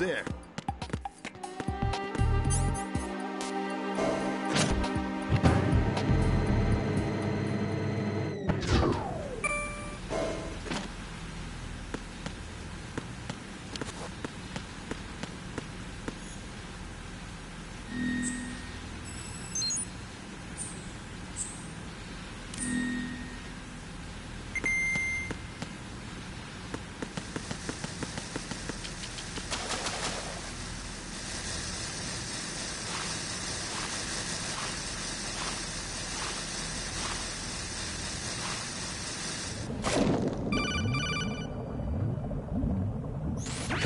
there.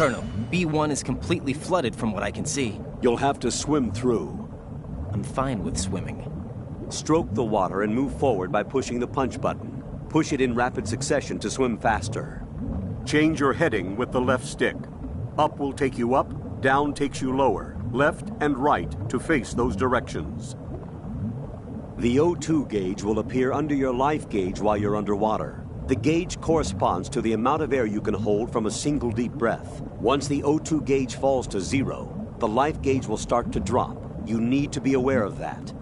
Colonel, B1 is completely flooded from what I can see. You'll have to swim through. I'm fine with swimming. Stroke the water and move forward by pushing the punch button. Push it in rapid succession to swim faster. Change your heading with the left stick. Up will take you up, down takes you lower, left and right to face those directions. The O2 gauge will appear under your life gauge while you're underwater. The gauge corresponds to the amount of air you can hold from a single deep breath. Once the O2 gauge falls to 0, the life gauge will start to drop. You need to be aware of that.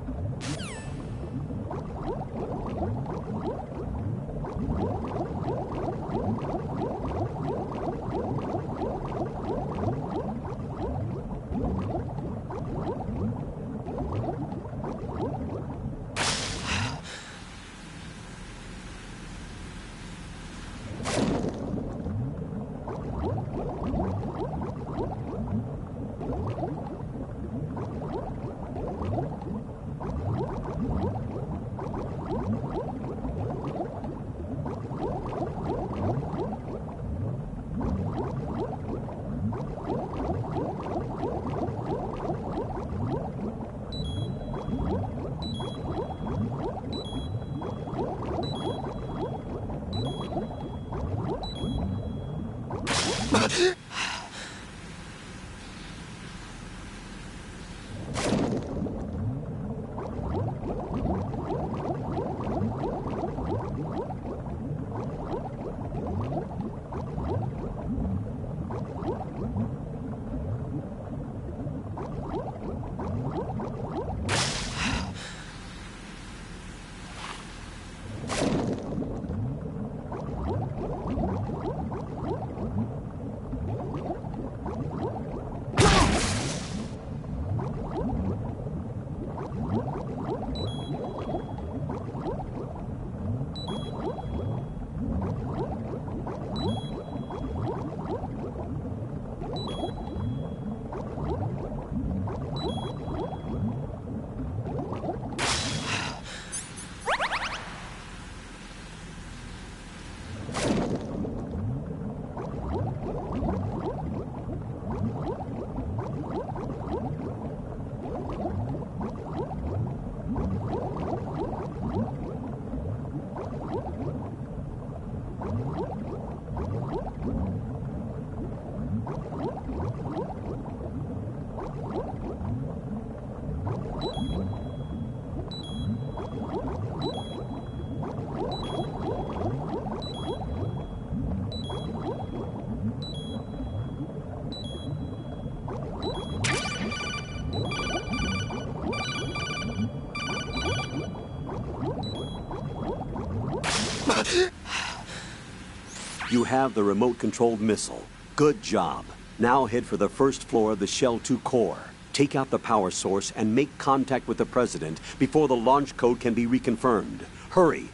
You have the remote-controlled missile. Good job. Now head for the first floor of the Shell 2 core. Take out the power source and make contact with the President before the launch code can be reconfirmed. Hurry.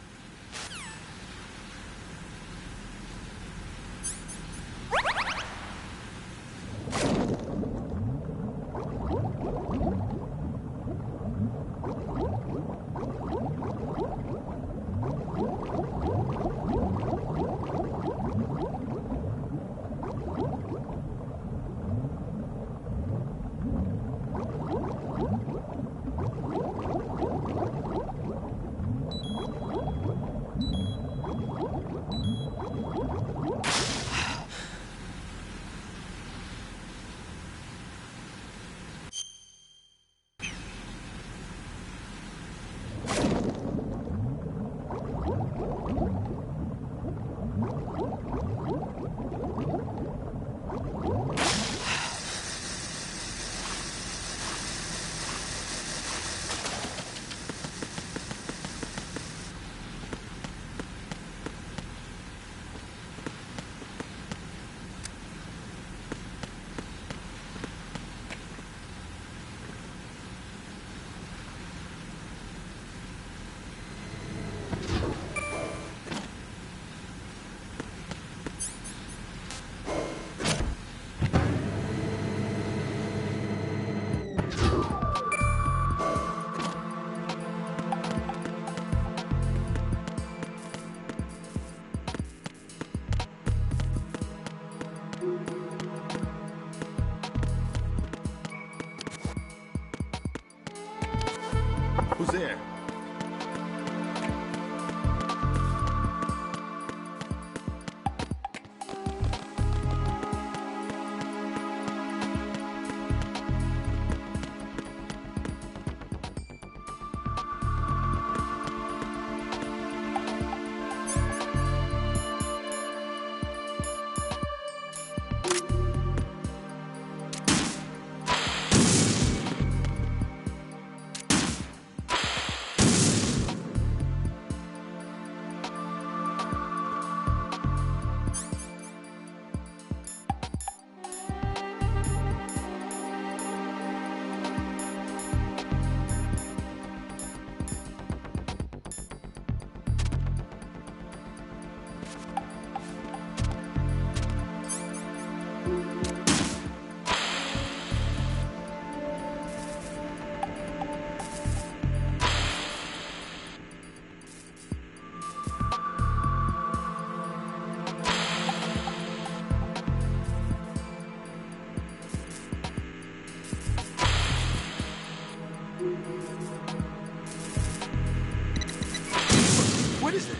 What is it?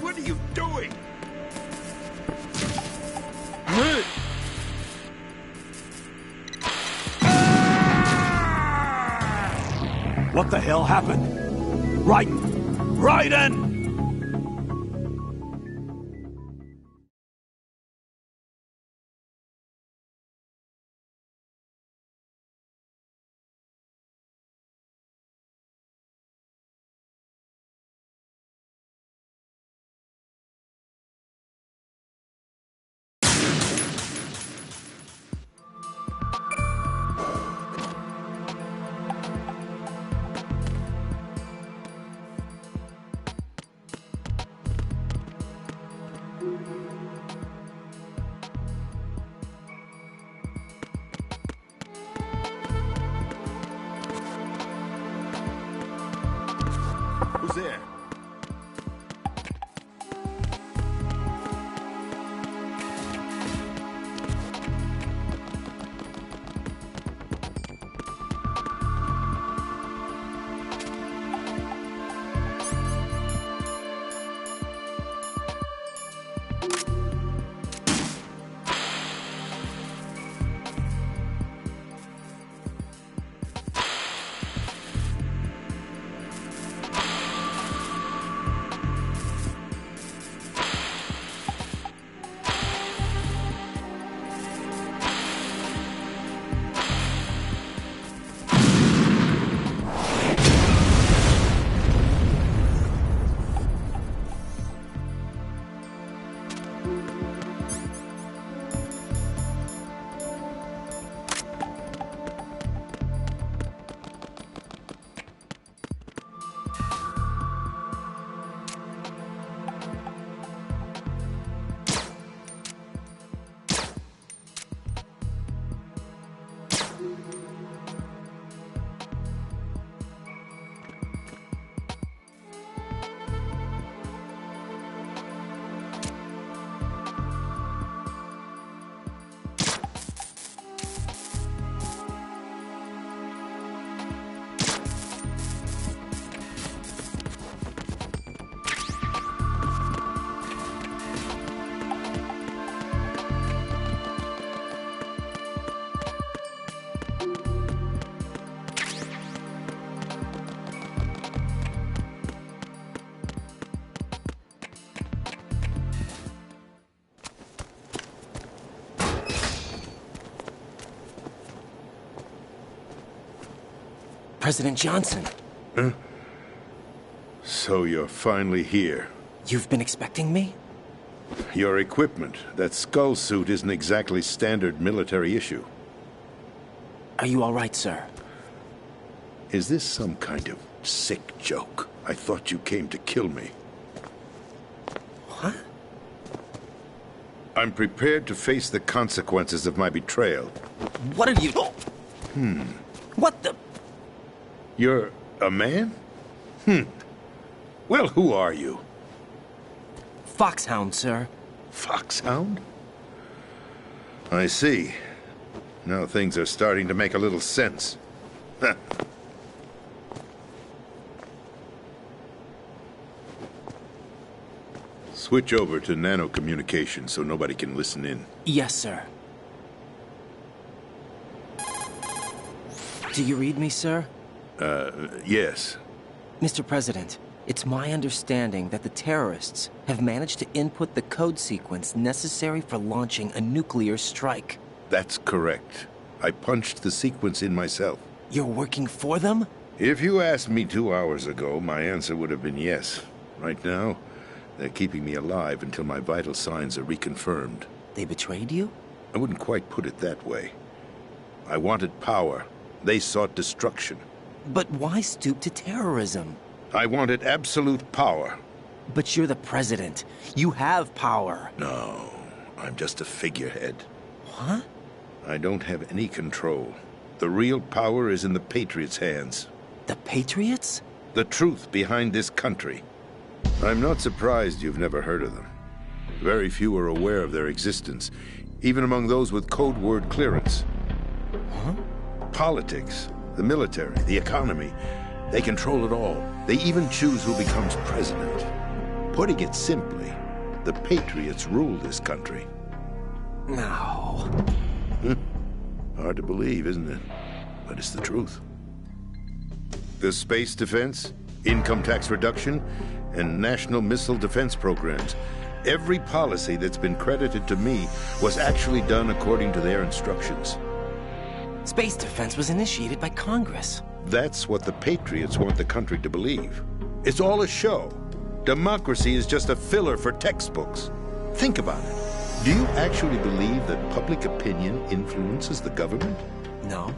What are you doing? What the hell happened? Raiden! Raiden! Who's there? President Johnson. Huh? So you're finally here. You've been expecting me? Your equipment, that skull suit isn't exactly standard military issue. Are you all right, sir? Is this some kind of sick joke? I thought you came to kill me. What? I'm prepared to face the consequences of my betrayal. What are you... What the... You're a man? Well, who are you? Foxhound, sir. Foxhound? I see. Now things are starting to make a little sense. Switch over to nano-communication so nobody can listen in. Yes, sir. Do you read me, sir? Yes. Mr. President, It's my understanding that the terrorists have managed to input the code sequence necessary for launching a nuclear strike. That's correct. I punched the sequence in myself. You're working for them? If you asked me 2 hours ago, my answer would have been yes. Right now, they're keeping me alive until my vital signs are reconfirmed. They betrayed you? I wouldn't quite put it that way. I wanted power. They sought destruction. But why stoop to terrorism? I wanted absolute power. But you're the president. You have power. No, I'm just a figurehead. What? I don't have any control. The real power is in the Patriots' hands. The Patriots? The truth behind this country. I'm not surprised you've never heard of them. Very few are aware of their existence, even among those with code word clearance. Huh? Politics, the military, the economy, they control it all. They even choose who becomes president. Putting it simply, the Patriots rule this country. No. Hard to believe, isn't it? But it's the truth. The space defense, income tax reduction, and national missile defense programs. Every policy that's been credited to me was actually done according to their instructions. Space defense was initiated by Congress. That's what the Patriots want the country to believe. It's all a show. Democracy is just a filler for textbooks. Think about it. Do you actually believe that public opinion influences the government? No.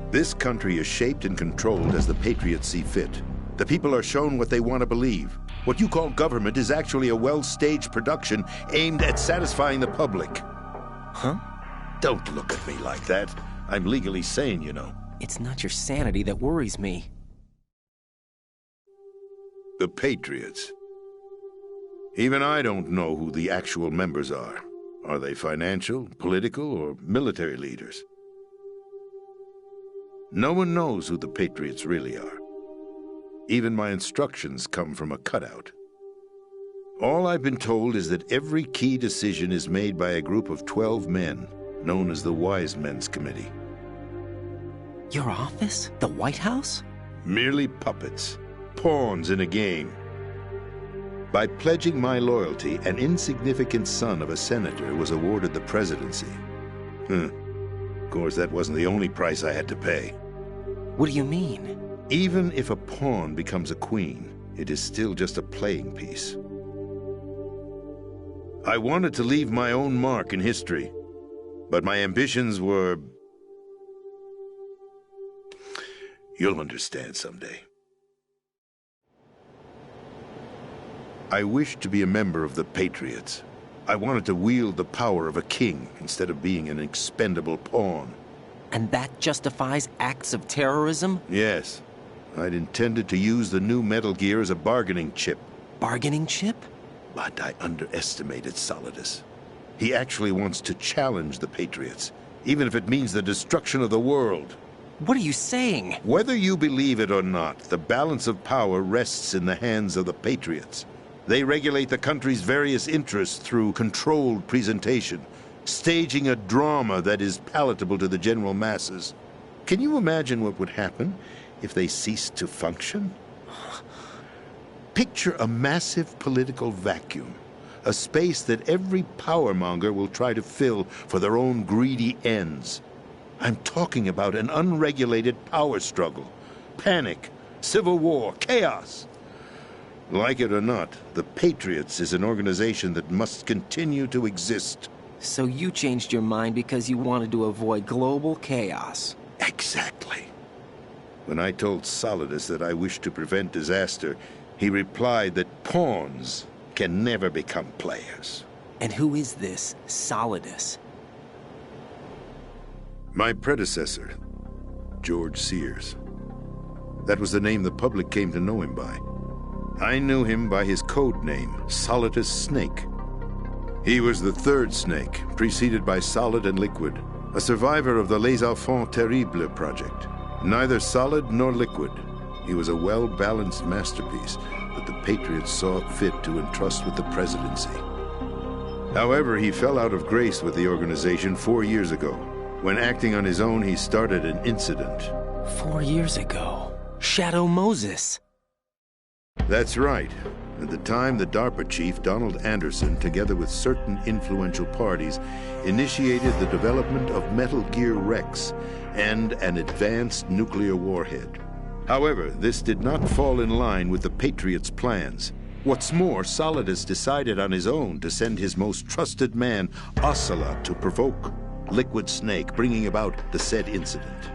This country is shaped and controlled as the Patriots see fit. The people are shown what they want to believe. What you call government is actually a well-staged production aimed at satisfying the public. Huh? Don't look at me like that. I'm legally sane, you know. It's not your sanity that worries me. The Patriots. Even I don't know who the actual members are. Are they financial, political, or military leaders? No one knows who the Patriots really are. Even my instructions come from a cutout. All I've been told is that every key decision is made by a group of 12 men, known as the Wise Men's Committee. Your office? The White House? Merely puppets, pawns in a game. By pledging my loyalty, an insignificant son of a senator was awarded the presidency. Of course, that wasn't the only price I had to pay. What do you mean? Even if a pawn becomes a queen, it is still just a playing piece. I wanted to leave my own mark in history, but my ambitions were... You'll understand someday. I wished to be a member of the Patriots. I wanted to wield the power of a king instead of being an expendable pawn. And that justifies acts of terrorism? Yes. I'd intended to use the new Metal Gear as a bargaining chip. Bargaining chip? But I underestimated Solidus. He actually wants to challenge the Patriots, even if it means the destruction of the world. What are you saying? Whether you believe it or not, the balance of power rests in the hands of the Patriots. They regulate the country's various interests through controlled presentation, staging a drama that is palatable to the general masses. Can you imagine what would happen if they ceased to function? Picture a massive political vacuum, a space that every powermonger will try to fill for their own greedy ends. I'm talking about an unregulated power struggle, panic, civil war, chaos. Like it or not, the Patriots is an organization that must continue to exist. So you changed your mind because you wanted to avoid global chaos. Exactly. When I told Solidus that I wished to prevent disaster, he replied that pawns can never become players. And who is this Solidus? My predecessor, George Sears. That was the name the public came to know him by. I knew him by his code name, Solidus Snake. He was the third Snake, preceded by Solid and Liquid, a survivor of the Les Enfants Terribles project. Neither solid nor liquid, he was a well-balanced masterpiece that the Patriots saw fit to entrust with the presidency. However, he fell out of grace with the organization 4 years ago. When acting on his own, he started an incident. 4 years ago. Shadow Moses. That's right. At the time, the DARPA chief, Donald Anderson, together with certain influential parties, initiated the development of Metal Gear Rex and an advanced nuclear warhead. However, this did not fall in line with the Patriots' plans. What's more, Solidus decided on his own to send his most trusted man, Ocelot, to provoke Liquid Snake, bringing about the said incident.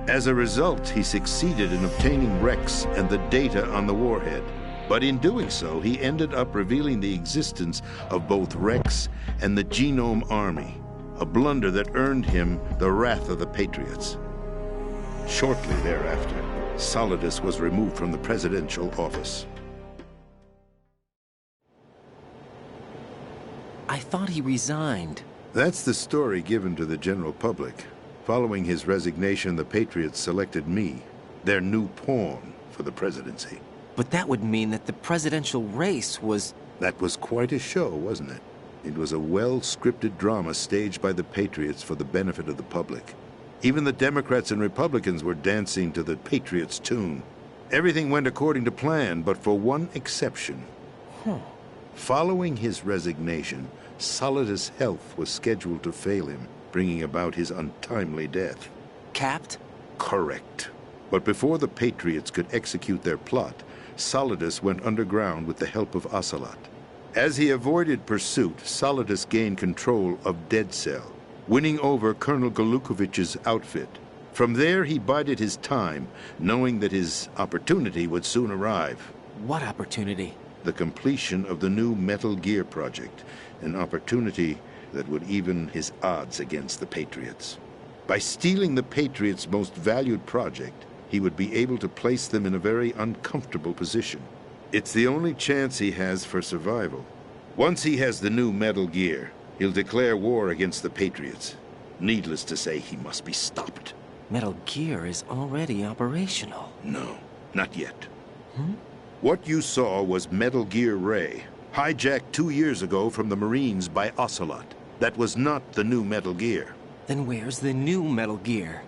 As a result, he succeeded in obtaining Rex and the data on the warhead. But in doing so, he ended up revealing the existence of both Rex and the Genome Army, a blunder that earned him the wrath of the Patriots. Shortly thereafter, Solidus was removed from the presidential office. I thought he resigned. That's the story given to the general public. Following his resignation, the Patriots selected me, their new pawn, for the presidency. But that would mean that the presidential race was... That was quite a show, wasn't it? It was a well-scripted drama staged by the Patriots for the benefit of the public. Even the Democrats and Republicans were dancing to the Patriots' tune. Everything went according to plan, but for one exception. Following his resignation, Solidus' health was scheduled to fail him, bringing about his untimely death. Capped? Correct. But before the Patriots could execute their plot, Solidus went underground with the help of Ocelot. As he avoided pursuit, Solidus gained control of Dead Cell, winning over Colonel Golukovich's outfit. From there, he bided his time, knowing that his opportunity would soon arrive. What opportunity? The completion of the new Metal Gear project, an opportunity that would even his odds against the Patriots. By stealing the Patriots' most valued project, he would be able to place them in a very uncomfortable position. It's the only chance he has for survival. Once he has the new Metal Gear, he'll declare war against the Patriots. Needless to say, he must be stopped. Metal Gear is already operational. No, not yet. What you saw was Metal Gear Ray, hijacked 2 years ago from the Marines by Ocelot. That was not the new Metal Gear. Then where's the new Metal Gear?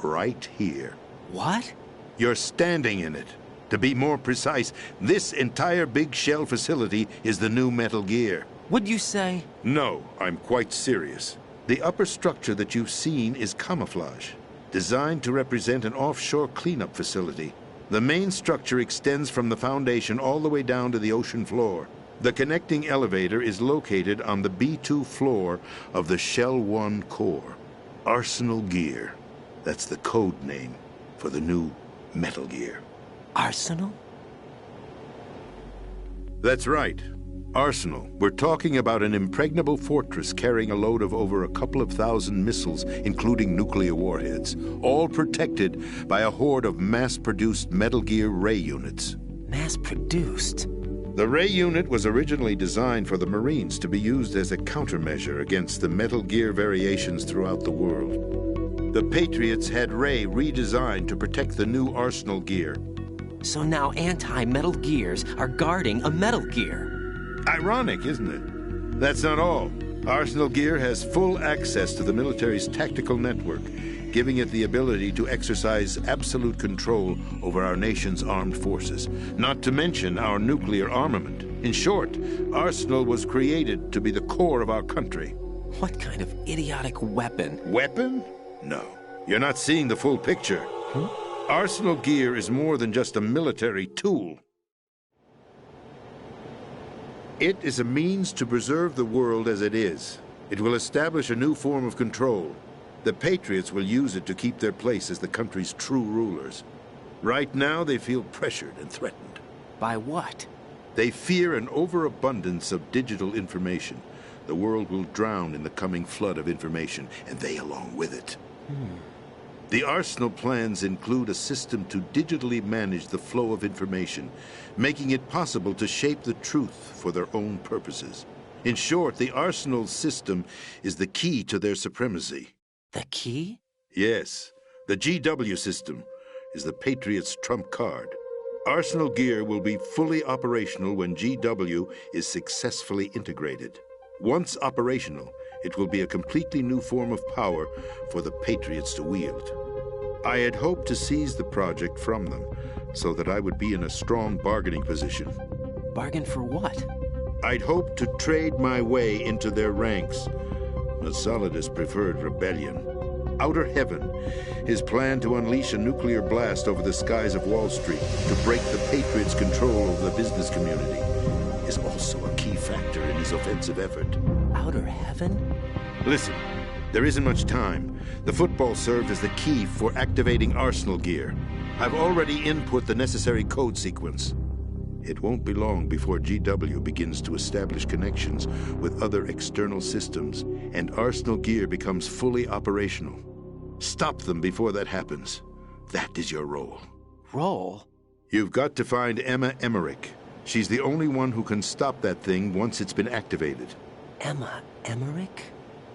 Right here. What? You're standing in it. To be more precise, this entire big shell facility is the new Metal Gear. What'd you say? No, I'm quite serious. The upper structure that you've seen is camouflage, designed to represent an offshore cleanup facility. The main structure extends from the foundation all the way down to the ocean floor. The connecting elevator is located on the B2 floor of the Shell 1 core. Arsenal Gear. That's the code name for the new Metal Gear. Arsenal? That's right. Arsenal. We're talking about an impregnable fortress carrying a load of over a couple of thousand missiles, including nuclear warheads, all protected by a horde of mass-produced Metal Gear Ray units. Mass-produced? The Ray unit was originally designed for the Marines to be used as a countermeasure against the Metal Gear variations throughout the world. The Patriots had Ray redesigned to protect the new Arsenal Gear. So now anti-Metal Gears are guarding a Metal Gear. Ironic, isn't it? That's not all. Arsenal Gear has full access to the military's tactical network, giving it the ability to exercise absolute control over our nation's armed forces, not to mention our nuclear armament. In short, Arsenal was created to be the core of our country. What kind of idiotic weapon? Weapon? No. You're not seeing the full picture. Arsenal Gear is more than just a military tool. It is a means to preserve the world as it is. It will establish a new form of control. The Patriots will use it to keep their place as the country's true rulers. Right now, they feel pressured and threatened. By what? They fear an overabundance of digital information. The world will drown in the coming flood of information, and they along with it. The Arsenal plans include a system to digitally manage the flow of information, making it possible to shape the truth for their own purposes. In short, the Arsenal system is the key to their supremacy. The key? Yes. The GW system is the Patriots' trump card. Arsenal Gear will be fully operational when GW is successfully integrated. Once operational, it will be a completely new form of power for the Patriots to wield. I had hoped to seize the project from them, so that I would be in a strong bargaining position. Bargain for what? I'd hoped to trade my way into their ranks, but Solidus preferred rebellion. Outer Heaven, his plan to unleash a nuclear blast over the skies of Wall Street to break the Patriots' control over the business community, is also a key factor in his offensive effort. Outer Heaven? Listen, there isn't much time. The football served as the key for activating Arsenal gear. I've already input the necessary code sequence. It won't be long before GW begins to establish connections with other external systems, and Arsenal gear becomes fully operational. Stop them before that happens. That is your role. Role? You've got to find Emma Emmerich. She's the only one who can stop that thing once it's been activated. Emma Emmerich?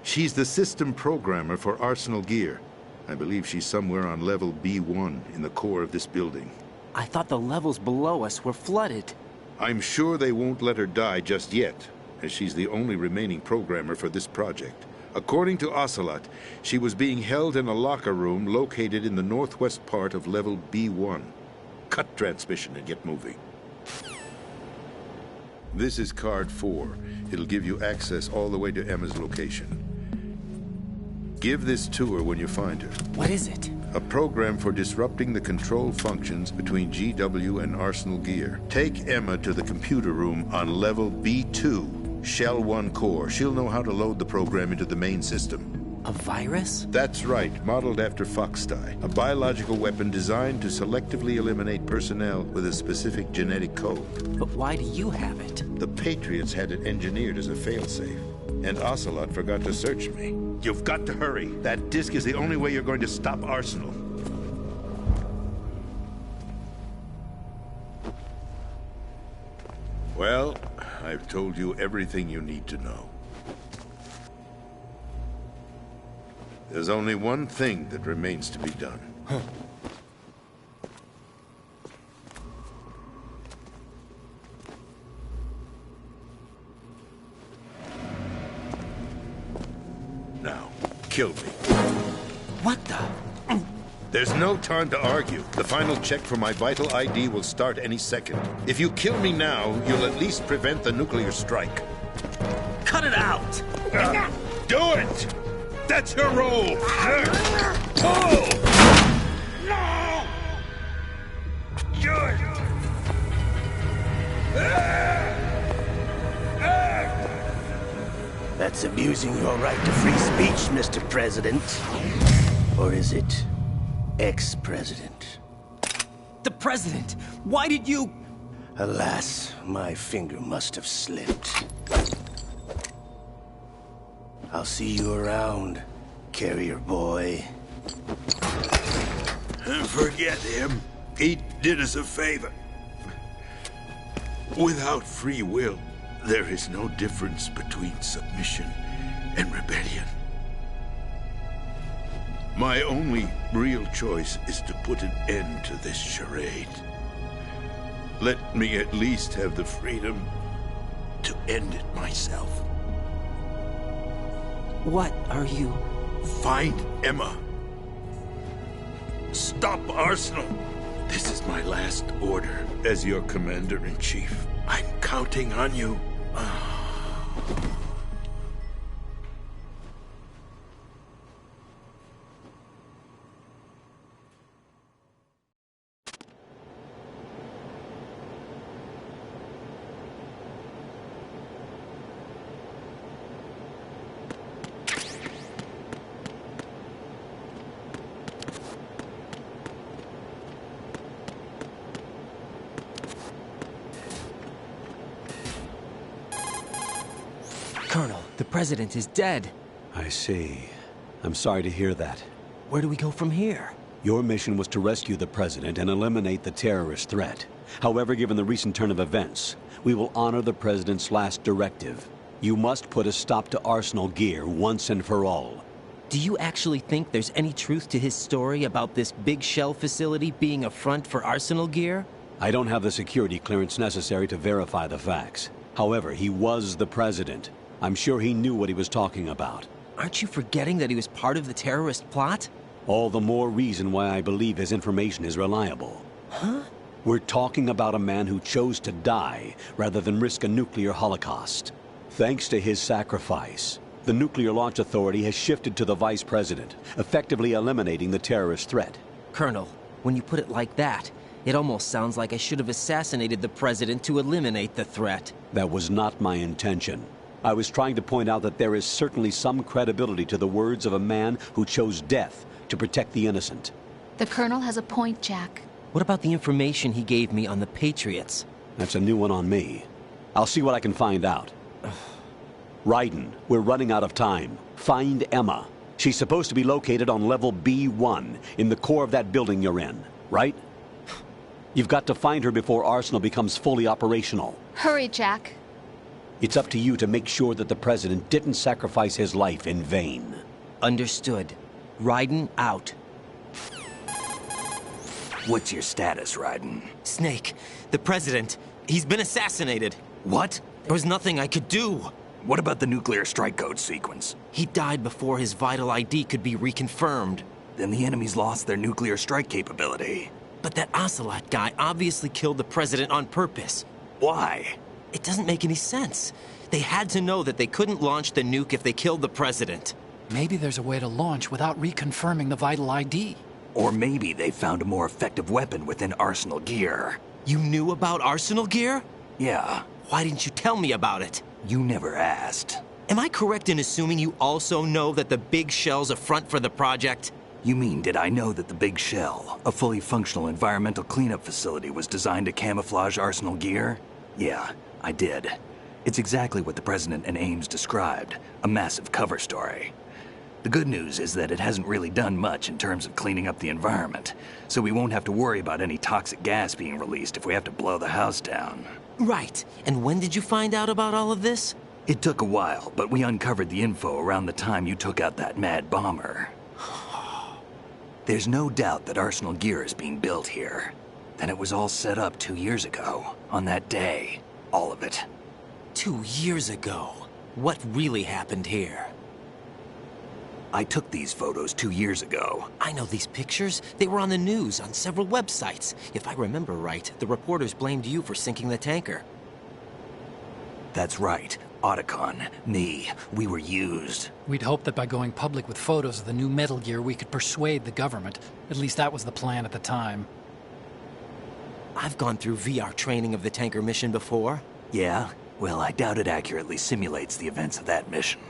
She's the system programmer for Arsenal gear. I believe she's somewhere on level B1 in the core of this building. I thought the levels below us were flooded. I'm sure they won't let her die just yet, as she's the only remaining programmer for this project. According to Ocelot, she was being held in a locker room located in the northwest part of level B1. Cut transmission and get moving. This is card 4. It'll give you access all the way to Emma's location. Give this to her when you find her. What is it? A program for disrupting the control functions between GW and Arsenal gear. Take Emma to the computer room on level B2, Shell 1 core. She'll know how to load the program into the main system. A virus? That's right, modeled after Foxdie. A biological weapon designed to selectively eliminate personnel with a specific genetic code. But why do you have it? The Patriots had it engineered as a failsafe, and Ocelot forgot to search me. You've got to hurry. That disk is the only way you're going to stop Arsenal. Well, I've told you everything you need to know. There's only one thing that remains to be done. Now, kill me. What the? There's no time to argue. The final check for my vital ID will start any second. If you kill me now, you'll at least prevent the nuclear strike. Cut it out! Do it! That's your role! No! Do it! That's abusing your right to free speech, Mr. President. Or is it ex-president? The president! Why did you... Alas, my finger must have slipped. I'll see you around, carrier boy. Forget him. He did us a favor. Without free will, there is no difference between submission and rebellion. My only real choice is to put an end to this charade. Let me at least have the freedom to end it myself. What are you... Find Emma. Stop Arsenal. This is my last order as your commander-in-chief. I'm counting on you. Colonel, the president is dead. I see. I'm sorry to hear that. Where do we go from here? Your mission was to rescue the president and eliminate the terrorist threat. However, given the recent turn of events, we will honor the president's last directive. You must put a stop to Arsenal gear once and for all. Do you actually think there's any truth to his story about this big shell facility being a front for Arsenal gear? I don't have the security clearance necessary to verify the facts. However, he was the president. I'm sure he knew what he was talking about. Aren't you forgetting that he was part of the terrorist plot? All the more reason why I believe his information is reliable. Huh? We're talking about a man who chose to die rather than risk a nuclear holocaust. Thanks to his sacrifice, the Nuclear Launch Authority has shifted to the Vice President, effectively eliminating the terrorist threat. Colonel, when you put it like that, it almost sounds like I should have assassinated the President to eliminate the threat. That was not my intention. I was trying to point out that there is certainly some credibility to the words of a man who chose death to protect the innocent. The Colonel has a point, Jack. What about the information he gave me on the Patriots? That's a new one on me. I'll see what I can find out. Raiden, we're running out of time. Find Emma. She's supposed to be located on level B1, in the core of that building you're in, right? You've got to find her before Arsenal becomes fully operational. Hurry, Jack. It's up to you to make sure that the President didn't sacrifice his life in vain. Understood. Raiden out. What's your status, Raiden? Snake, the President, he's been assassinated. What? There was nothing I could do. What about the nuclear strike code sequence? He died before his vital ID could be reconfirmed. Then the enemy's lost their nuclear strike capability. But that Ocelot guy obviously killed the President on purpose. Why? It doesn't make any sense. They had to know that they couldn't launch the nuke if they killed the President. Maybe there's a way to launch without reconfirming the vital ID. Or maybe they found a more effective weapon within Arsenal gear. You knew about Arsenal gear? Yeah. Why didn't you tell me about it? You never asked. Am I correct in assuming you also know that the Big Shell's a front for the project? You mean, did I know that the Big Shell, a fully functional environmental cleanup facility, was designed to camouflage Arsenal gear? Yeah, I did. It's exactly what the President and Ames described, a massive cover story. The good news is that it hasn't really done much in terms of cleaning up the environment, so we won't have to worry about any toxic gas being released if we have to blow the house down. Right. And when did you find out about all of this? It took a while, but we uncovered the info around the time you took out that mad bomber. There's no doubt that Arsenal gear is being built here. Then it was all set up 2 years ago, on that day. All of it. 2 years ago? What really happened here? I took these photos 2 years ago. I know these pictures. They were on the news, on several websites. If I remember right, the reporters blamed you for sinking the tanker. That's right. Octagon, me, we were used. We'd hoped that by going public with photos of the new Metal Gear, we could persuade the government. At least that was the plan at the time. I've gone through VR training of the tanker mission before. Yeah? Well, I doubt it accurately simulates the events of that mission.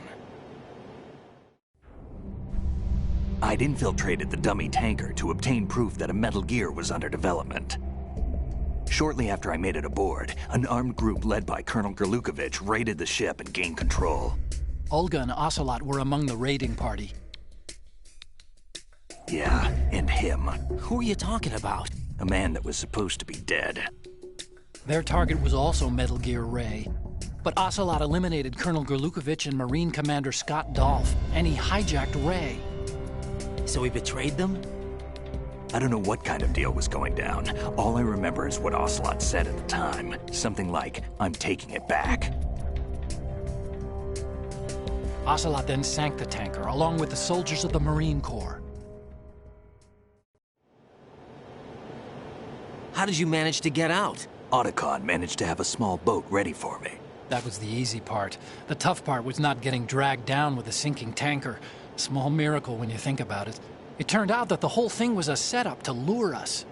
I'd infiltrated the dummy tanker to obtain proof that a Metal Gear was under development. Shortly after I made it aboard, an armed group led by Colonel Gerlukovich raided the ship and gained control. Olga and Ocelot were among the raiding party. Yeah, and him. Who are you talking about? A man that was supposed to be dead. Their target was also Metal Gear Ray. But Ocelot eliminated Colonel Gerlukovich and Marine Commander Scott Dolph, and he hijacked Ray. So he betrayed them? I don't know what kind of deal was going down. All I remember is what Ocelot said at the time. Something like, "I'm taking it back." Ocelot then sank the tanker, along with the soldiers of the Marine Corps. How did you manage to get out? Octagon managed to have a small boat ready for me. That was the easy part. The tough part was not getting dragged down with a sinking tanker. Small miracle when you think about it. It turned out that the whole thing was a setup to lure us.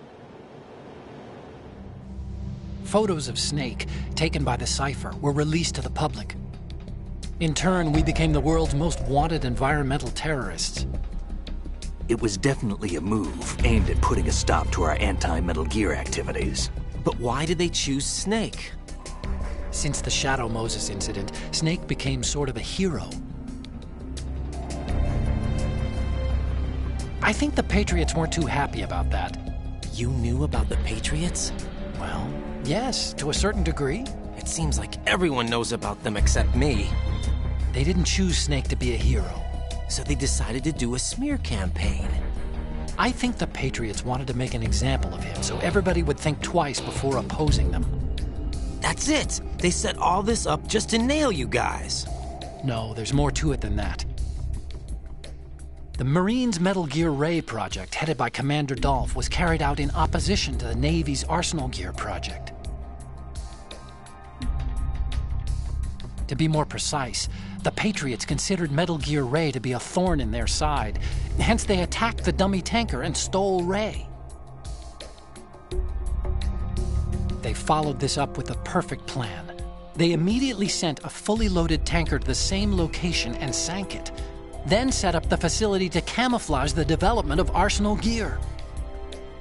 Photos of Snake, taken by the Cypher, were released to the public. In turn, we became the world's most wanted environmental terrorists. It was definitely a move aimed at putting a stop to our anti-Metal Gear activities. But why did they choose Snake? Since the Shadow Moses incident, Snake became sort of a hero. I think the Patriots weren't too happy about that. You knew about the Patriots? Well, yes, to a certain degree. It seems like everyone knows about them except me. They didn't choose Snake to be a hero. So they decided to do a smear campaign. I think the Patriots wanted to make an example of him so everybody would think twice before opposing them. That's it! They set all this up just to nail you guys. No, there's more to it than that. The Marines' Metal Gear Ray project, headed by Commander Dolph, was carried out in opposition to the Navy's Arsenal Gear project. To be more precise, the Patriots considered Metal Gear Ray to be a thorn in their side. Hence, they attacked the dummy tanker and stole Ray. They followed this up with a perfect plan. They immediately sent a fully loaded tanker to the same location and sank it. Then set up the facility to camouflage the development of Arsenal Gear.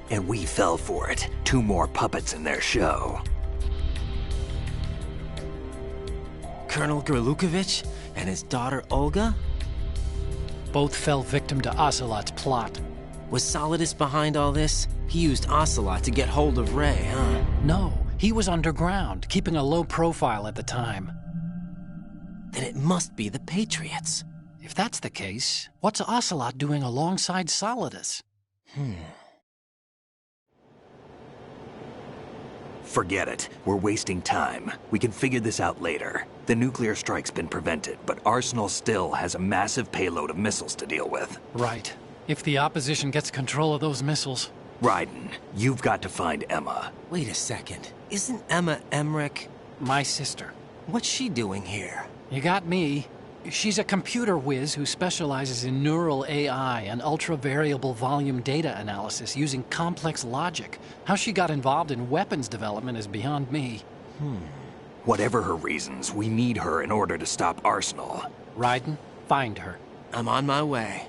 And we fell for it. 2 more puppets in their show. Colonel Gerlukovich and his daughter Olga? Both fell victim to Ocelot's plot. Was Solidus behind all this? He used Ocelot to get hold of Ray, huh? No, he was underground, keeping a low profile at the time. Then it must be the Patriots. If that's the case, what's Ocelot doing alongside Solidus? Forget it. We're wasting time. We can figure this out later. The nuclear strike's been prevented, but Arsenal still has a massive payload of missiles to deal with. Right. If the opposition gets control of those missiles... Raiden, you've got to find Emma. Wait a second. Isn't Emma Emmerich? My sister. What's she doing here? You got me. She's a computer whiz who specializes in neural AI and ultra-variable volume data analysis using complex logic. How she got involved in weapons development is beyond me. Whatever her reasons, we need her in order to stop Arsenal. Raiden, find her. I'm on my way.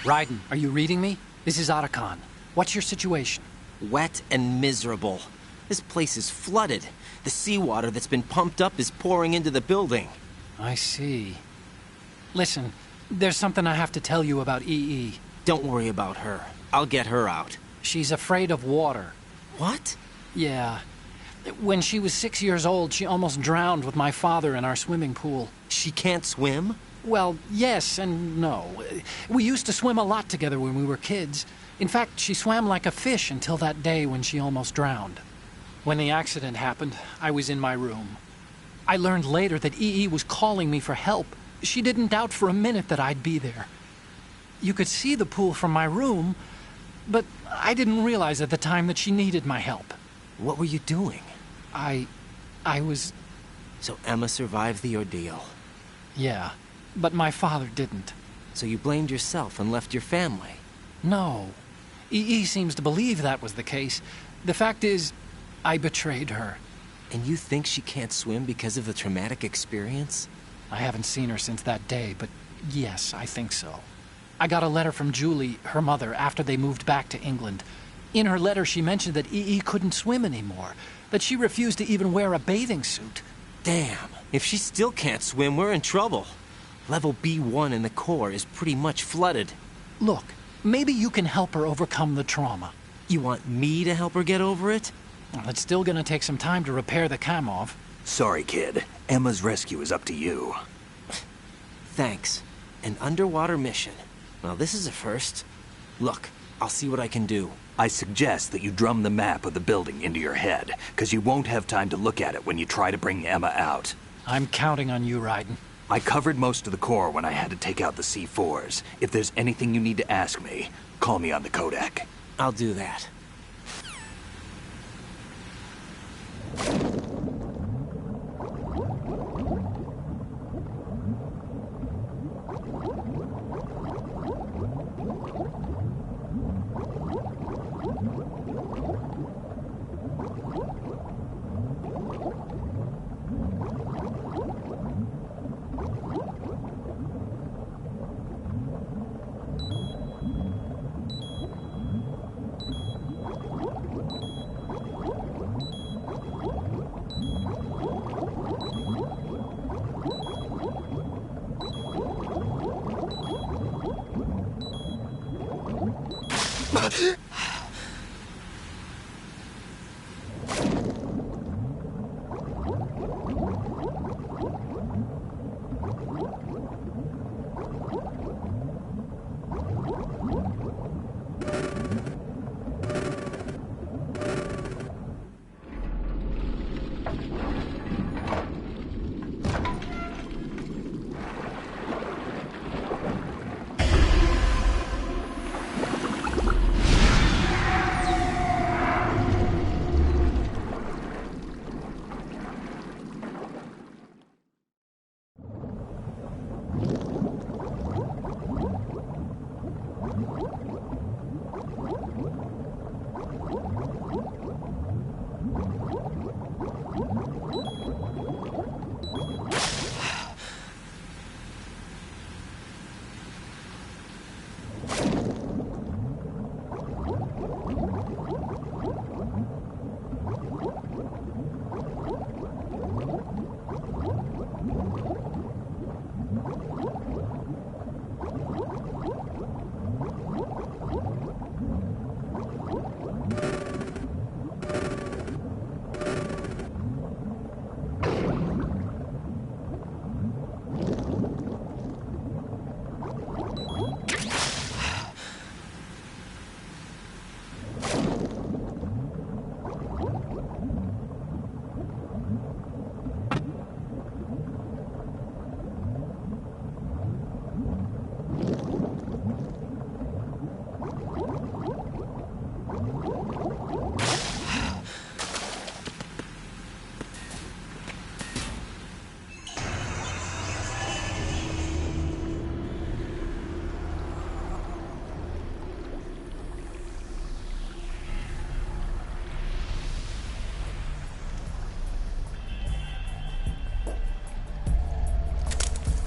Raiden, are you reading me? This is Octagon. What's your situation? Wet and miserable. This place is flooded. The seawater that's been pumped up is pouring into the building. I see. Listen, there's something I have to tell you about EE. Don't worry about her. I'll get her out. She's afraid of water. What? Yeah. When she was 6 years old, she almost drowned with my father in our swimming pool. She can't swim? Well, yes and no. We used to swim a lot together when we were kids. In fact, she swam like a fish until that day when she almost drowned. When the accident happened, I was in my room. I learned later that EE was calling me for help. She didn't doubt for a minute that I'd be there. You could see the pool from my room, but I didn't realize at the time that she needed my help. What were you doing? I was... So Emma survived the ordeal. Yeah, but my father didn't. So you blamed yourself and left your family? No. EE seems to believe that was the case. The fact is, I betrayed her. And you think she can't swim because of the traumatic experience? I haven't seen her since that day, but yes, I think so. I got a letter from Julie, her mother, after they moved back to England. In her letter, she mentioned that EE couldn't swim anymore, that she refused to even wear a bathing suit. Damn, if she still can't swim, we're in trouble. Level B1 in the core is pretty much flooded. Look, maybe you can help her overcome the trauma. You want me to help her get over it? Well, it's still gonna take some time to repair the cam-off. Sorry, kid. Emma's rescue is up to you. Thanks. An underwater mission. Well, this is a first. Look, I'll see what I can do. I suggest that you drum the map of the building into your head, because you won't have time to look at it when you try to bring Emma out. I'm counting on you, Raiden. I covered most of the core when I had to take out the C4s. If there's anything you need to ask me, call me on the codec. I'll do that.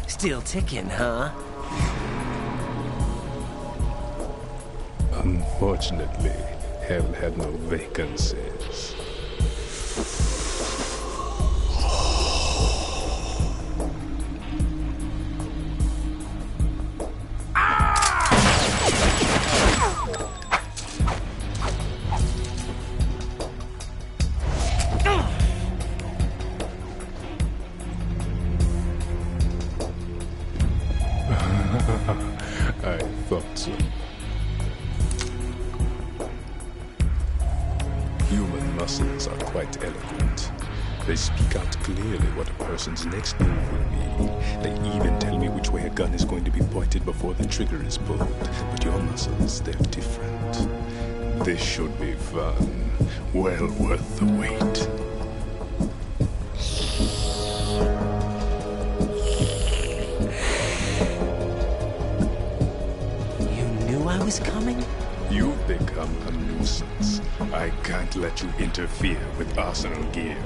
Still ticking, huh? Unfortunately, hell had no vacancies. I thought so. Human muscles are quite eloquent. They speak out clearly what a person's next move will be. They even tell me which way a gun is going to be pointed before the trigger is pulled. But your muscles, they're different. This should be fun. Well worth the wait. I was coming? You've become a nuisance. I can't let you interfere with arsenal gear.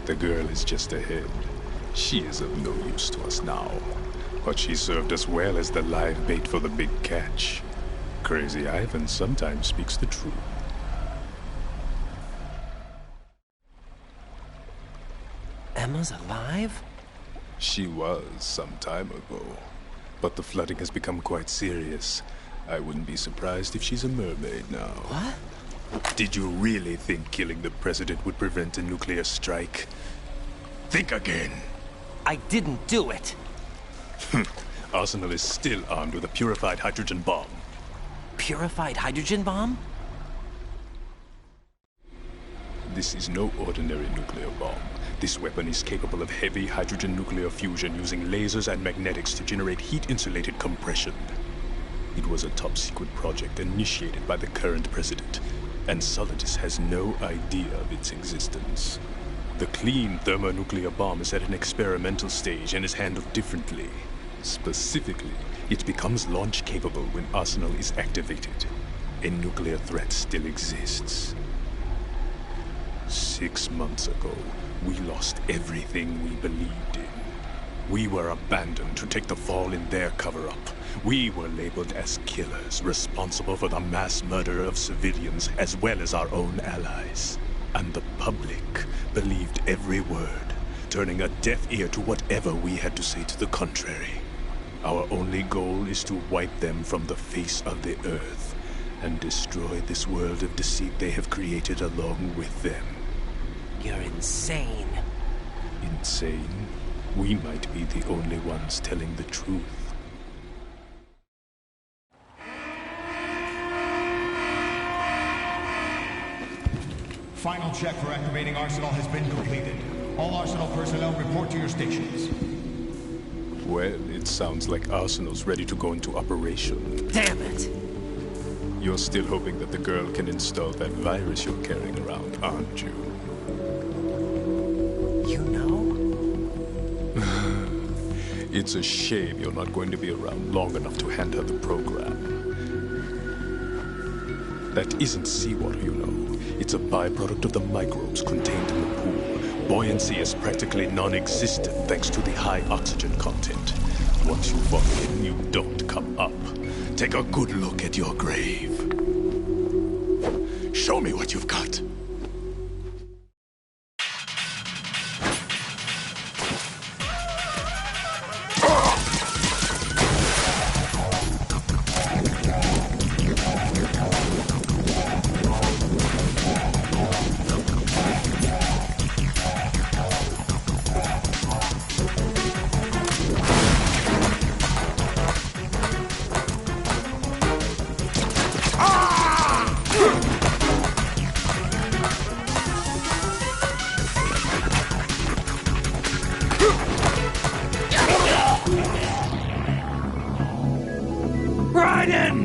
The girl is just ahead. She is of no use to us now. But she served us well as the live bait for the big catch. Crazy Ivan sometimes speaks the truth. Emma's alive? She was some time ago. But the flooding has become quite serious. I wouldn't be surprised if she's a mermaid now. What? Did you really think killing the president would prevent a nuclear strike? Think again. I didn't do it. Arsenal is still armed with a purified hydrogen bomb. Purified hydrogen bomb? This is no ordinary nuclear bomb. This weapon is capable of heavy hydrogen nuclear fusion using lasers and magnetics to generate heat-insulated compression. It was a top-secret project initiated by the current president, and Solidus has no idea of its existence. The clean thermonuclear bomb is at an experimental stage and is handled differently. Specifically, it becomes launch-capable when Arsenal is activated. A nuclear threat still exists. 6 months ago, we lost everything we believed in. We were abandoned to take the fall in their cover-up. We were labeled as killers, responsible for the mass murder of civilians as well as our own allies. And the public believed every word, turning a deaf ear to whatever we had to say to the contrary. Our only goal is to wipe them from the face of the earth and destroy this world of deceit they have created along with them. You're insane. Insane? We might be the only ones telling the truth. Final check for activating Arsenal has been completed. All Arsenal personnel report to your stations. Well, it sounds like Arsenal's ready to go into operation. Damn it! You're still hoping that the girl can install that virus you're carrying around, aren't you? You know? It's a shame you're not going to be around long enough to hand her the program. That isn't seawater, you know. It's a byproduct of the microbes contained in the pool. Buoyancy is practically non-existent thanks to the high oxygen content. Once you fall in, you don't come up. Take a good look at your grave. Show me what you've got. Raiden!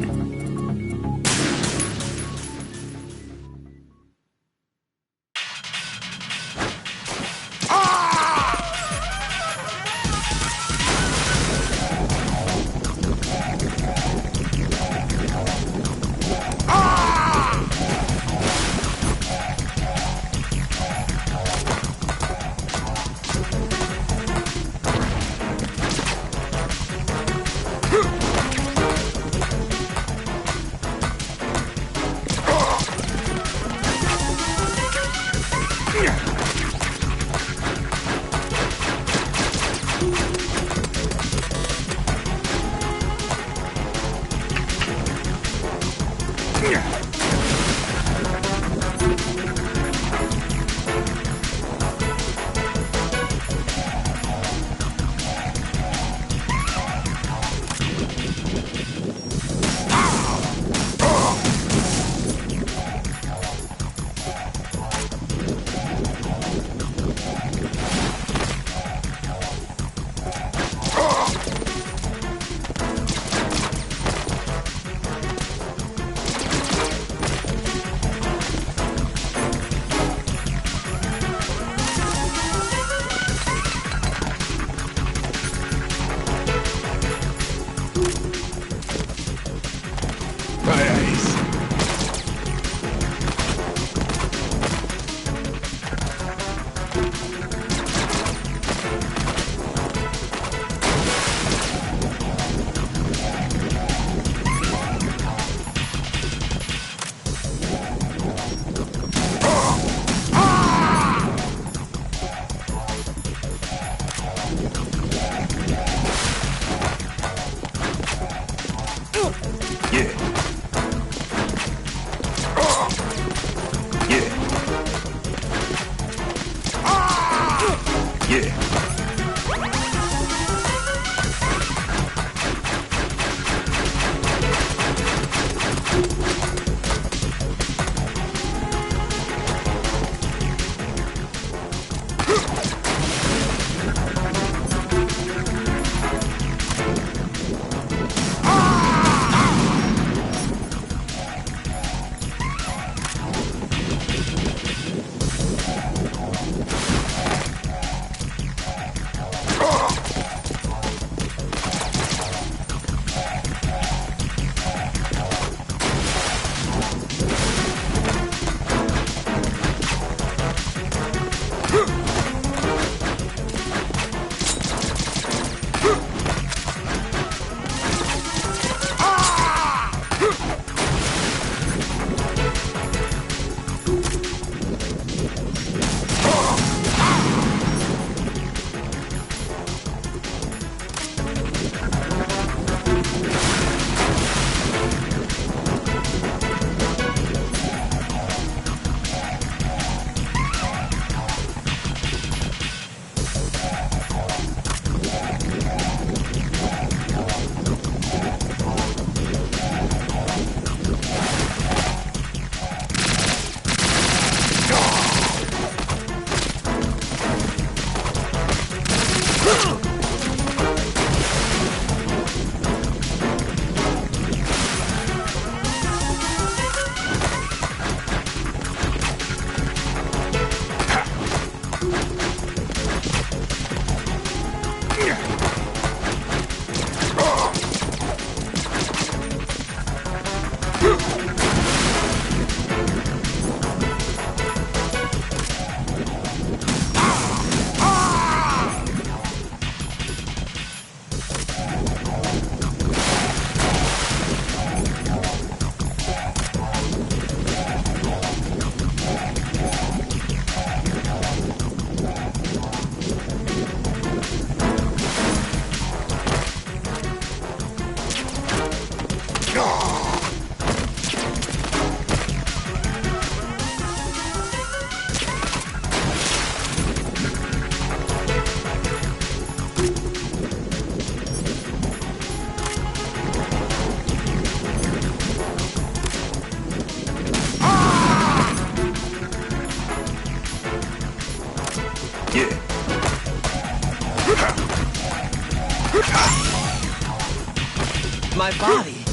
body.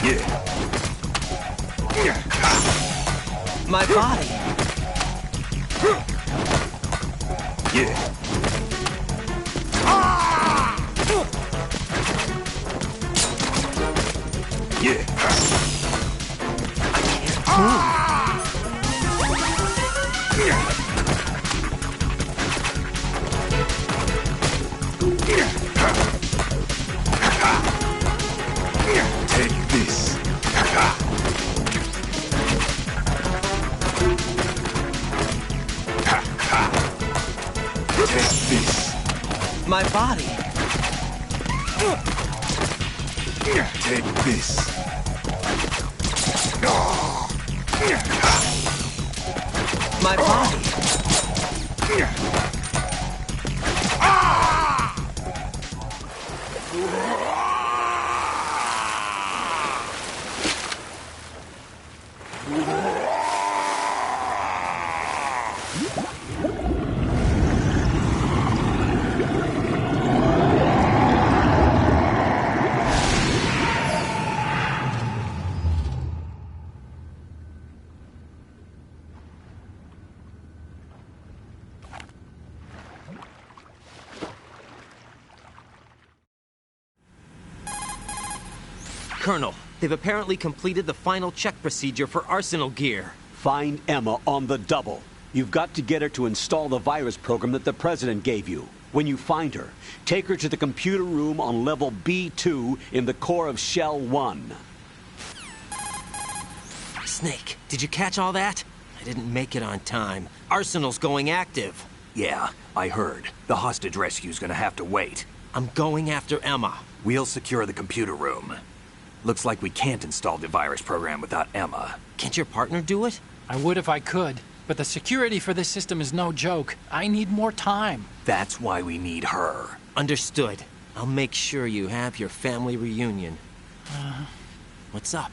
Yeah. My body. Yeah. Yeah. Take this. Take this. My body. Take this. My body. Colonel, they've apparently completed the final check procedure for arsenal gear. Find Emma on the double. You've got to get her to install the virus program that the President gave you. When you find her, take her to the computer room on level B2 in the core of Shell 1. Snake, did you catch all that? I didn't make it on time. Arsenal's going active. Yeah, I heard. The hostage rescue's gonna have to wait. I'm going after Emma. We'll secure the computer room. Looks like we can't install the virus program without Emma. Can't your partner do it? I would if I could, but the security for this system is no joke. I need more time. That's why we need her. Understood. I'll make sure you have your family reunion. What's up?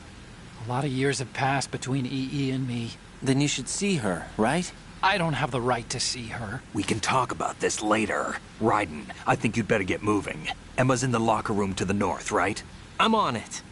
A lot of years have passed between EE and me. Then you should see her, right? I don't have the right to see her. We can talk about this later. Raiden, I think you'd better get moving. Emma's in the locker room to the north, right? I'm on it.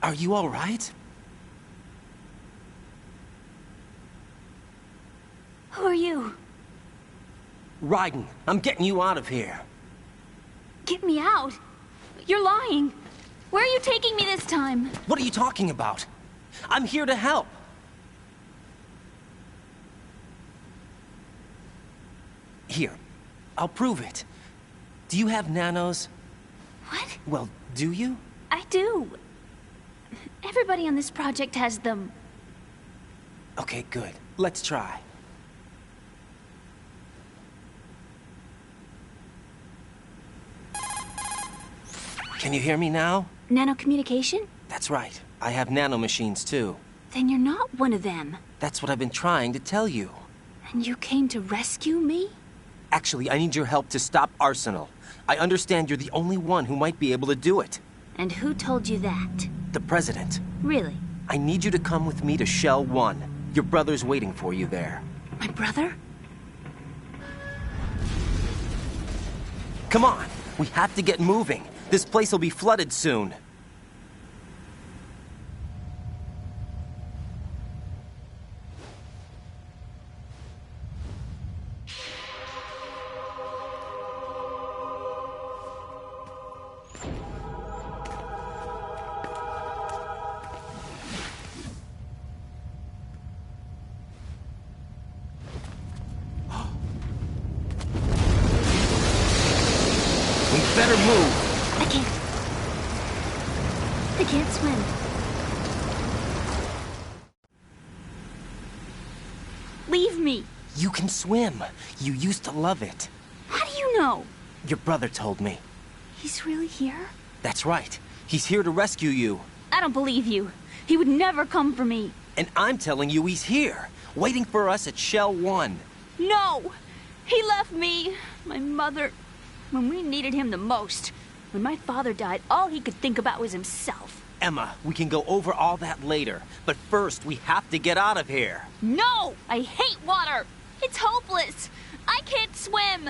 Are you all right? Who are you? Raiden, I'm getting you out of here. Get me out. You're lying. Where are you taking me this time? What are you talking about? I'm here to help. Here, I'll prove it. Do you have nanos? What? Well, do you? I do. Everybody on this project has them. Okay, good. Let's try. Can you hear me now? Nanocommunication? That's right. I have nanomachines too. Then you're not one of them. That's what I've been trying to tell you. And you came to rescue me? Actually, I need your help to stop Arsenal. I understand you're the only one who might be able to do it. And who told you that? The President. Really? I need you to come with me to Shell 1. Your brother's waiting for you there. My brother? Come on! We have to get moving. This place will be flooded soon. Better move. I can't swim. Leave me. You can swim. You used to love it. How do you know? Your brother told me. He's really here? That's right. He's here to rescue you. I don't believe you. He would never come for me. And I'm telling you he's here, waiting for us at Shell 1. No! He left me, my mother, when we needed him the most. When my father died, all he could think about was himself. Emma, we can go over all that later. But first, we have to get out of here. No! I hate water! It's hopeless! I can't swim!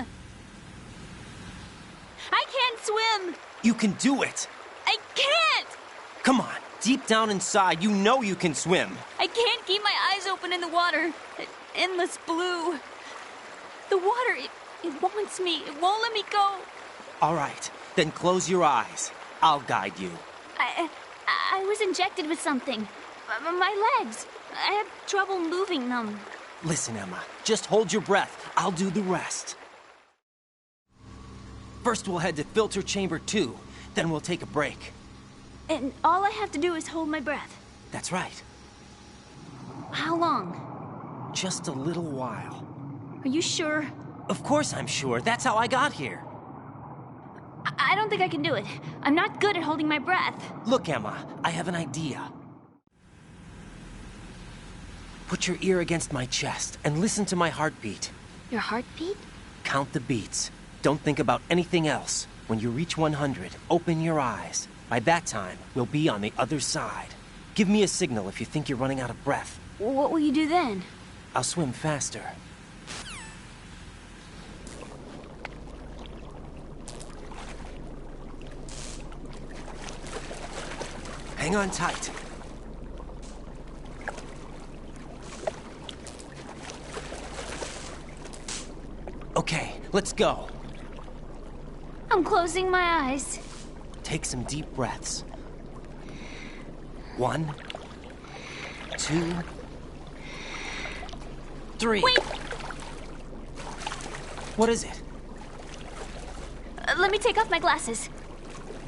I can't swim! You can do it! I can't! Come on, deep down inside, you know you can swim. I can't keep my eyes open in the water. That endless blue. The water, it wants me. It won't let me go. All right, then close your eyes. I'll guide you. I was injected with something. My legs. I have trouble moving them. Listen, Emma, just hold your breath. I'll do the rest. First, we'll head to filter chamber 2. Then we'll take a break. And all I have to do is hold my breath. That's right. How long? Just a little while. Are you sure? Of course I'm sure. That's how I got here. I don't think I can do it. I'm not good at holding my breath. Look, Emma, I have an idea. Put your ear against my chest and listen to my heartbeat. Your heartbeat? Count the beats. Don't think about anything else. When you reach 100, open your eyes. By that time, we'll be on the other side. Give me a signal if you think you're running out of breath. What will you do then? I'll swim faster. Hang on tight. Okay, let's go. I'm closing my eyes. Take some deep breaths. 1, 2, 3. Wait! What is it? Let me take off my glasses.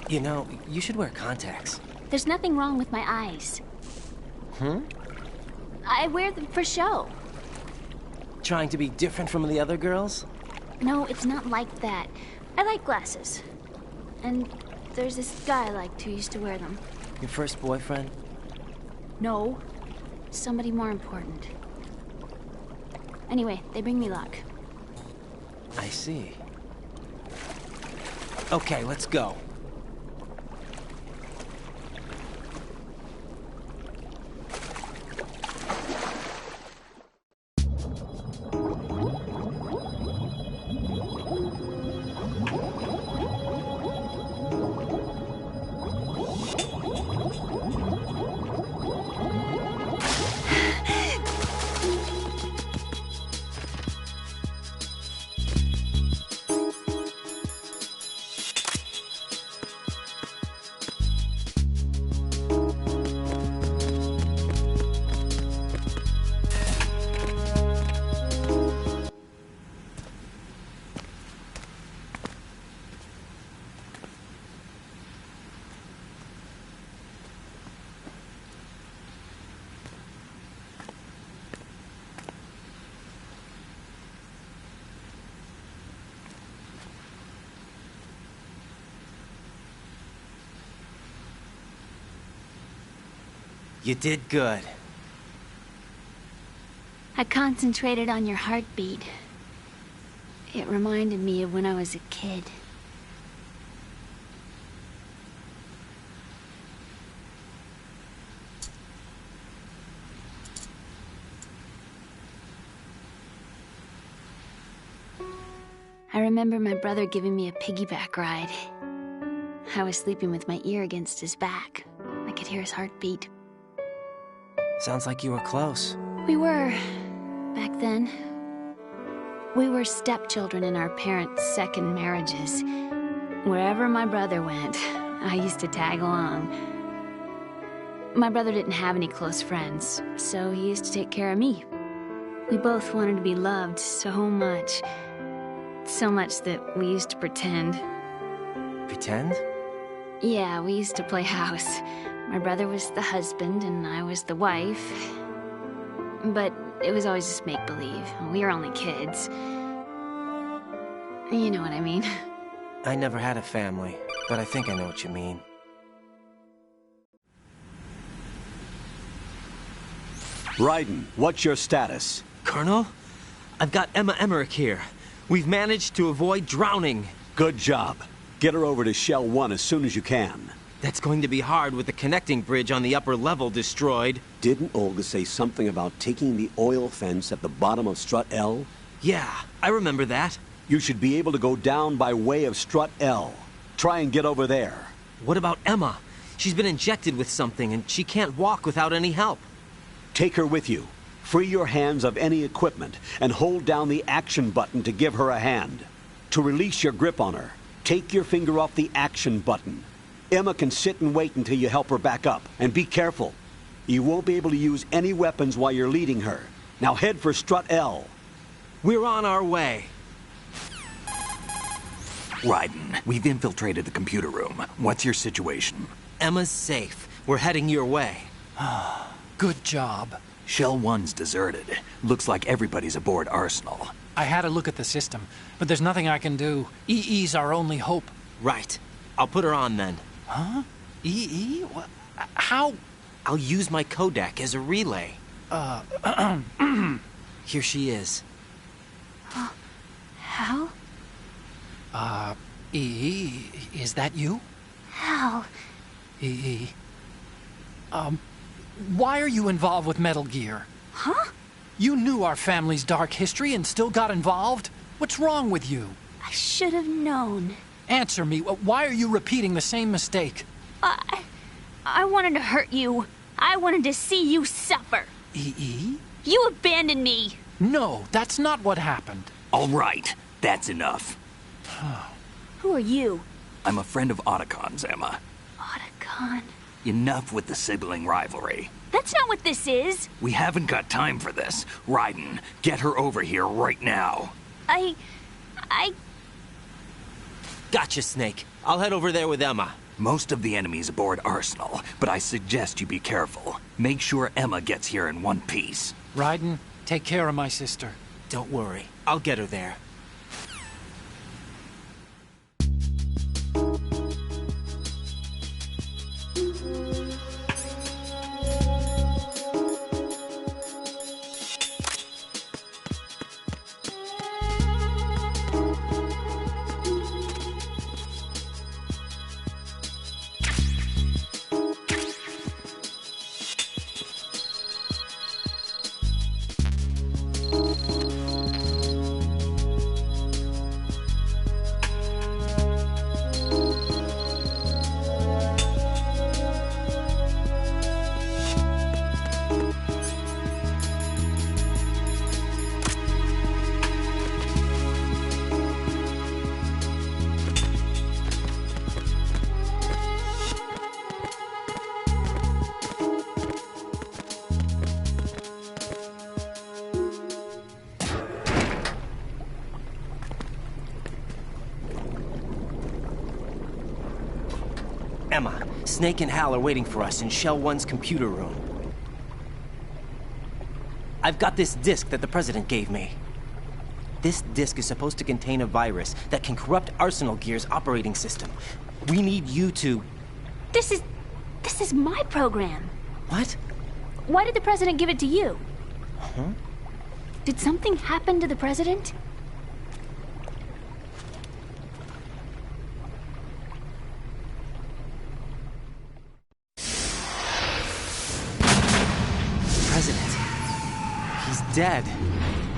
You know, you should wear contacts. There's nothing wrong with my eyes. I wear them for show. Trying to be different from the other girls? No, it's not like that. I like glasses. And there's this guy I liked who used to wear them. Your first boyfriend? No. Somebody more important. Anyway, they bring me luck. I see. Okay, let's go. You did good. I concentrated on your heartbeat. It reminded me of when I was a kid. I remember my brother giving me a piggyback ride. I was sleeping with my ear against his back. I could hear his heartbeat. Sounds like you were close. We were, back then. We were stepchildren in our parents' second marriages. Wherever my brother went, I used to tag along. My brother didn't have any close friends, so he used to take care of me. We both wanted to be loved so much. So much that we used to pretend. Pretend? Yeah, we used to play house. My brother was the husband and I was the wife. But it was always just make-believe. We were only kids. You know what I mean. I never had a family, but I think I know what you mean. Raiden, what's your status? Colonel? I've got Emma Emmerich here. We've managed to avoid drowning. Good job. Get her over to Shell 1 as soon as you can. That's going to be hard with the connecting bridge on the upper level destroyed. Didn't Olga say something about taking the oil fence at the bottom of Strut L? Yeah, I remember that. You should be able to go down by way of Strut L. Try and get over there. What about Emma? She's been injected with something and she can't walk without any help. Take her with you. Free your hands of any equipment and hold down the action button to give her a hand. To release your grip on her, take your finger off the action button. Emma can sit and wait until you help her back up. And be careful. You won't be able to use any weapons while you're leading her. Now head for Strut L. We're on our way. Raiden, we've infiltrated the computer room. What's your situation? Emma's safe. We're heading your way. Good job. Shell 1's deserted. Looks like everybody's aboard Arsenal. I had a look at the system, but there's nothing I can do. EE's our only hope. Right. I'll put her on then. Huh? EE? What? How? I'll use my Kodak as a relay. Here she is. Hal? EE, is that you? Hal. EE. Why are you involved with Metal Gear? Huh? You knew our family's dark history and still got involved? What's wrong with you? I should have known. Answer me. Why are you repeating the same mistake? I wanted to hurt you. I wanted to see you suffer. EE? You abandoned me. No, that's not what happened. All right, that's enough. Who are you? I'm a friend of Octagon's, Emma. Octagon? Enough with the sibling rivalry. That's not what this is. We haven't got time for this. Raiden, get her over here right now. I... Gotcha, Snake. I'll head over there with Emma. Most of the enemy's aboard Arsenal, but I suggest you be careful. Make sure Emma gets here in one piece. Raiden, take care of my sister. Don't worry. I'll get her there. Emma, Snake and Hal are waiting for us in Shell 1's computer room. I've got this disk that the President gave me. This disk is supposed to contain a virus that can corrupt Arsenal Gear's operating system. We need you to... This is my program. What? Why did the president give it to you? Huh? Did something happen to the president? President. He's dead.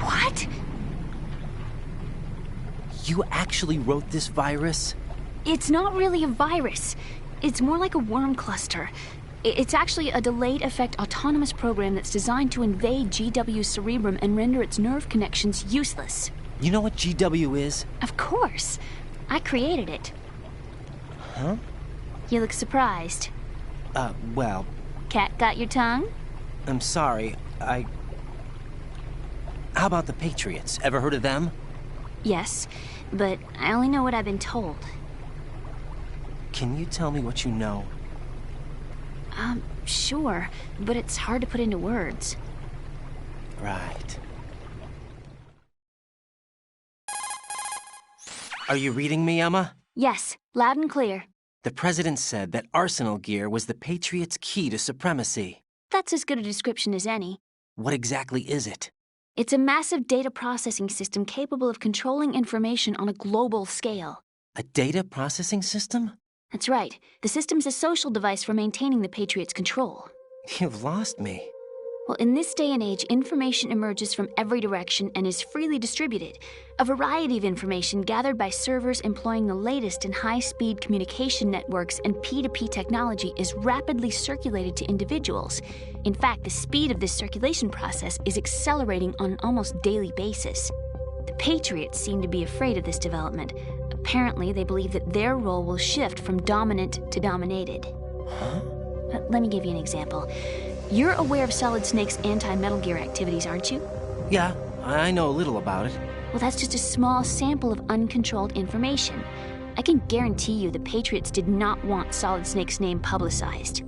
What? You actually wrote this virus? It's not really a virus. It's more like a worm cluster. It's actually a delayed effect autonomous program that's designed to invade GW's cerebrum and render its nerve connections useless. You know what GW is? Of course. I created it. Huh? You look surprised. Well... Cat got your tongue? I'm sorry, How about the Patriots? Ever heard of them? Yes, but I only know what I've been told. Can you tell me what you know? Sure, but it's hard to put into words. Right. Are you reading me, Emma? Yes, loud and clear. The president said that Arsenal gear was the Patriots' key to supremacy. That's as good a description as any. What exactly is it? It's a massive data processing system capable of controlling information on a global scale. A data processing system? That's right. The system's a social device for maintaining the Patriots' control. You've lost me. Well, in this day and age, information emerges from every direction and is freely distributed. A variety of information gathered by servers employing the latest in high-speed communication networks and P2P technology is rapidly circulated to individuals. In fact, the speed of this circulation process is accelerating on an almost daily basis. The Patriots seem to be afraid of this development. Apparently, they believe that their role will shift from dominant to dominated. Huh? Let me give you an example. You're aware of Solid Snake's anti-Metal Gear activities, aren't you? Yeah, I know a little about it. Well, that's just a small sample of uncontrolled information. I can guarantee you the Patriots did not want Solid Snake's name publicized.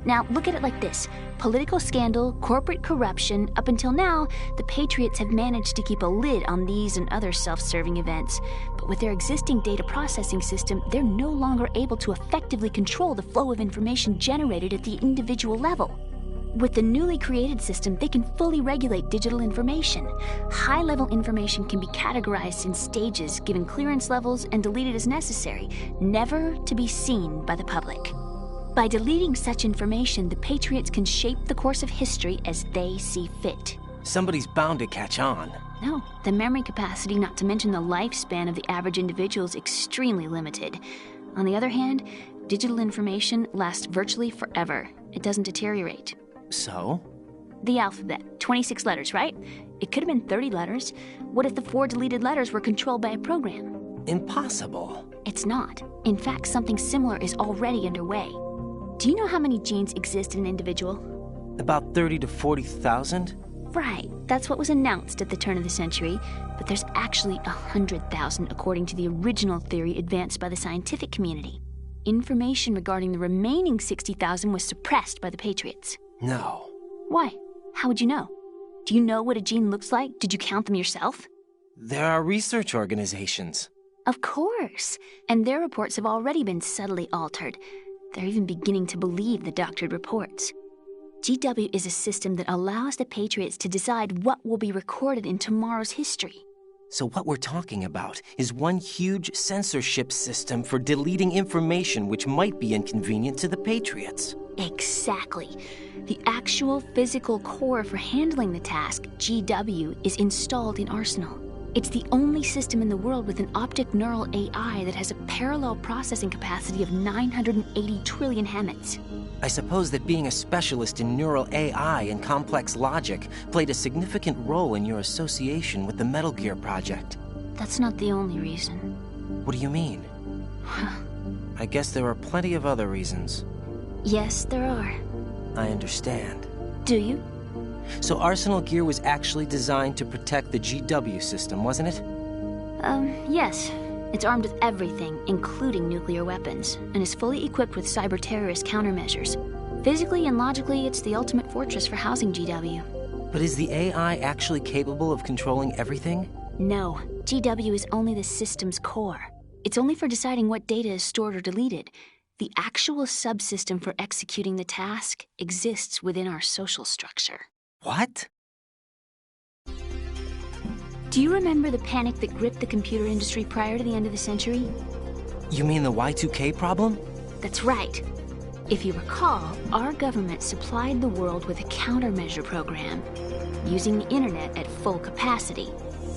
Now, look at it like this. Political scandal, corporate corruption, up until now, the Patriots have managed to keep a lid on these and other self-serving events. But with their existing data processing system, they're no longer able to effectively control the flow of information generated at the individual level. With the newly created system, they can fully regulate digital information. High-level information can be categorized in stages, given clearance levels, and deleted as necessary, never to be seen by the public. By deleting such information, the Patriots can shape the course of history as they see fit. Somebody's bound to catch on. No, the memory capacity, not to mention the lifespan of the average individual, is extremely limited. On the other hand, digital information lasts virtually forever. It doesn't deteriorate. So? The alphabet, 26 letters, right? It could have been 30 letters. What if the 4 deleted letters were controlled by a program? Impossible. It's not. In fact, something similar is already underway. Do you know how many genes exist in an individual? About 30 to 40,000? Right. That's what was announced at the turn of the century. But there's actually 100,000 according to the original theory advanced by the scientific community. Information regarding the remaining 60,000 was suppressed by the Patriots. No. Why? How would you know? Do you know what a gene looks like? Did you count them yourself? There are research organizations. Of course. And their reports have already been subtly altered. They're even beginning to believe the doctored reports. GW is a system that allows the Patriots to decide what will be recorded in tomorrow's history. So what we're talking about is one huge censorship system for deleting information which might be inconvenient to the Patriots. Exactly. The actual physical core for handling the task, GW, is installed in Arsenal. It's the only system in the world with an optic neural AI that has a parallel processing capacity of 980 trillion Hammets. I suppose that being a specialist in neural AI and complex logic played a significant role in your association with the Metal Gear project. That's not the only reason. What do you mean? I guess there are plenty of other reasons. Yes, there are. I understand. Do you? So Arsenal Gear was actually designed to protect the GW system, wasn't it? Yes. It's armed with everything, including nuclear weapons, and is fully equipped with cyber-terrorist countermeasures. Physically and logically, it's the ultimate fortress for housing GW. But is the AI actually capable of controlling everything? No. GW is only the system's core. It's only for deciding what data is stored or deleted. The actual subsystem for executing the task exists within our social structure. What? Do you remember the panic that gripped the computer industry prior to the end of the century? You mean the Y2K problem? That's right. If you recall, our government supplied the world with a countermeasure program, using the internet at full capacity.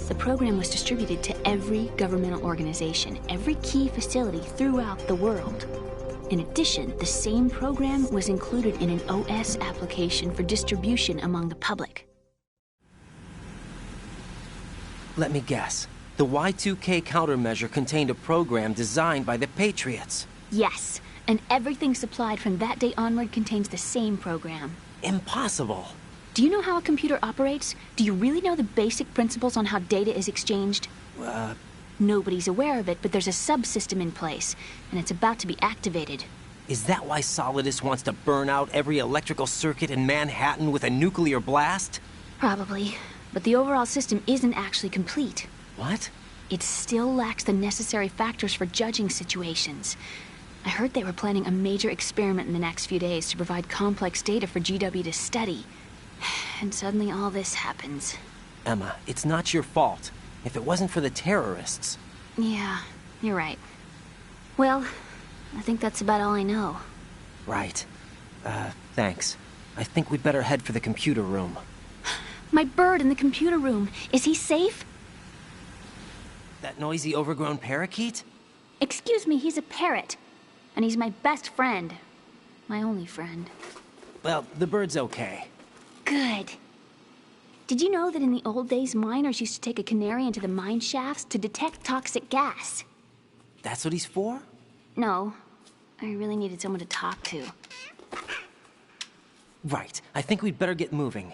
The program was distributed to every governmental organization, every key facility throughout the world. In addition, the same program was included in an OS application for distribution among the public. Let me guess. The Y2K countermeasure contained a program designed by the Patriots. Yes, and everything supplied from that day onward contains the same program. Impossible. Do you know how a computer operates? Do you really know the basic principles on how data is exchanged? Nobody's aware of it, but there's a subsystem in place, and it's about to be activated. Is that why Solidus wants to burn out every electrical circuit in Manhattan with a nuclear blast? Probably, but the overall system isn't actually complete. What? It still lacks the necessary factors for judging situations. I heard they were planning a major experiment in the next few days to provide complex data for GW to study. And suddenly all this happens. Emma, it's not your fault. If it wasn't for the terrorists... Yeah, you're right. Well, I think that's about all I know. Right. Thanks. I think we'd better head for the computer room. My bird in the computer room. Is he safe? That noisy, overgrown parakeet? Excuse me, he's a parrot. And he's my best friend. My only friend. Well, the bird's okay. Good. Did you know that in the old days, miners used to take a canary into the mine shafts to detect toxic gas? That's what he's for? No. I really needed someone to talk to. Right. I think we'd better get moving.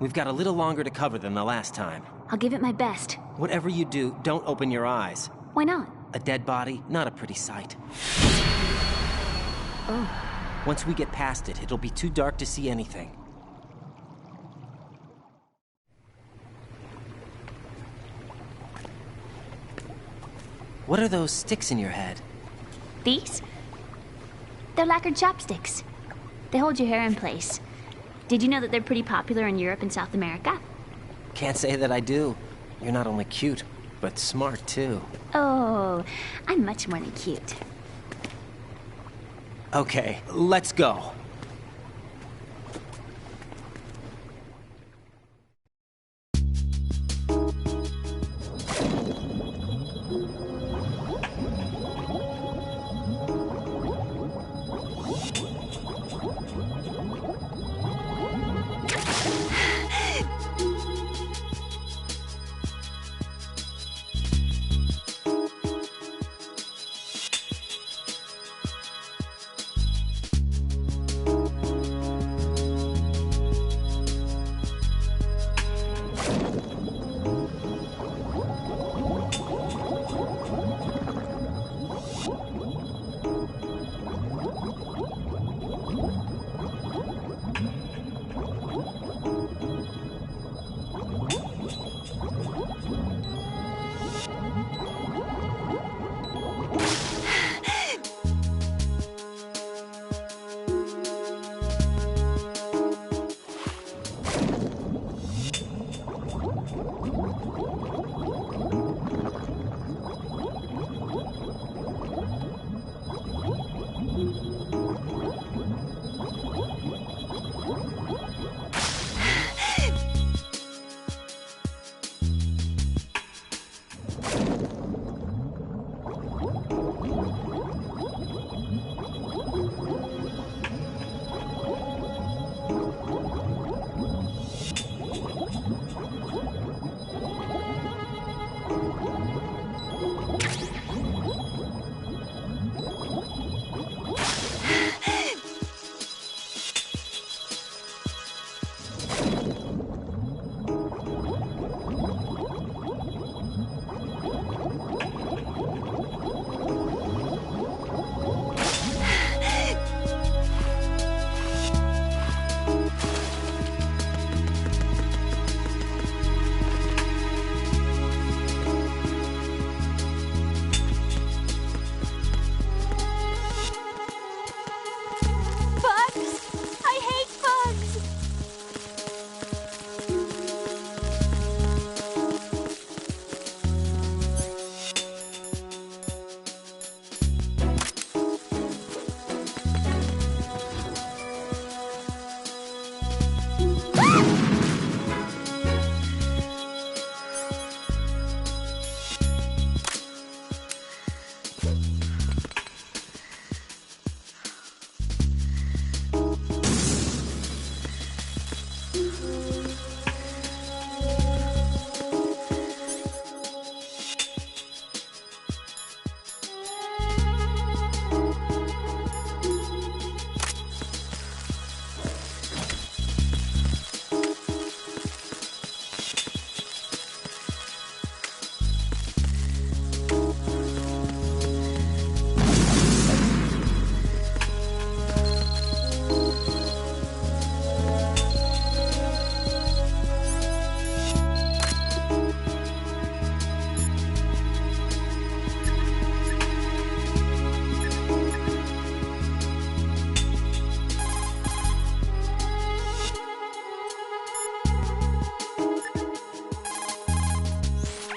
We've got a little longer to cover than the last time. I'll give it my best. Whatever you do, don't open your eyes. Why not? A dead body, not a pretty sight. Oh. Once we get past it, it'll be too dark to see anything. What are those sticks in your head? These? They're lacquered chopsticks. They hold your hair in place. Did you know that they're pretty popular in Europe and South America? Can't say that I do. You're not only cute, but smart too. Oh, I'm much more than cute. Okay, let's go.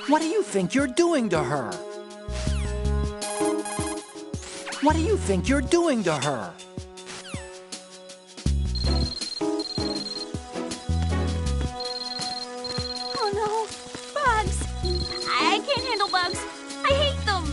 What do you think you're doing to her? What do you think you're doing to her? Oh no, bugs! I can't handle bugs. I hate them.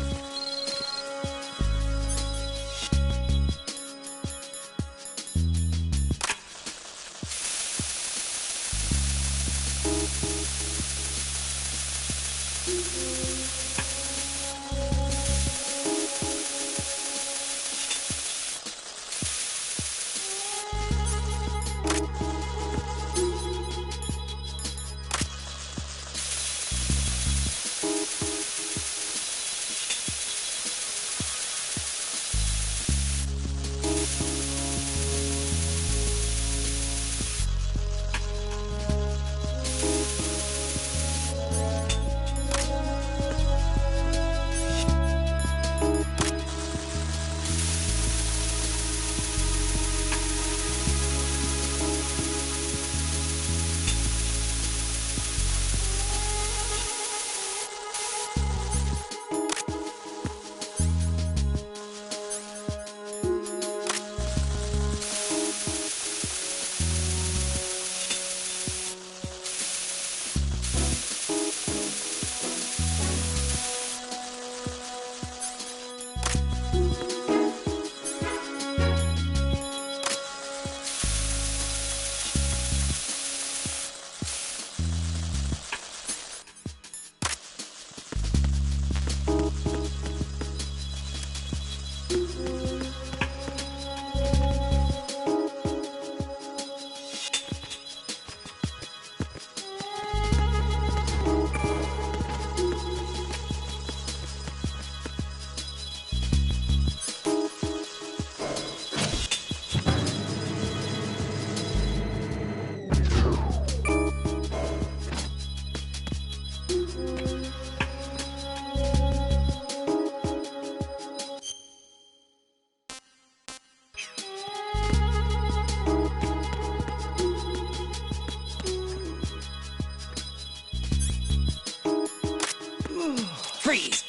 Freeze!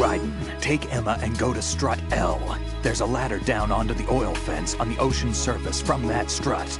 Raiden, take Emma and go to strut L. There's a ladder down onto the oil fence on the ocean surface from that strut.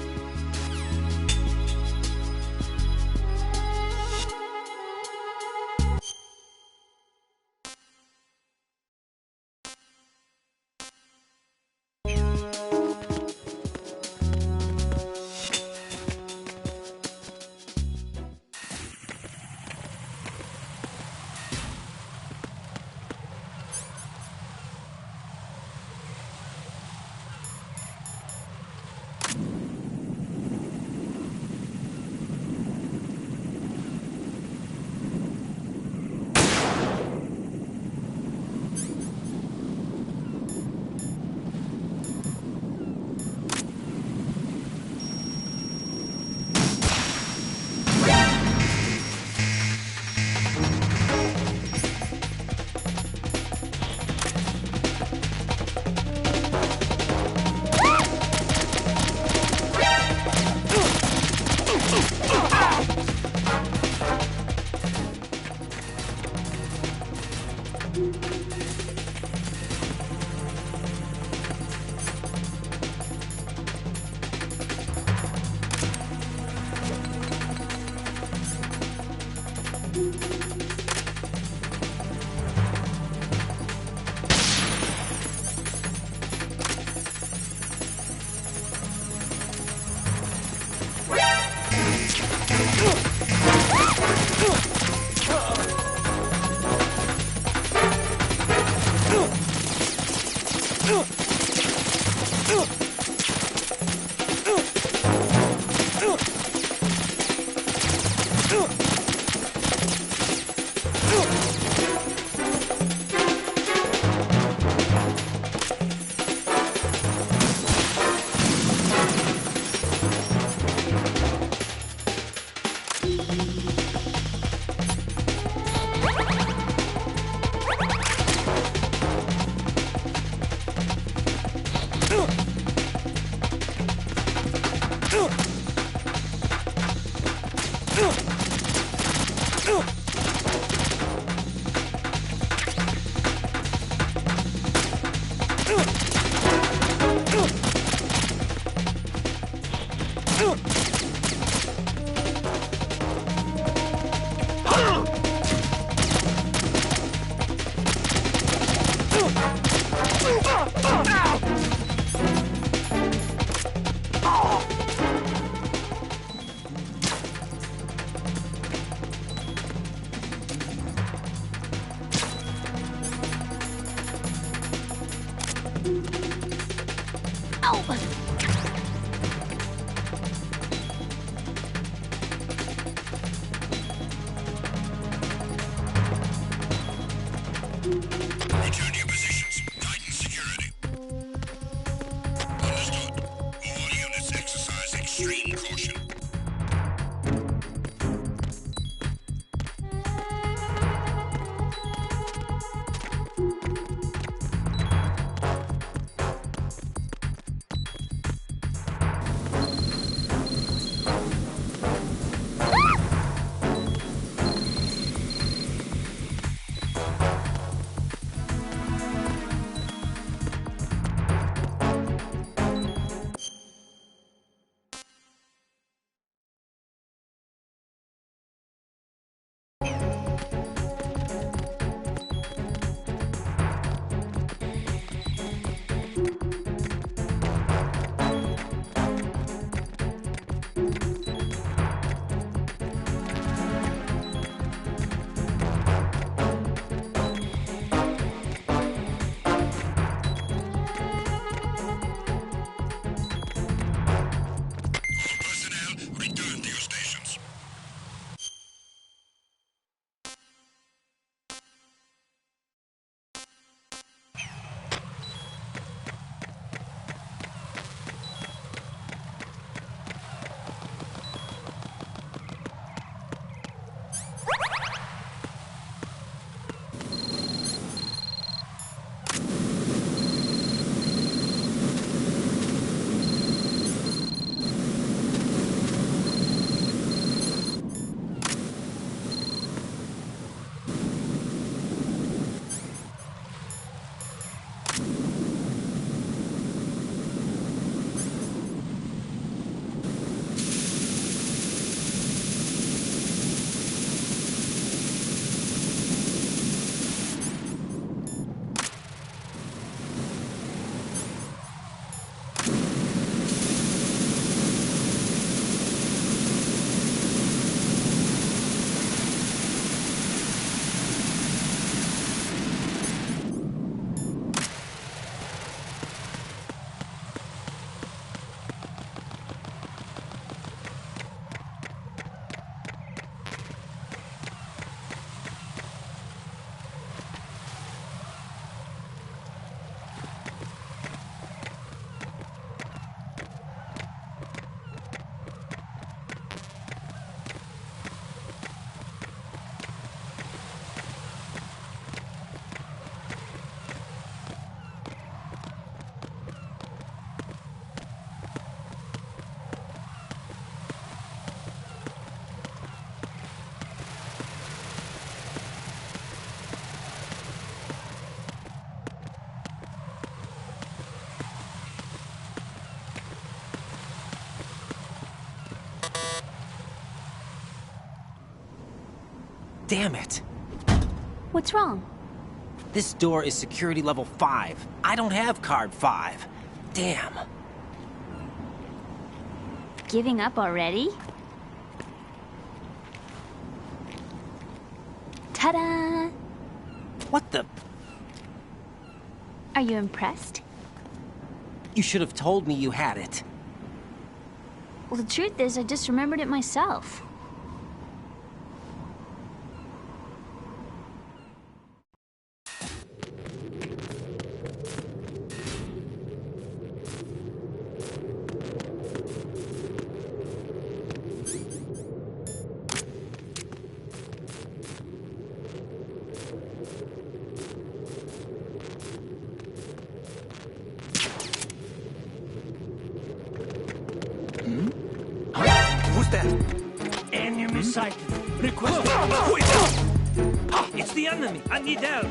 Return to your positions. Tighten security. Understood. All units exercise extreme caution. Damn it. What's wrong? This door is security level 5. I don't have card 5. Damn. Giving up already? Ta-da! What the? Are you impressed? You should have told me you had it. Well, the truth is, I just remembered it myself. Who's that? Enemy sighted. Request. It's the enemy. I need help.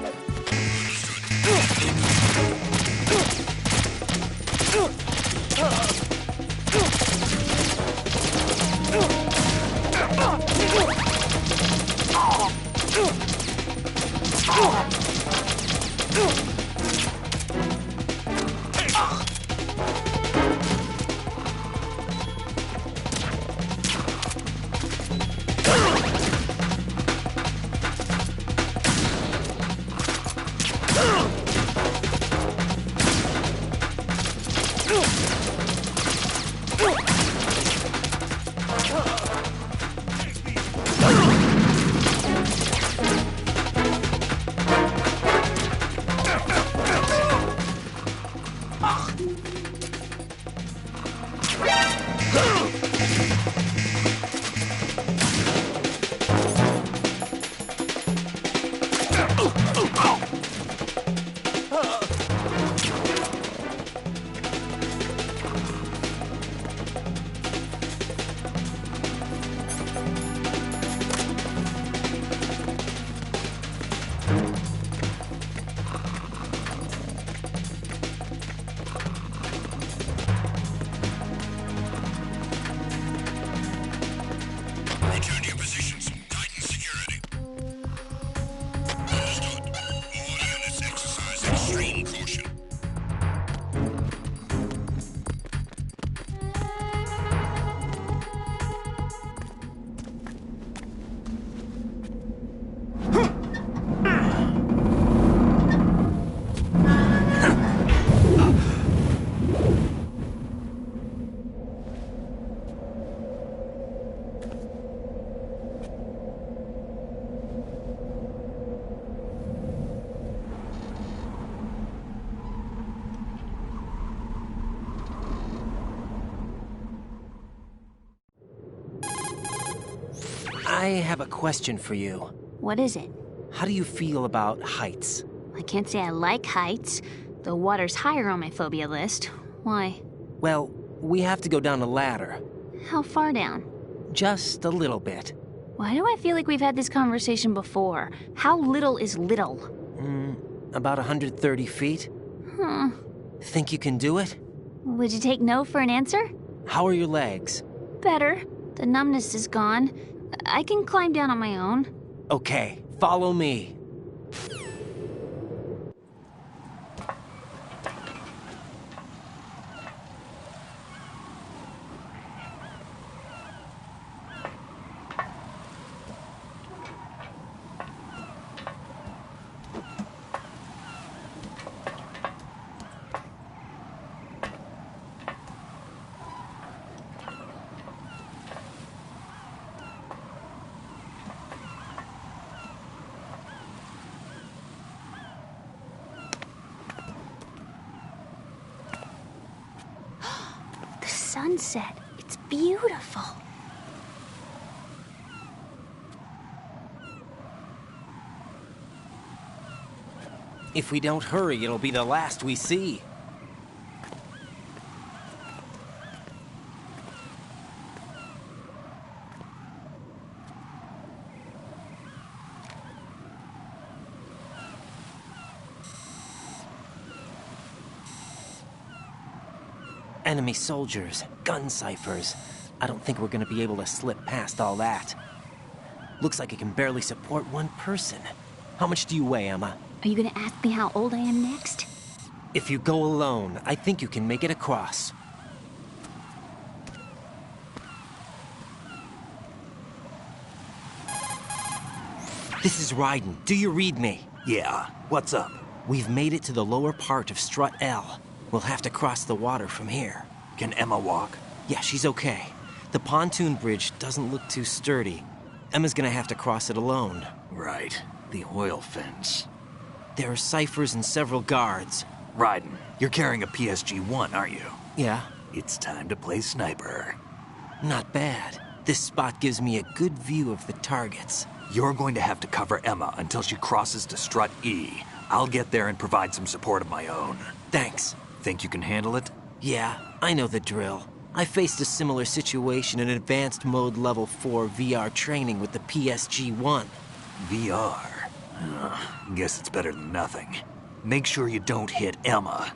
Return to your positions. Tighten security. Understood. All units exercise extreme caution. I have a question for you. What is it? How do you feel about heights? I can't say I like heights. The water's higher on my phobia list. Why? Well, we have to go down a ladder. How far down? Just a little bit. Why do I feel like we've had this conversation before? How little is little? About 130 feet. Huh. Think you can do it? Would you take no for an answer? How are your legs? Better. The numbness is gone. I can climb down on my own. Okay, follow me. Sunset. It's beautiful. If we don't hurry, it'll be the last we see. Enemy soldiers, gun ciphers. I don't think we're gonna be able to slip past all that. Looks like it can barely support one person. How much do you weigh, Emma? Are you gonna ask me how old I am next? If you go alone, I think you can make it across. This is Raiden. Do you read me? Yeah. What's up? We've made it to the lower part of Strut L. We'll have to cross the water from here. Can Emma walk? Yeah, she's okay. The pontoon bridge doesn't look too sturdy. Emma's gonna have to cross it alone. Right. The oil fence. There are ciphers and several guards. Raiden, you're carrying a PSG-1, aren't you? Yeah. It's time to play sniper. Not bad. This spot gives me a good view of the targets. You're going to have to cover Emma until she crosses to Strut E. I'll get there and provide some support of my own. Thanks. Think you can handle it? Yeah, I know the drill. I faced a similar situation in Advanced Mode Level 4 VR training with the PSG-1. VR? Guess it's better than nothing. Make sure you don't hit Emma.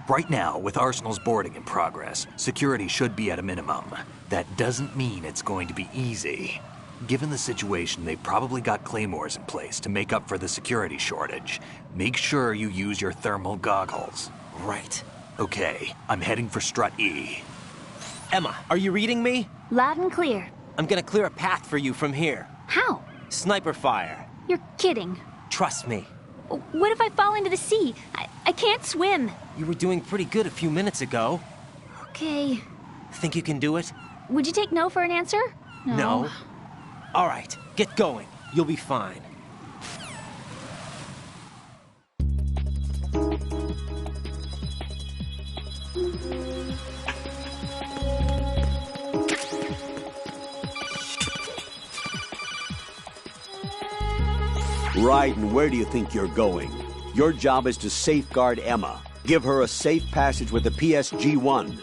Right now, with Arsenal's boarding in progress, security should be at a minimum. That doesn't mean it's going to be easy. Given the situation, they've probably got claymores in place to make up for the security shortage. Make sure you use your thermal goggles. Right. Okay, I'm heading for Strut E. Emma, are you reading me? Loud and clear. I'm gonna clear a path for you from here. How? Sniper fire. You're kidding. Trust me. What if I fall into the sea? I can't swim. You were doing pretty good a few minutes ago. Okay. Think you can do it? Would you take no for an answer? No. All right, get going. You'll be fine. Raiden, where do you think you're going? Your job is to safeguard Emma. Give her a safe passage with the PSG-1.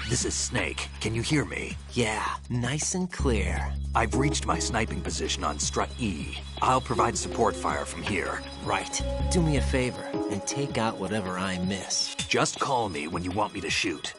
This is Snake. Can you hear me? Yeah, nice and clear. I've reached my sniping position on Strut E. I'll provide support fire from here. Right. Do me a favor and take out whatever I miss. Just call me when you want me to shoot.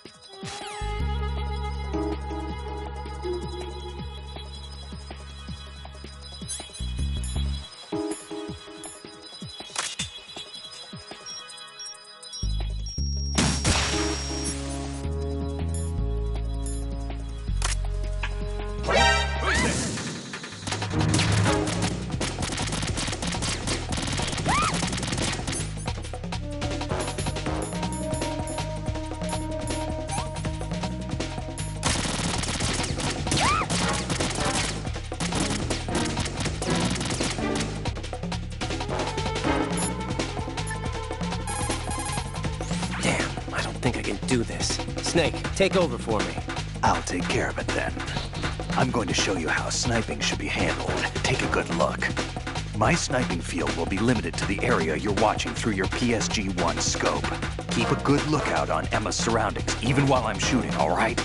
Do this. Snake, take over for me. I'll take care of it then. I'm going to show you how sniping should be handled. Take a good look. My sniping field will be limited to the area you're watching through your PSG-1 scope. Keep a good lookout on Emma's surroundings, even while I'm shooting, all right?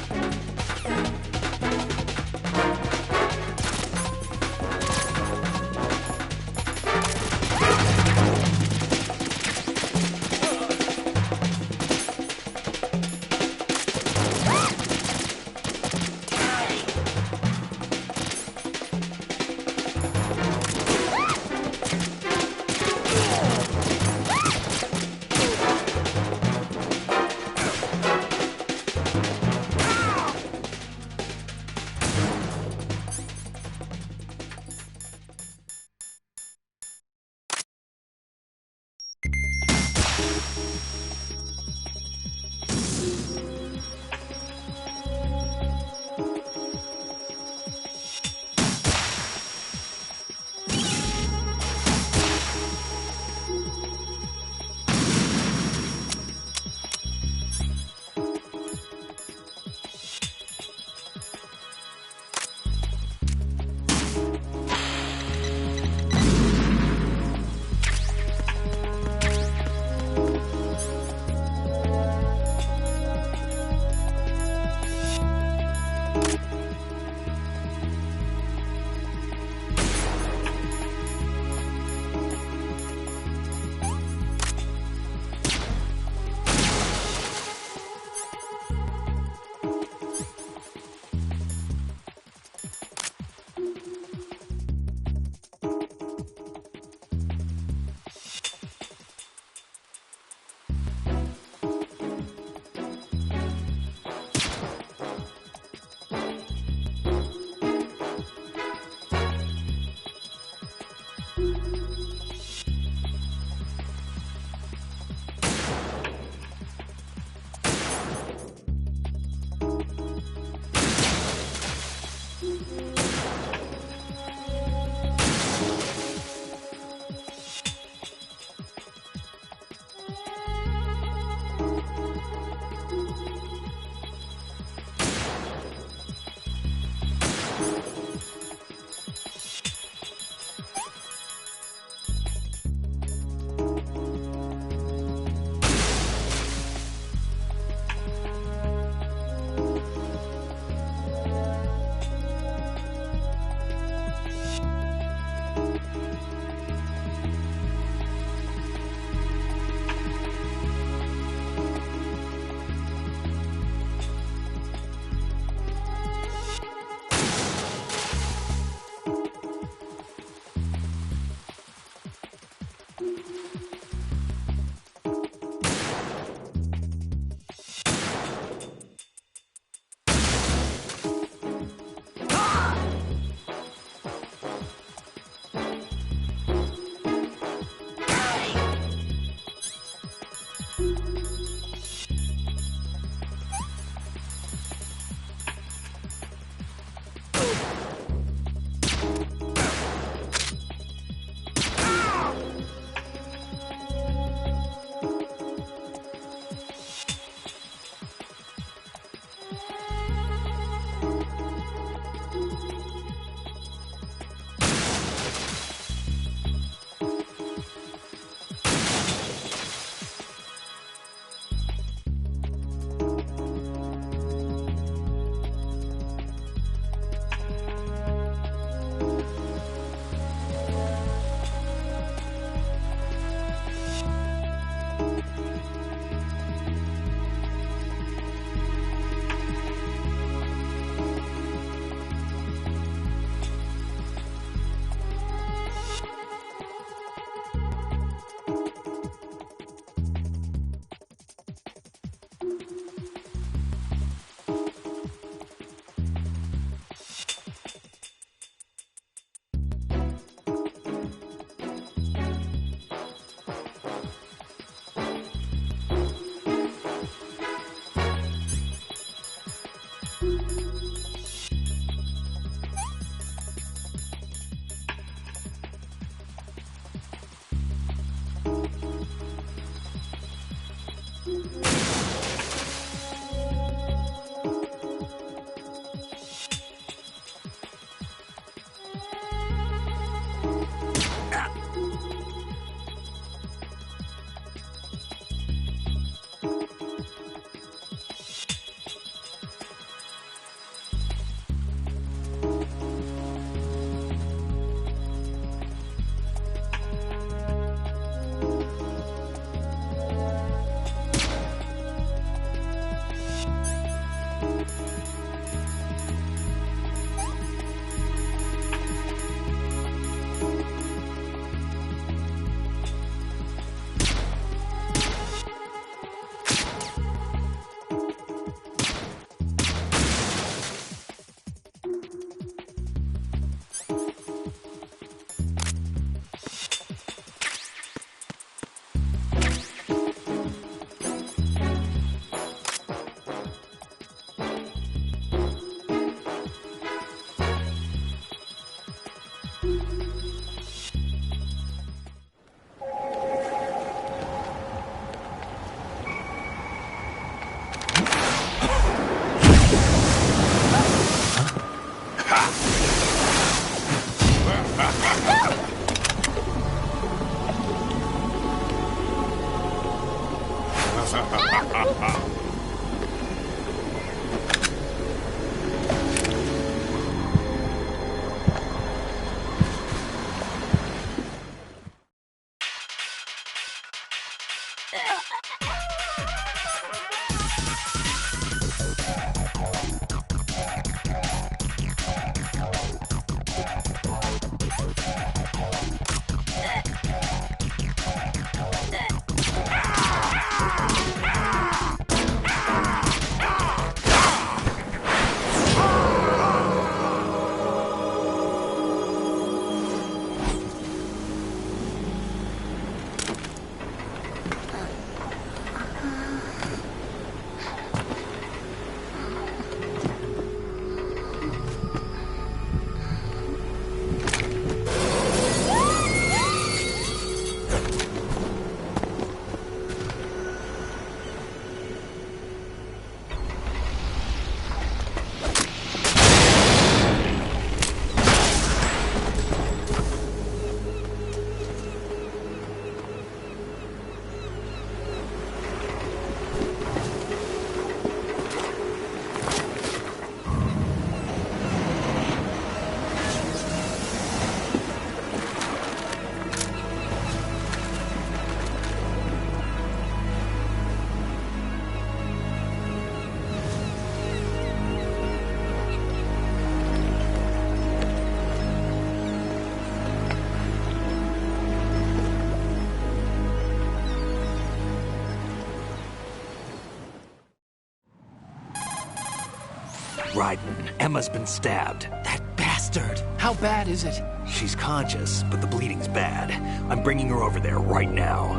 Raiden, Emma's been stabbed. That bastard! How bad is it? She's conscious, but the bleeding's bad. I'm bringing her over there right now.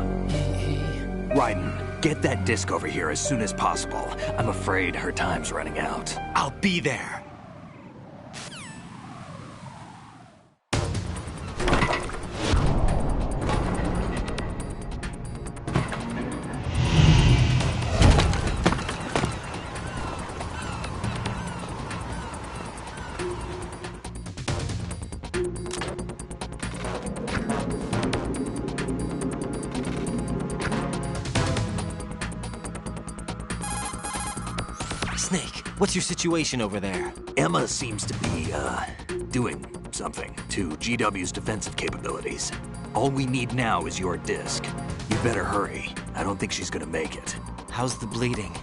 Raiden, get that disc over here as soon as possible. I'm afraid her time's running out. I'll be there. Snake, what's your situation over there? Emma seems to be, doing something to GW's defensive capabilities. All we need now is your disc. You better hurry. I don't think she's gonna make it. How's the bleeding?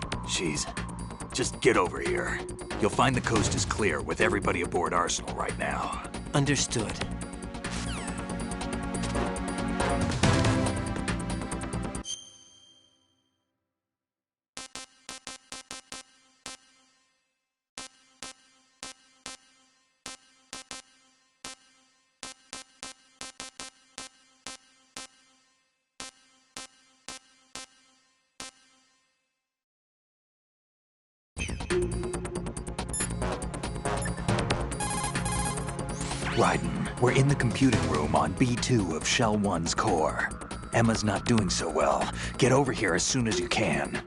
Just get over here. You'll find the coast is clear with everybody aboard Arsenal right now. Understood. Raiden, we're in the computing room on B2 of Shell 1's core. Emma's not doing so well. Get over here as soon as you can.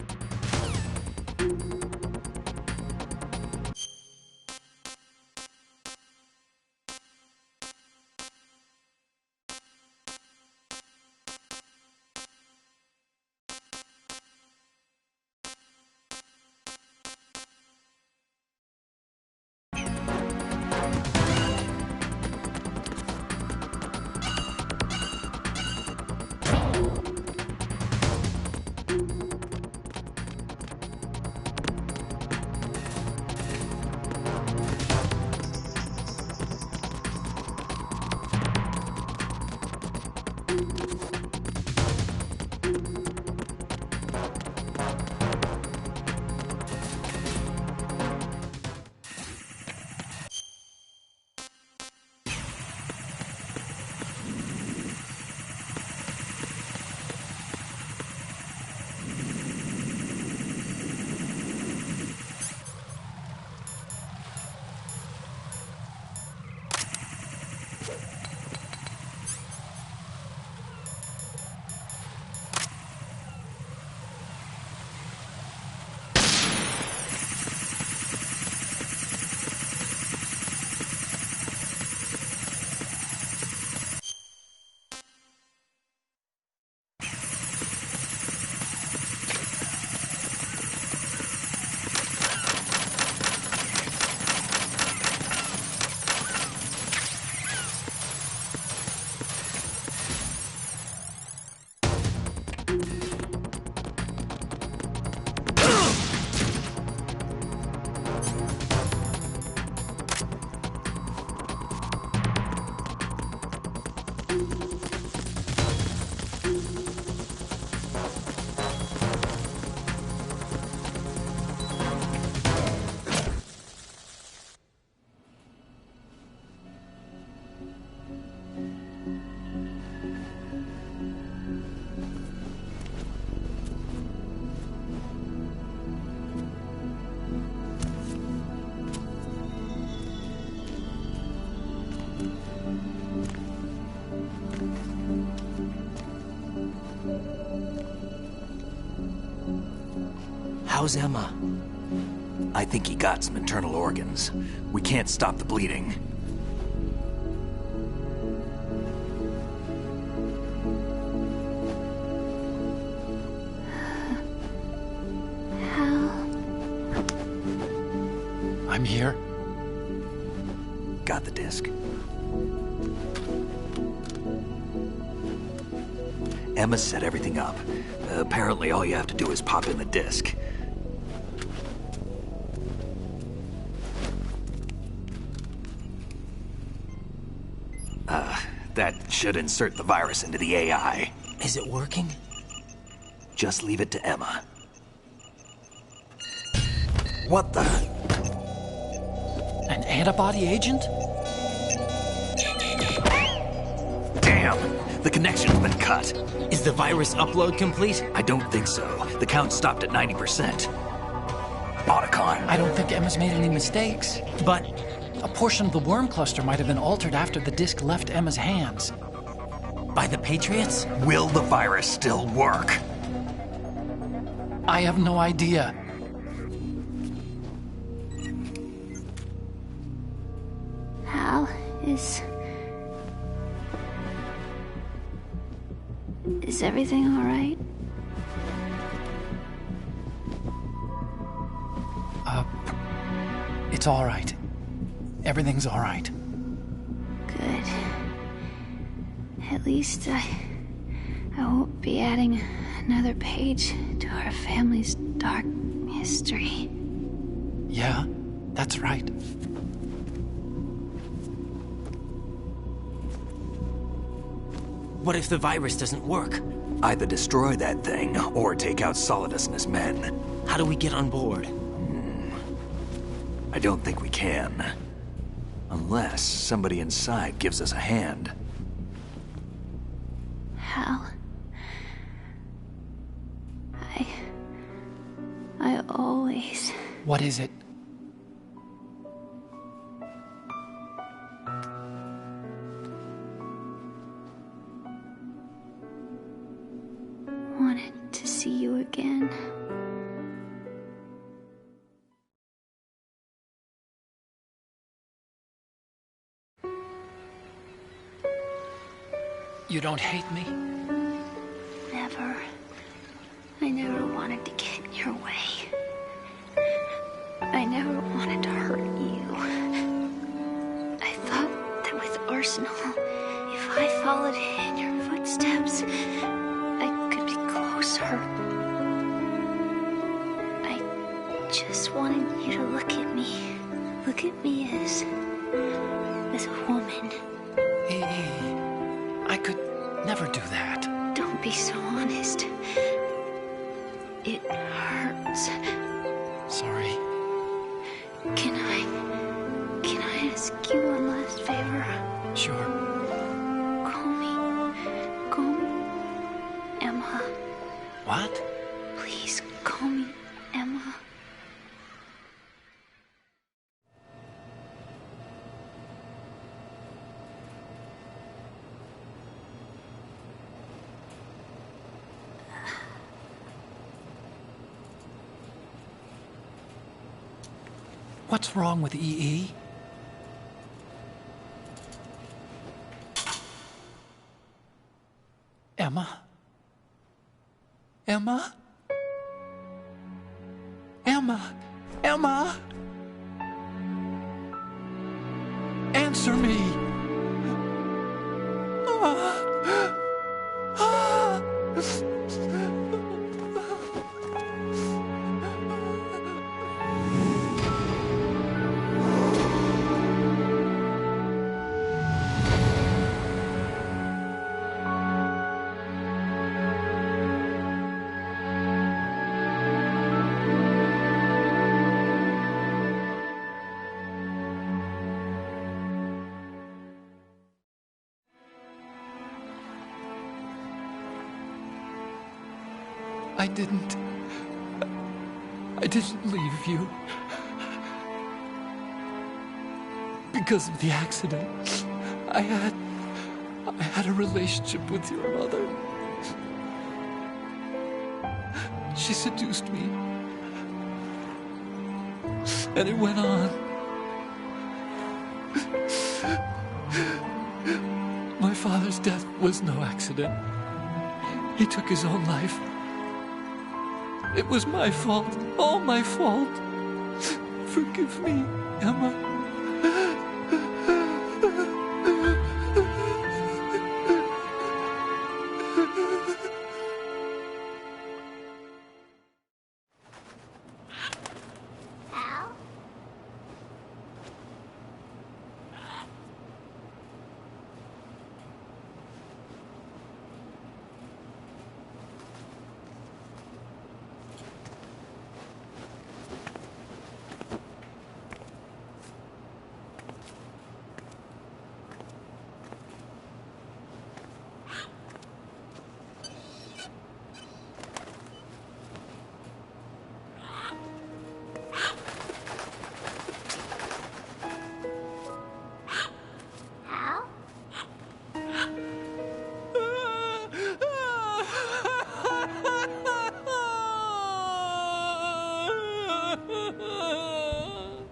How's Emma? I think he got some internal organs. We can't stop the bleeding. I'm here. Got the disc. Emma set everything up. Apparently all you have to do is pop in the disc. That should insert the virus into the AI. Is it working? Just leave it to Emma. What the? An antibody agent? Damn! The connection's been cut. Is the virus upload complete? I don't think so. The count stopped at 90%. Octagon. I don't think Emma's made any mistakes. But a portion of the worm cluster might have been altered after the disc left Emma's hands. By the Patriots? Will the virus still work? I have no idea. Hal, is everything all right? It's all right. Everything's all right. Good. At least I won't be adding another page to our family's dark history. Yeah, that's right. What if the virus doesn't work? Either destroy that thing, or take out Solidus and his men. How do we get on board? I don't think we can. Unless somebody inside gives us a hand. Hal, I always... What is it? Octagon. You don't hate me? Never. I never wanted to get in your way. I never wanted to hurt you. I thought that with Arsenal, if I followed in your footsteps, I could be closer. I just wanted you to look at me. Look at me as a woman. I could never do that. Don't be so honest. It hurts. Sorry. Can I ask you one last favor? Sure. Call me Emma. What? Please call me Emma. What's wrong with EE? Emma? Emma? Emma? Emma? Answer me! I didn't leave you. Because of the accident, I had a relationship with your mother. She seduced me. And it went on. My father's death was no accident. He took his own life. It was my fault, all my fault. Forgive me, Emma.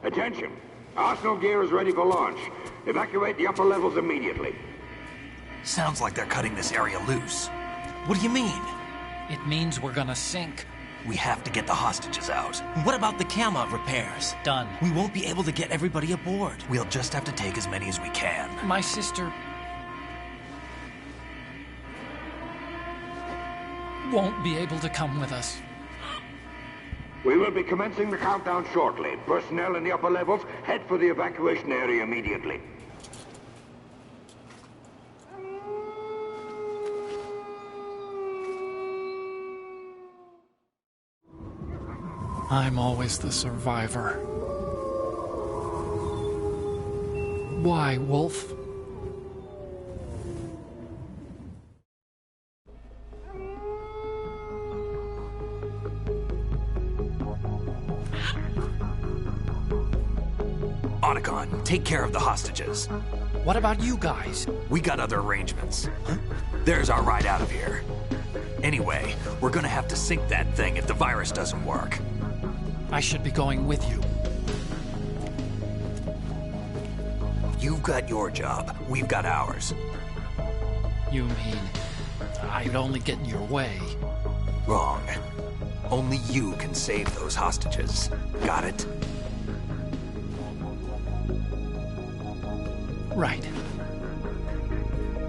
Attention! Arsenal gear is ready for launch. Evacuate the upper levels immediately. Sounds like they're cutting this area loose. What do you mean? It means we're gonna sink. We have to get the hostages out. What about the camo repairs? Done. We won't be able to get everybody aboard. We'll just have to take as many as we can. My sister won't be able to come with us. We will be commencing the countdown shortly. Personnel in the upper levels, head for the evacuation area immediately. I'm always the survivor. Why, Wolf? Octagon, take care of the hostages. What about you guys? We got other arrangements. Huh? There's our ride out of here. Anyway, we're gonna have to sink that thing if the virus doesn't work. I should be going with you. You've got your job. We've got ours. You mean I'd only get in your way? Wrong. Only you can save those hostages. Got it? Right.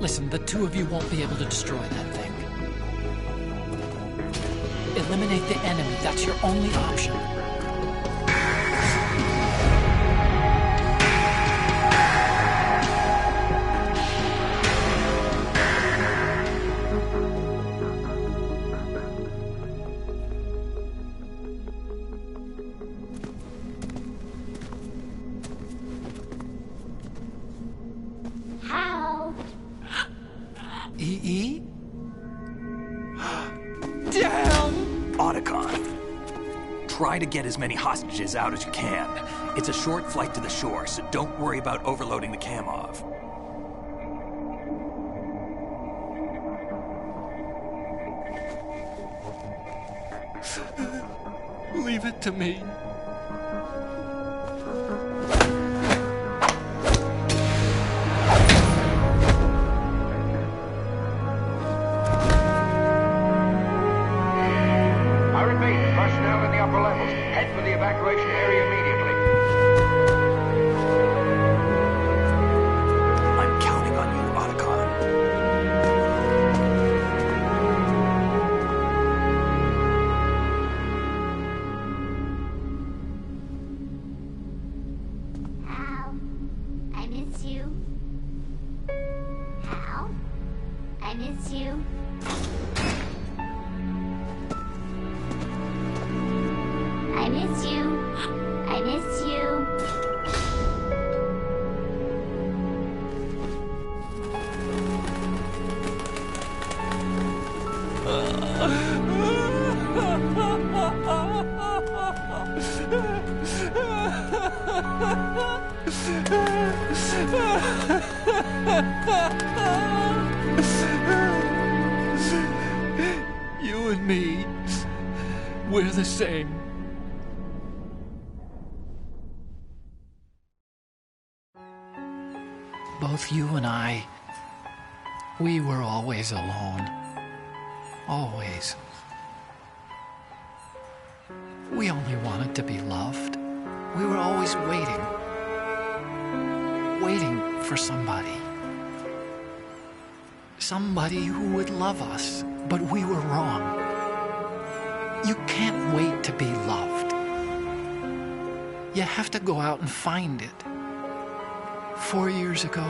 Listen, the two of you won't be able to destroy that thing. Eliminate the enemy. That's your only option. E.E.? Damn! Octagon. Try to get as many hostages out as you can. It's a short flight to the shore, so don't worry about overloading the Kamov. Leave it to me. Personnel in the upper levels, head for the evacuation area immediately. I'm counting on you, Octagon. Hal, I miss you. Hal, I miss you. I miss you. I miss you. You and me, we're the same. Both you and I, we were always alone. Always. We only wanted to be loved. We were always waiting. Waiting for somebody. Somebody who would love us, but we were wrong. You can't wait to be loved. You have to go out and find it. 4 years ago,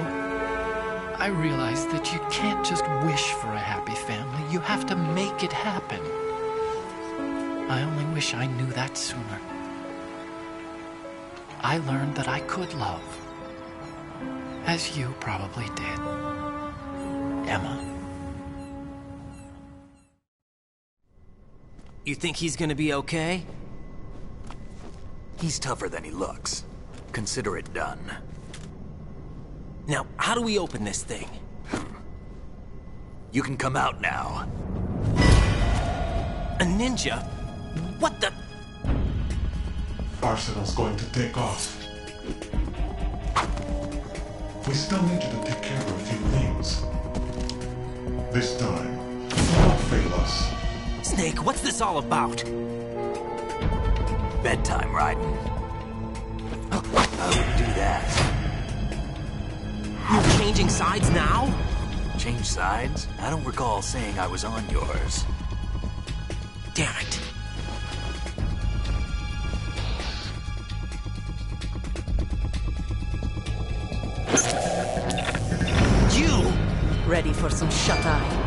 I realized that you can't just wish for a happy family. You have to make it happen. I only wish I knew that sooner. I learned that I could love, as you probably did, Emma. You think he's gonna be okay? He's tougher than he looks. Consider it done. Now, how do we open this thing? You can come out now. A ninja? What the? Arsenal's going to take off. We still need you to take care of a few things. This time, don't fail us. Snake, what's this all about? Bedtime, Raiden. I wouldn't do that. You're changing sides now? Change sides? I don't recall saying I was on yours. Damn it. You! Ready for some shut-eye?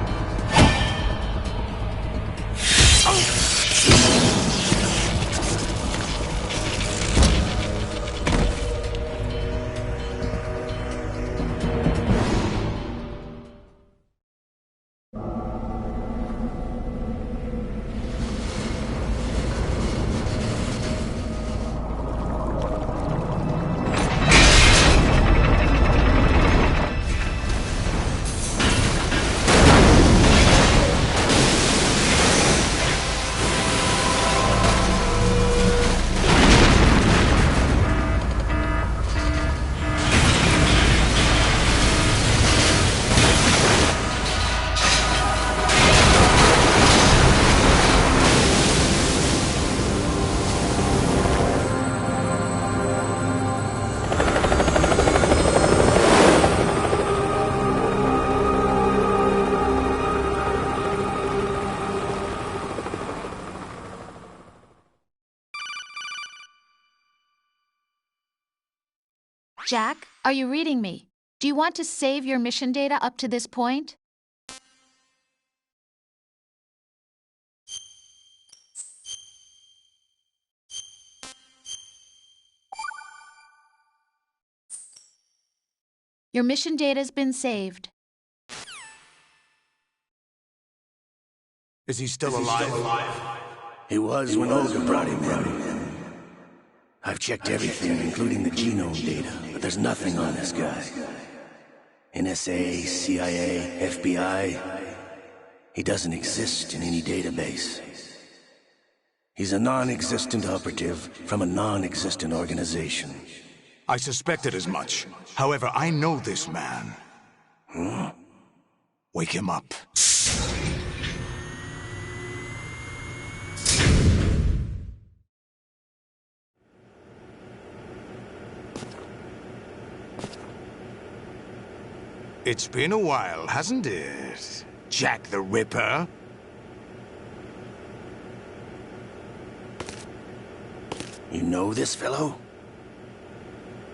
Jack, are you reading me? Do you want to save your mission data up to this point? Your mission data's been saved. Is he still alive? He was when Olga brought him in. I've checked everything, including the genome data, but there's nothing on this guy. NSA, CIA, FBI. He doesn't exist in any database. He's a non-existent operative from a non-existent organization. I suspected as much. However, I know this man. Huh? Wake him up. It's been a while, hasn't it? Jack the Ripper? You know this fellow?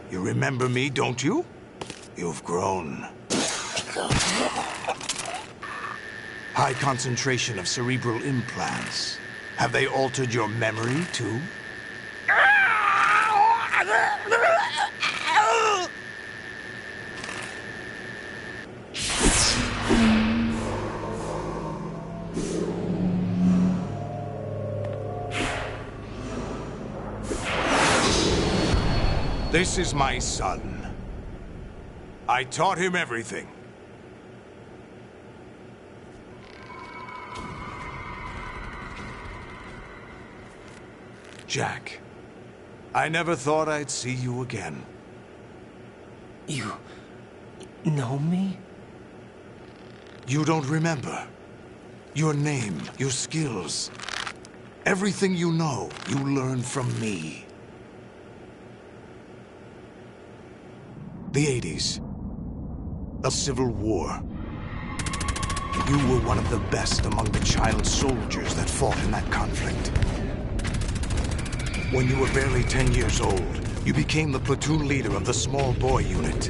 You remember me, don't you? You've grown. High concentration of cerebral implants. Have they altered your memory, too? This is my son. I taught him everything. Jack, I never thought I'd see you again. You know me? You don't remember. Your name, your skills. Everything you know, you learned from me. The 80s. A civil war. You were one of the best among the child soldiers that fought in that conflict. When you were barely 10 years old, you became the platoon leader of the small boy unit.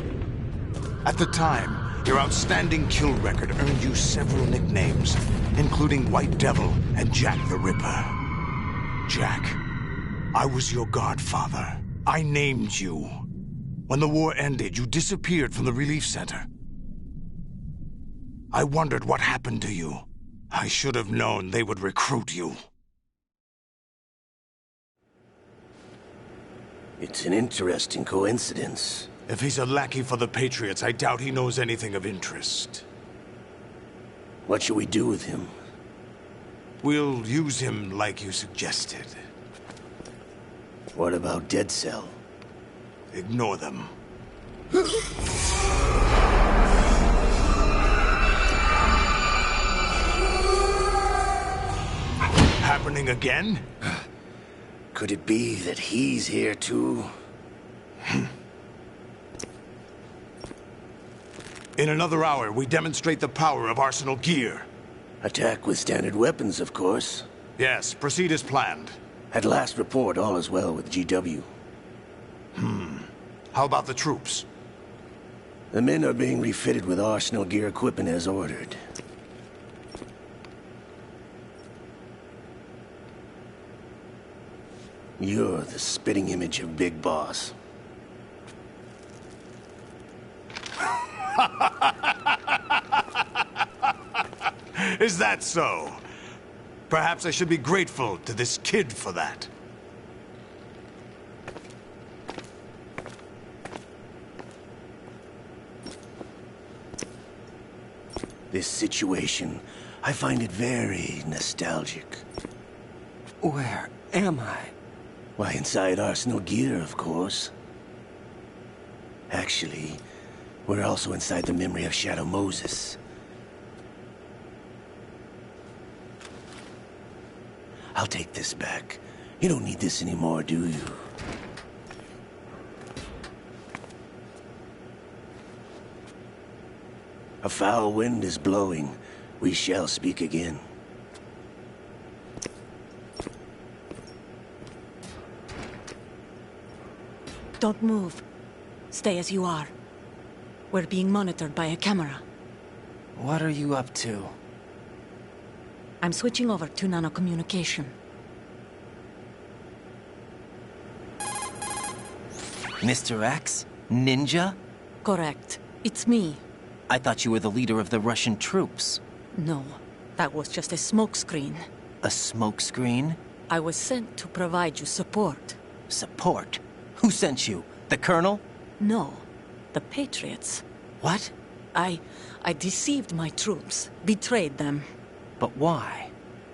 At the time, your outstanding kill record earned you several nicknames, including White Devil and Jack the Ripper. Jack, I was your godfather. I named you. When the war ended, you disappeared from the relief center. I wondered what happened to you. I should have known they would recruit you. It's an interesting coincidence. If he's a lackey for the Patriots, I doubt he knows anything of interest. What should we do with him? We'll use him like you suggested. What about Dead Cell? Ignore them. Happening again? Could it be that he's here too? In another hour, we demonstrate the power of Arsenal gear. Attack with standard weapons, of course. Yes, proceed as planned. At last report, all is well with GW. How about the troops? The men are being refitted with Arsenal gear equipment as ordered. You're the spitting image of Big Boss. Is that so? Perhaps I should be grateful to this kid for that. This situation, I find it very nostalgic. Where am I? Why, inside Arsenal gear, of course. Actually, we're also inside the memory of Shadow Moses. I'll take this back. You don't need this anymore, do you? A foul wind is blowing. We shall speak again. Don't move. Stay as you are. We're being monitored by a camera. What are you up to? I'm switching over to nanocommunication. Mr. X? Ninja? Correct. It's me. I thought you were the leader of the Russian troops. No, that was just a smokescreen. A smokescreen? I was sent to provide you support. Support? Who sent you? The Colonel? No, the Patriots. What? I deceived my troops, betrayed them. But why?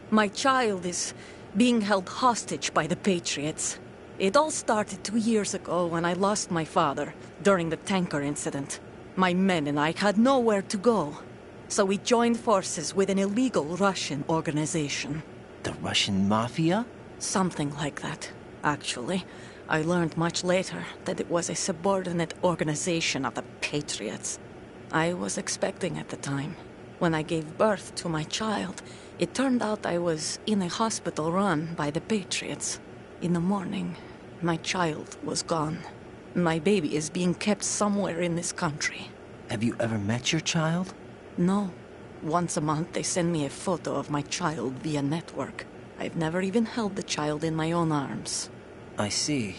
My child is being held hostage by the Patriots. It all started 2 years ago when I lost my father during the tanker incident. My men and I had nowhere to go, so we joined forces with an illegal Russian organization. The Russian Mafia? Something like that, actually. I learned much later that it was a subordinate organization of the Patriots. I was expecting at the time. When I gave birth to my child, it turned out I was in a hospital run by the Patriots. In the morning, my child was gone. My baby is being kept somewhere in this country. Have you ever met your child? No. Once a month they send me a photo of my child via network. I've never even held the child in my own arms. I see.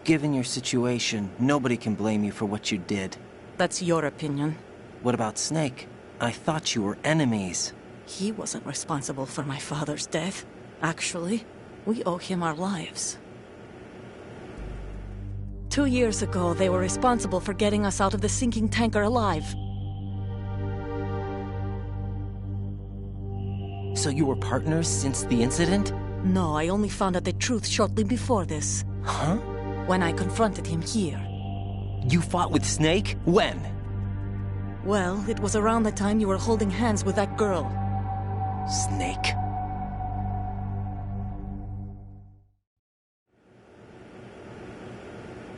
Given your situation, nobody can blame you for what you did. That's your opinion. What about Snake? I thought you were enemies. He wasn't responsible for my father's death. Actually, we owe him our lives. 2 years ago, they were responsible for getting us out of the sinking tanker alive. So you were partners since the incident? No, I only found out the truth shortly before this. Huh? When I confronted him here. You fought with Snake? When? Well, it was around the time you were holding hands with that girl. Snake.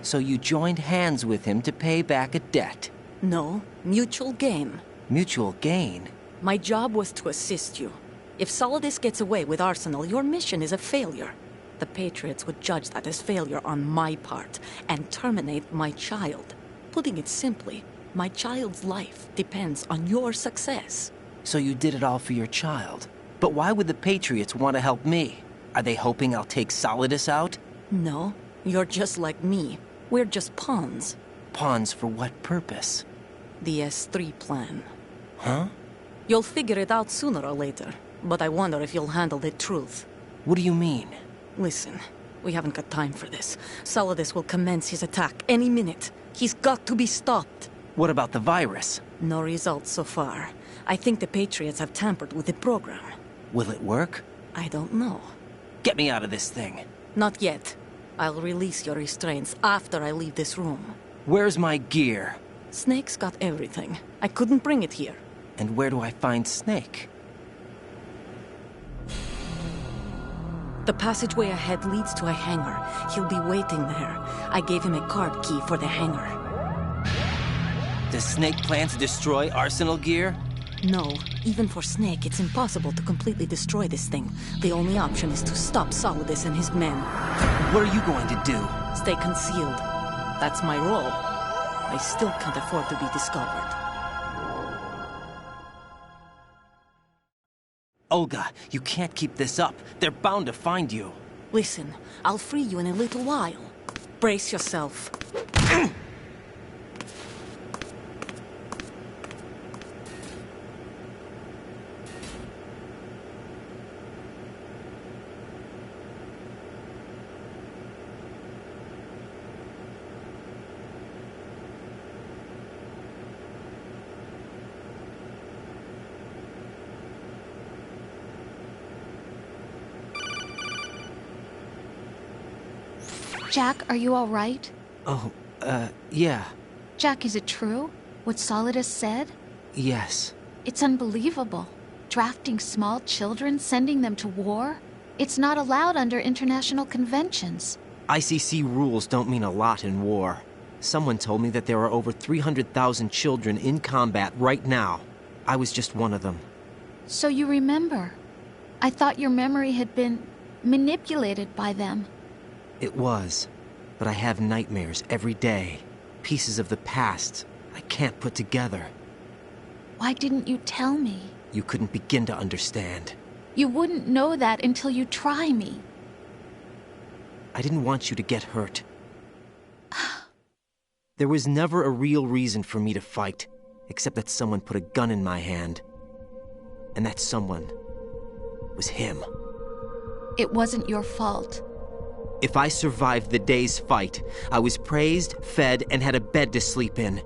So you joined hands with him to pay back a debt? No, mutual gain. Mutual gain? My job was to assist you. If Solidus gets away with Arsenal, your mission is a failure. The Patriots would judge that as failure on my part and terminate my child. Putting it simply, my child's life depends on your success. So you did it all for your child. But why would the Patriots want to help me? Are they hoping I'll take Solidus out? No, you're just like me. We're just pawns. Pawns for what purpose? The S3 plan. Huh? You'll figure it out sooner or later, but I wonder if you'll handle the truth. What do you mean? Listen, we haven't got time for this. Solidus will commence his attack any minute. He's got to be stopped. What about the virus? No results so far. I think the Patriots have tampered with the program. Will it work? I don't know. Get me out of this thing. Not yet. I'll release your restraints after I leave this room. Where's my gear? Snake's got everything. I couldn't bring it here. And where do I find Snake? The passageway ahead leads to a hangar. He'll be waiting there. I gave him a card key for the hangar. Does Snake plan to destroy Arsenal gear? No. Even for Snake, it's impossible to completely destroy this thing. The only option is to stop Solidus and his men. What are you going to do? Stay concealed. That's my role. I still can't afford to be discovered. Olga, you can't keep this up. They're bound to find you. Listen, I'll free you in a little while. Brace yourself. Jack, are you all right? Oh, yeah. Jack, is it true? What Solidus said? Yes. It's unbelievable. Drafting small children, sending them to war? It's not allowed under international conventions. ICC rules don't mean a lot in war. Someone told me that there are over 300,000 children in combat right now. I was just one of them. So you remember. I thought your memory had been manipulated by them. It was, but I have nightmares every day. Pieces of the past I can't put together. Why didn't you tell me? You couldn't begin to understand. You wouldn't know that until you try me. I didn't want you to get hurt. There was never a real reason for me to fight, except that someone put a gun in my hand. And that someone was him. It wasn't your fault. If I survived the day's fight, I was praised, fed, and had a bed to sleep in.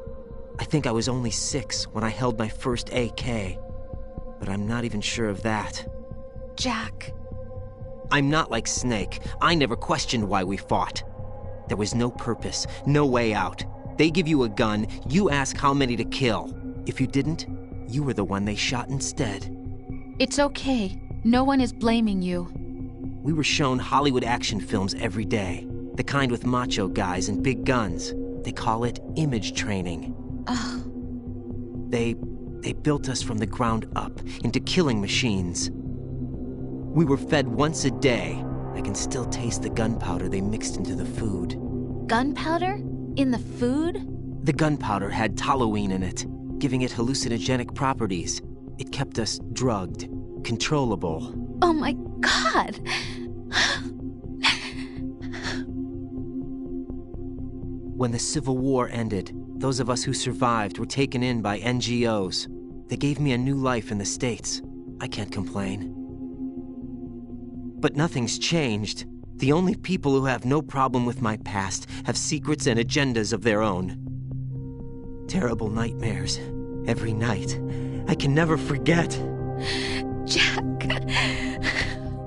I think I was only 6 when I held my first AK. But I'm not even sure of that. Jack. I'm not like Snake. I never questioned why we fought. There was no purpose, no way out. They give you a gun, you ask how many to kill. If you didn't, you were the one they shot instead. It's okay. No one is blaming you. We were shown Hollywood action films every day. The kind with macho guys and big guns. They call it image training. Ugh. They built us from the ground up into killing machines. We were fed once a day. I can still taste the gunpowder they mixed into the food. Gunpowder? In the food? The gunpowder had toluene in it, giving it hallucinogenic properties. It kept us drugged, controllable. Oh my God! When the Civil War ended, those of us who survived were taken in by NGOs. They gave me a new life in the States. I can't complain. But nothing's changed. The only people who have no problem with my past have secrets and agendas of their own. Terrible nightmares. Every night. I can never forget. Jack.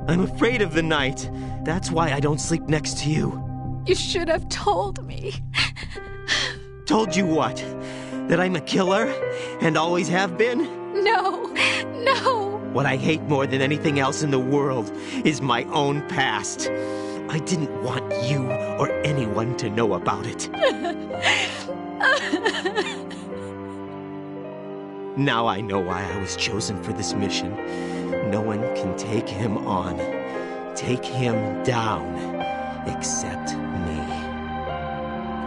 I'm afraid of the night. That's why I don't sleep next to you. You should have told me. Told you what? That I'm a killer? And always have been? No. No. What I hate more than anything else in the world is my own past. I didn't want you or anyone to know about it. Now I know why I was chosen for this mission. No one can take him on, take him down, except me.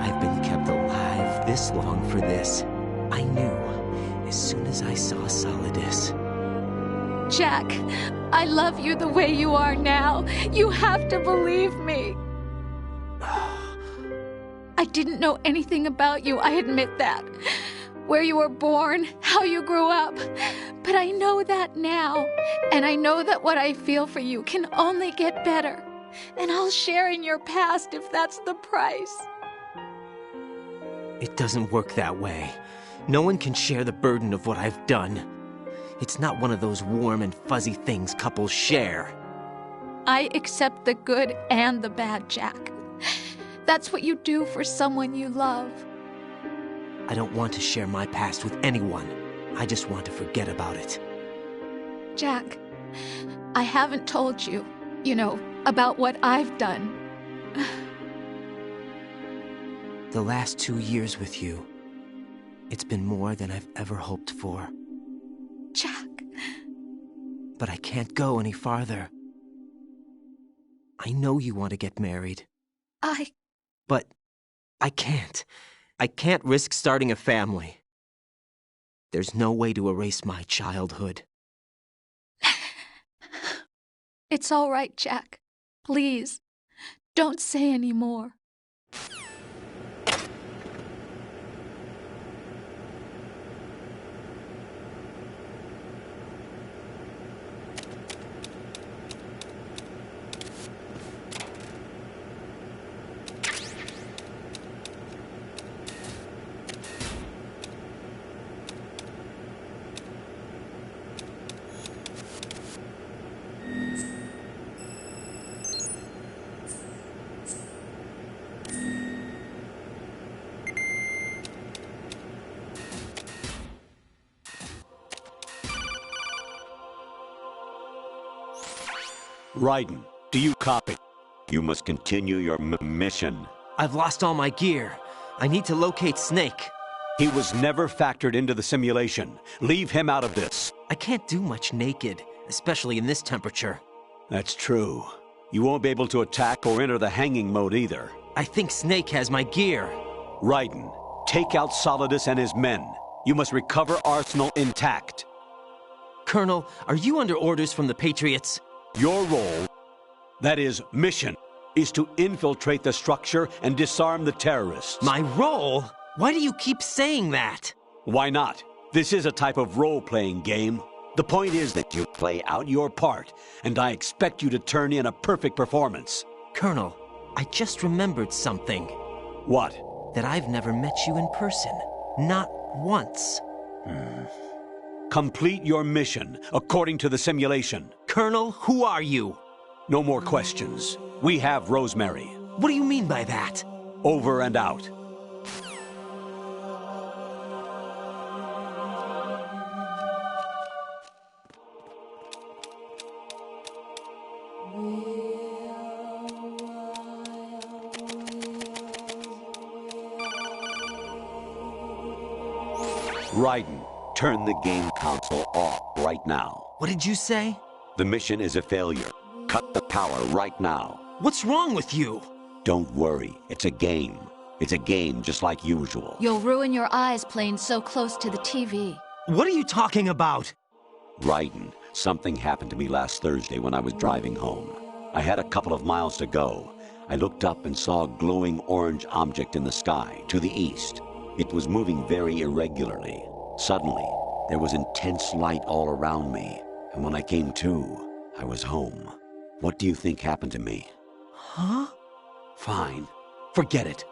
I've been kept alive this long for this. I knew as soon as I saw Solidus. Jack, I love you the way you are now. You have to believe me. I didn't know anything about you, I admit that. Where you were born, how you grew up. But I know that now. And I know that what I feel for you can only get better. And I'll share in your past if that's the price. It doesn't work that way. No one can share the burden of what I've done. It's not one of those warm and fuzzy things couples share. I accept the good and the bad, Jack. That's what you do for someone you love. I don't want to share my past with anyone. I just want to forget about it. Jack, I haven't told you, about what I've done. The last 2 years with you, it's been more than I've ever hoped for. Jack. But I can't go any farther. I know you want to get married. But I can't. I can't risk starting a family. There's no way to erase my childhood. It's all right, Jack. Please, don't say any more. Raiden, do you copy? You must continue your mission. I've lost all my gear. I need to locate Snake. He was never factored into the simulation. Leave him out of this. I can't do much naked, especially in this temperature. That's true. You won't be able to attack or enter the hanging mode either. I think Snake has my gear. Raiden, Take out Solidus and his men. You must recover Arsenal intact. Colonel, are you under orders from the Patriots? Your role, that is, mission, is to infiltrate the structure and disarm the terrorists. My role? Why do you keep saying that? Why not? This is a type of role-playing game. The point is that you play out your part, and I expect you to turn in a perfect performance. Colonel, I just remembered something. What? That I've never met you in person. Not once. Complete your mission, according to the simulation. Colonel, who are you? No more questions. We have Rosemary. What do you mean by that? Over and out. Raiden, turn the game console off right now. What did you say? The mission is a failure. Cut the power right now. What's wrong with you? Don't worry, it's a game. It's a game just like usual. You'll ruin your eyes playing so close to the TV. What are you talking about? Raiden, something happened to me last Thursday when I was driving home. I had a couple of miles to go. I looked up and saw a glowing orange object in the sky to the east. It was moving very irregularly. Suddenly, there was intense light all around me, and when I came to, I was home. What do you think happened to me? Huh? Fine. Forget it.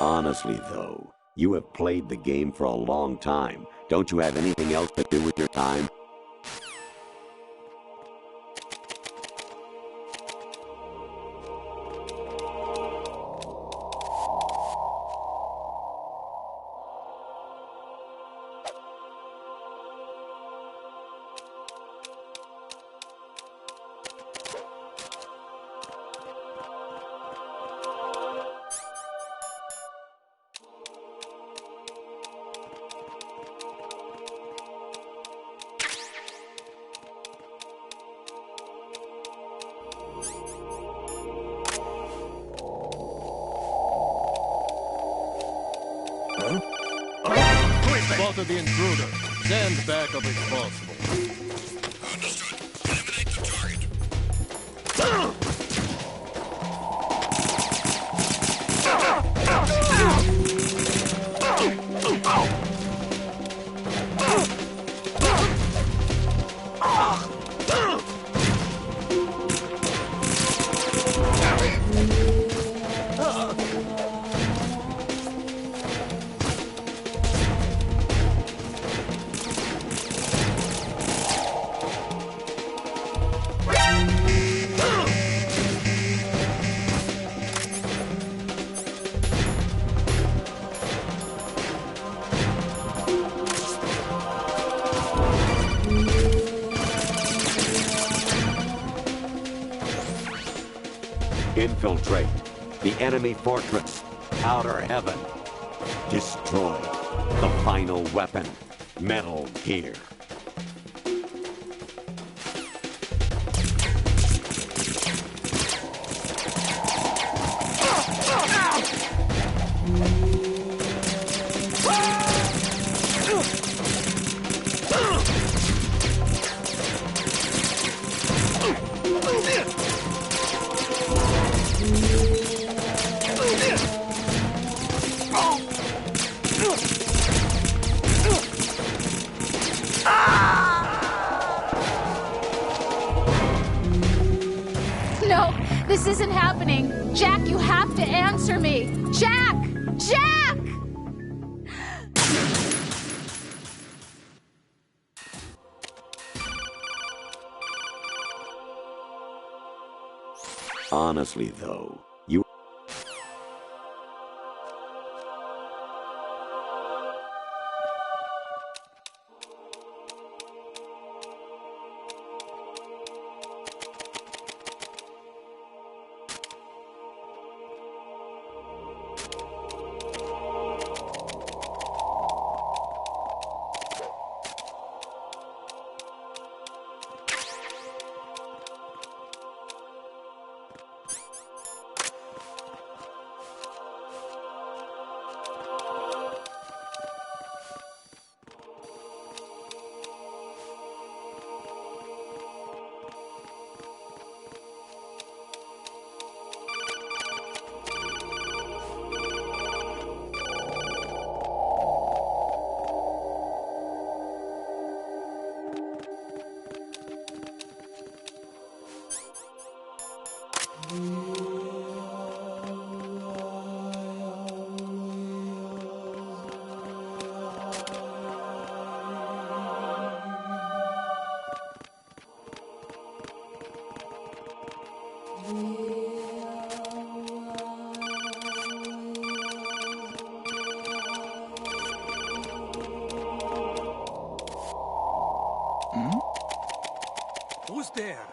Honestly, though, you have played the game for a long time. Don't you have anything else to do with your time? Spotted the intruder. Stand back up if possible. Understood. Eliminate the target. Infiltrate the enemy fortress, Outer Heaven. Destroy the final weapon, Metal Gear. No, this isn't happening. Jack, you have to answer me. Jack! Jack! Honestly, though, you... Who's there?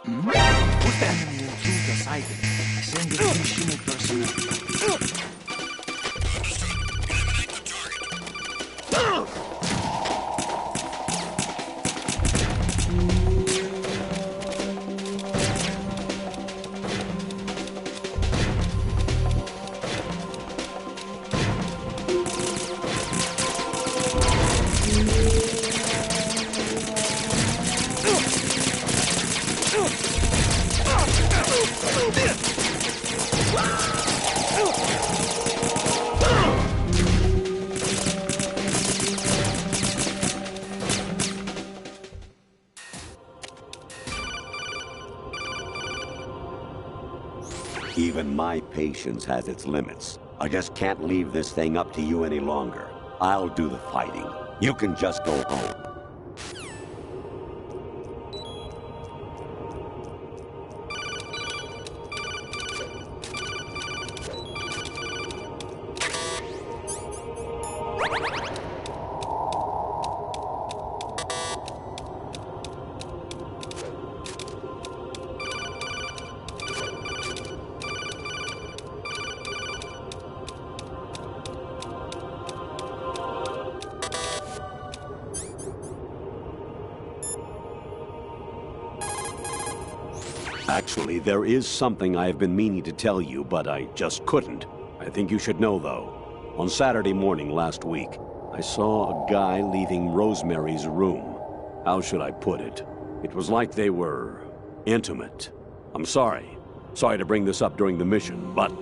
Who's that? Enemy intruder sighted. Send additional personnel. Even my patience has its limits. I just can't leave this thing up to you any longer. I'll do the fighting. You can just go home. Actually, there is something I have been meaning to tell you, but I just couldn't. I think you should know, though. On Saturday morning last week, I saw a guy leaving Rosemary's room. How should I put it? It was like they were intimate. I'm sorry. Sorry to bring this up during the mission, but...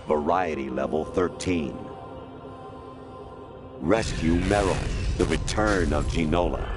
Variety level 13. Rescue Merrill, the return of Ginola.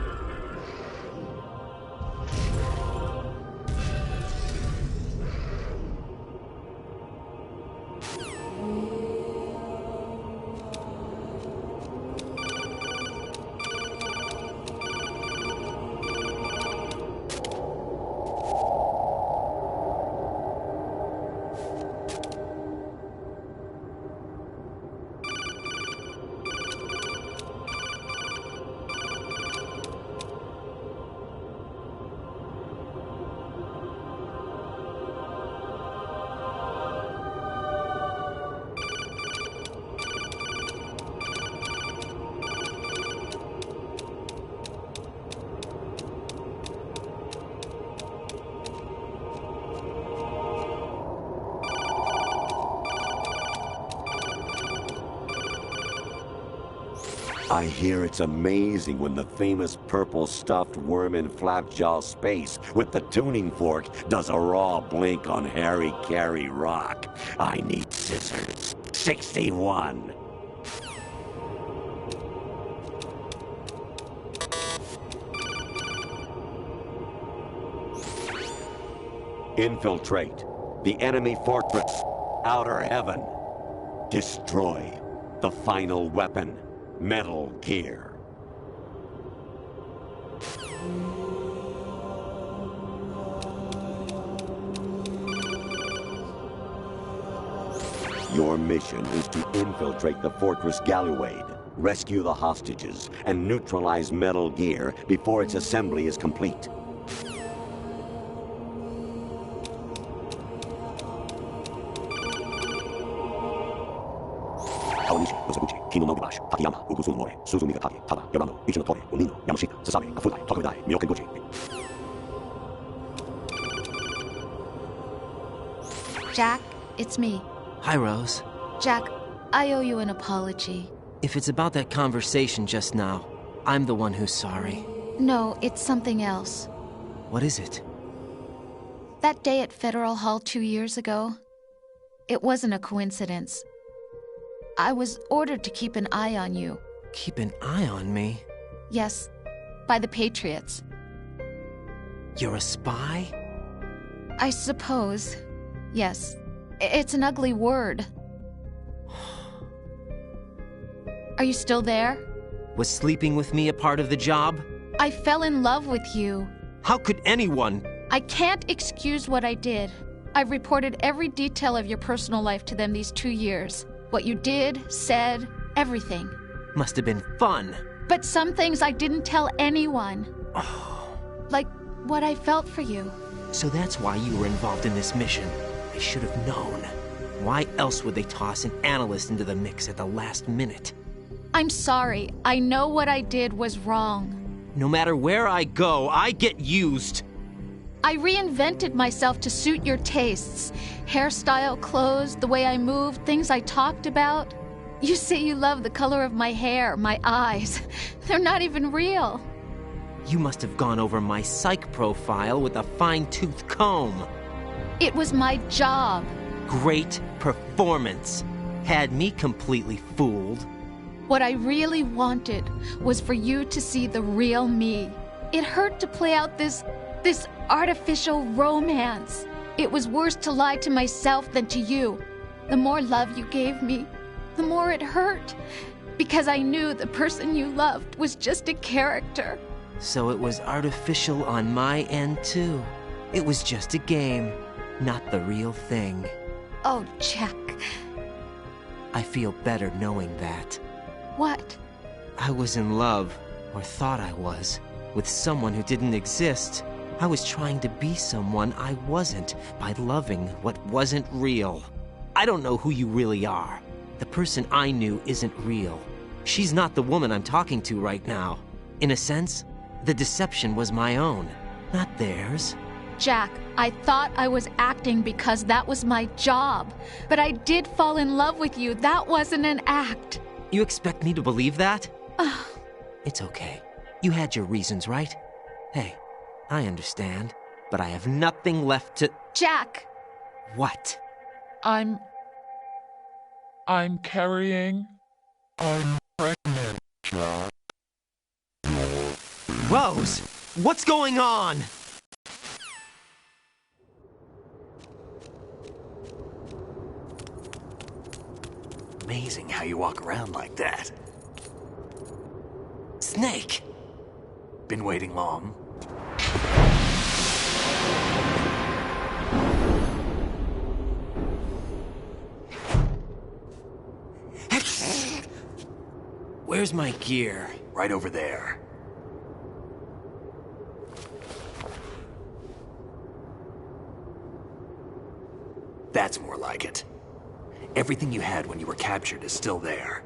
I hear it's amazing when the famous purple stuffed worm in Flapjaw space with the tuning fork does a raw blink on Harry Carey rock. I need scissors. 61. Infiltrate the enemy fortress. Outer Heaven. Destroy the final weapon, Metal Gear. Your mission is to infiltrate the Fortress Galluade, rescue the hostages, and neutralize Metal Gear before its assembly is complete. Jack, it's me. Hi, Rose. Jack, I owe you an apology. If it's about that conversation just now, I'm the one who's sorry. No, it's something else. What is it? That day at Federal Hall 2 years ago, it wasn't a coincidence. I was ordered to keep an eye on you. Keep an eye on me? Yes, by the Patriots. You're a spy? I suppose. Yes. It's an ugly word. Are you still there? Was sleeping with me a part of the job? I fell in love with you. How could anyone? I can't excuse what I did. I've reported every detail of your personal life to them these 2 years. What you did, said, everything. Must have been fun. But some things I didn't tell anyone. Like what I felt for you. So that's why you were involved in this mission. I should have known. Why else would they toss an analyst into the mix at the last minute? I'm sorry. I know what I did was wrong. No matter where I go, I get used. I reinvented myself to suit your tastes. Hairstyle, clothes, the way I moved, things I talked about. You say you love the color of my hair, my eyes. They're not even real. You must have gone over my psych profile with a fine-tooth comb. It was my job. Great performance. Had me completely fooled. What I really wanted was for you to see the real me. It hurt to play out this artificial romance. It was worse to lie to myself than to you. The more love you gave me, the more it hurt. Because I knew the person you loved was just a character. So it was artificial on my end, too. It was just a game, not the real thing. Oh, Jack. I feel better knowing that. What? I was in love, or thought I was, with someone who didn't exist. I was trying to be someone I wasn't by loving what wasn't real. I don't know who you really are. The person I knew isn't real. She's not the woman I'm talking to right now. In a sense, the deception was my own, not theirs. Jack, I thought I was acting because that was my job. But I did fall in love with you. That wasn't an act. You expect me to believe that? It's okay. You had your reasons, right? Hey, I understand. But I have nothing left to... Jack! What? I'm carrying... I'm pregnant, Jack. Rose! What's going on? Amazing how you walk around like that. Snake! Been waiting long? Where's my gear? Right over there. That's more like it. Everything you had when you were captured is still there.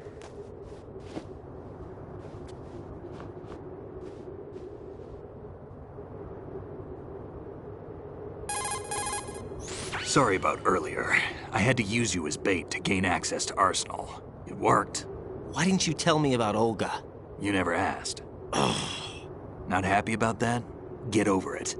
Sorry about earlier. I had to use you as bait to gain access to Arsenal. It worked. Why didn't you tell me about Olga? You never asked. Not happy about that? Get over it.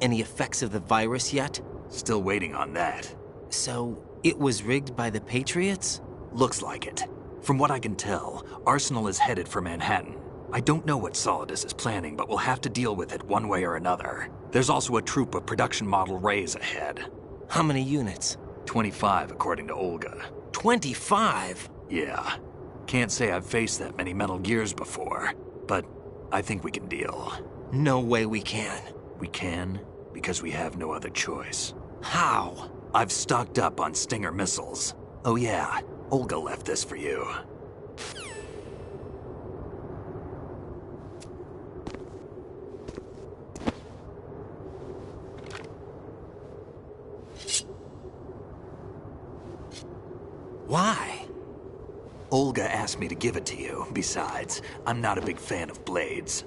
Any effects of the virus yet? Still waiting on that. So, it was rigged by the Patriots? Looks like it. From what I can tell, Arsenal is headed for Manhattan. I don't know what Solidus is planning, but we'll have to deal with it one way or another. There's also a troop of production model Rays ahead. How many units? 25, according to Olga. 25? Yeah. Can't say I've faced that many Metal Gears before, but I think we can deal. No way we can. We can, because we have no other choice. How? I've stocked up on Stinger missiles. Oh yeah, Olga left this for you. Why? Olga asked me to give it to you. Besides, I'm not a big fan of blades.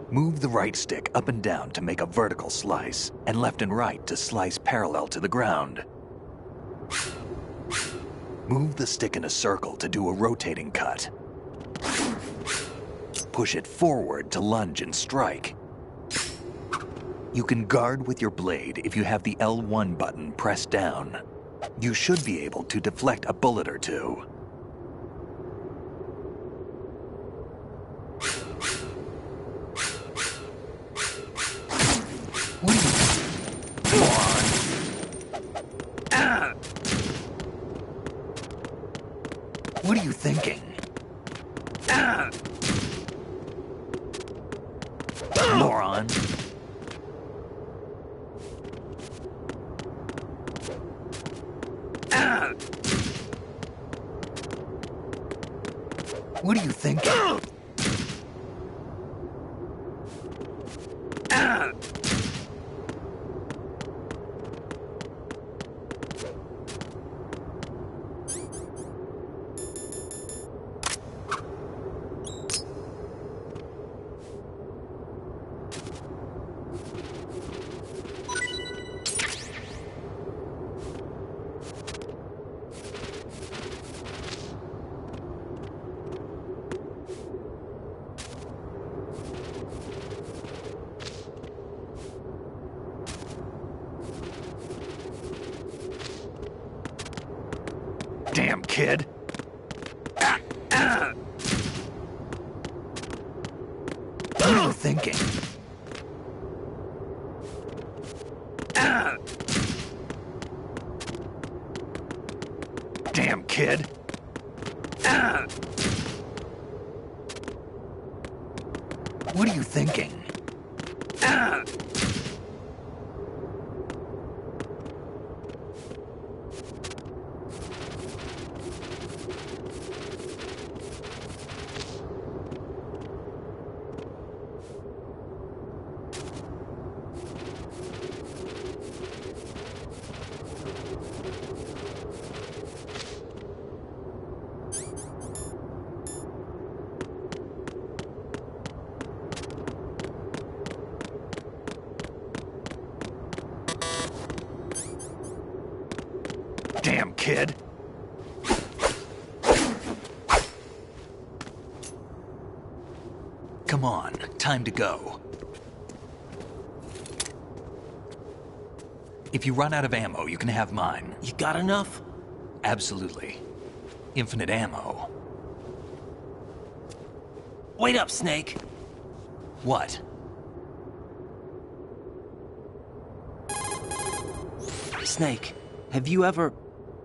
Move the right stick up and down to make a vertical slice, and left and right to slice parallel to the ground. Move the stick in a circle to do a rotating cut. Push it forward to lunge and strike. You can guard with your blade if you have the L1 button pressed down. You should be able to deflect a bullet or two. What are you thinking? Moron. What are you thinking? Damn, kid. What are you thinking? Damn, kid. What are you thinking? Damn, kid. Come on, time to go. If you run out of ammo, you can have mine. You got enough? Absolutely. Infinite ammo. Wait up, Snake. What? Snake, have you ever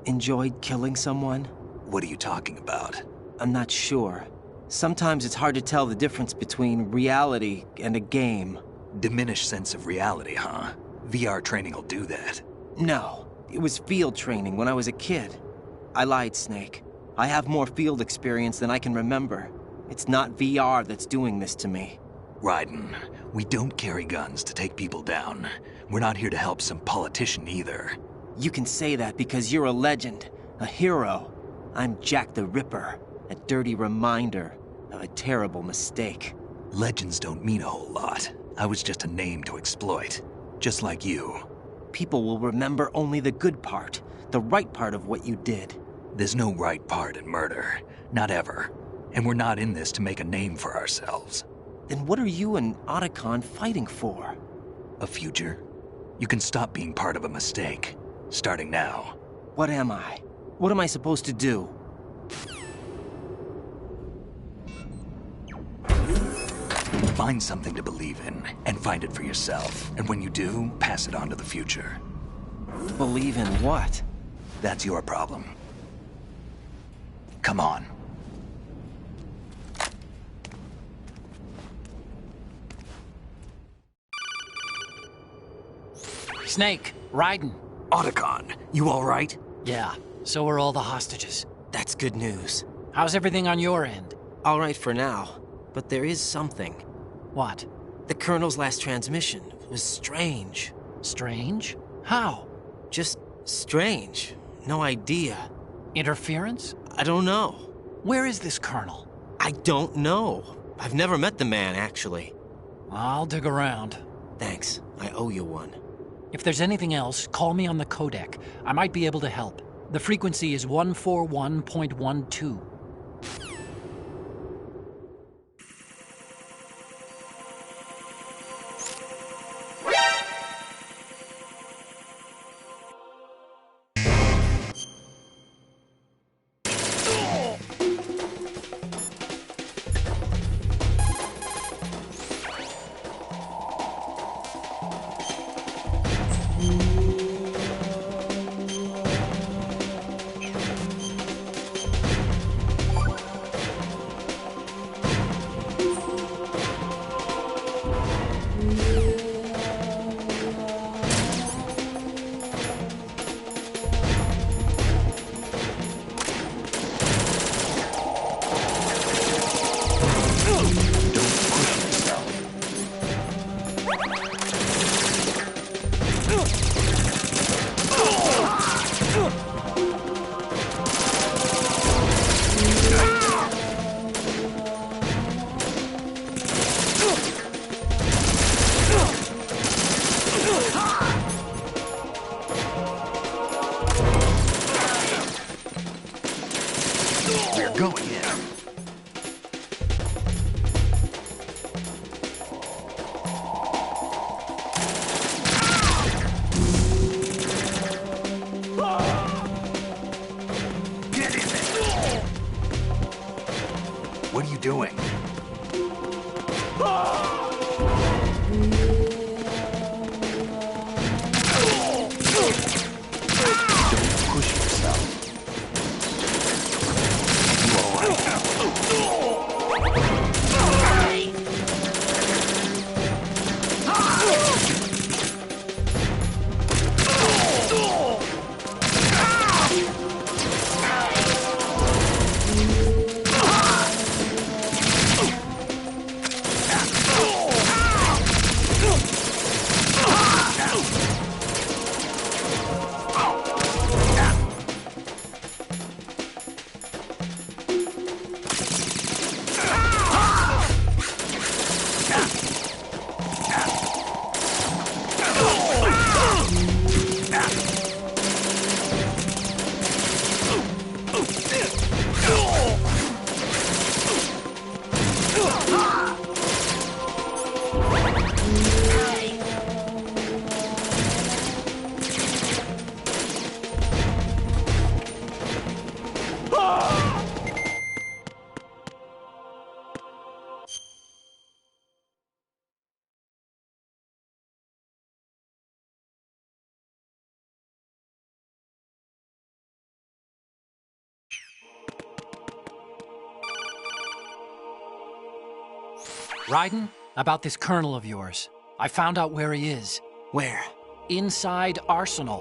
enjoyed killing someone? What are you talking about? I'm not sure. Sometimes it's hard to tell the difference between reality and a game. Diminished sense of reality, huh? VR training will do that. No, it was field training when I was a kid. I lied, Snake. I have more field experience than I can remember. It's not VR that's doing this to me. Raiden, we don't carry guns to take people down. We're not here to help some politician either. You can say that because you're a legend, a hero. I'm Jack the Ripper, a dirty reminder of a terrible mistake. Legends don't mean a whole lot. I was just a name to exploit, just like you. People will remember only the good part, the right part of what you did. There's no right part in murder, not ever. And we're not in this to make a name for ourselves. Then what are you and Octagon fighting for? A future. You can stop being part of a mistake, starting now. What am I? What am I supposed to do? Find something to believe in, and find it for yourself. And when you do, pass it on to the future. Believe in what? That's your problem. Come on. Snake, Raiden. Octagon, you all right? Yeah, so are all the hostages. That's good news. How's everything on your end? All right for now, but there is something. What? The Colonel's last transmission was strange. Strange? How? Just strange. No idea. Interference? I don't know. Where is this Colonel? I don't know. I've never met the man, actually. I'll dig around. Thanks. I owe you one. If there's anything else, call me on the codec. I might be able to help. The frequency is 141.12. What are you doing? Raiden, about this Colonel of yours. I found out where he is. Where? Inside Arsenal.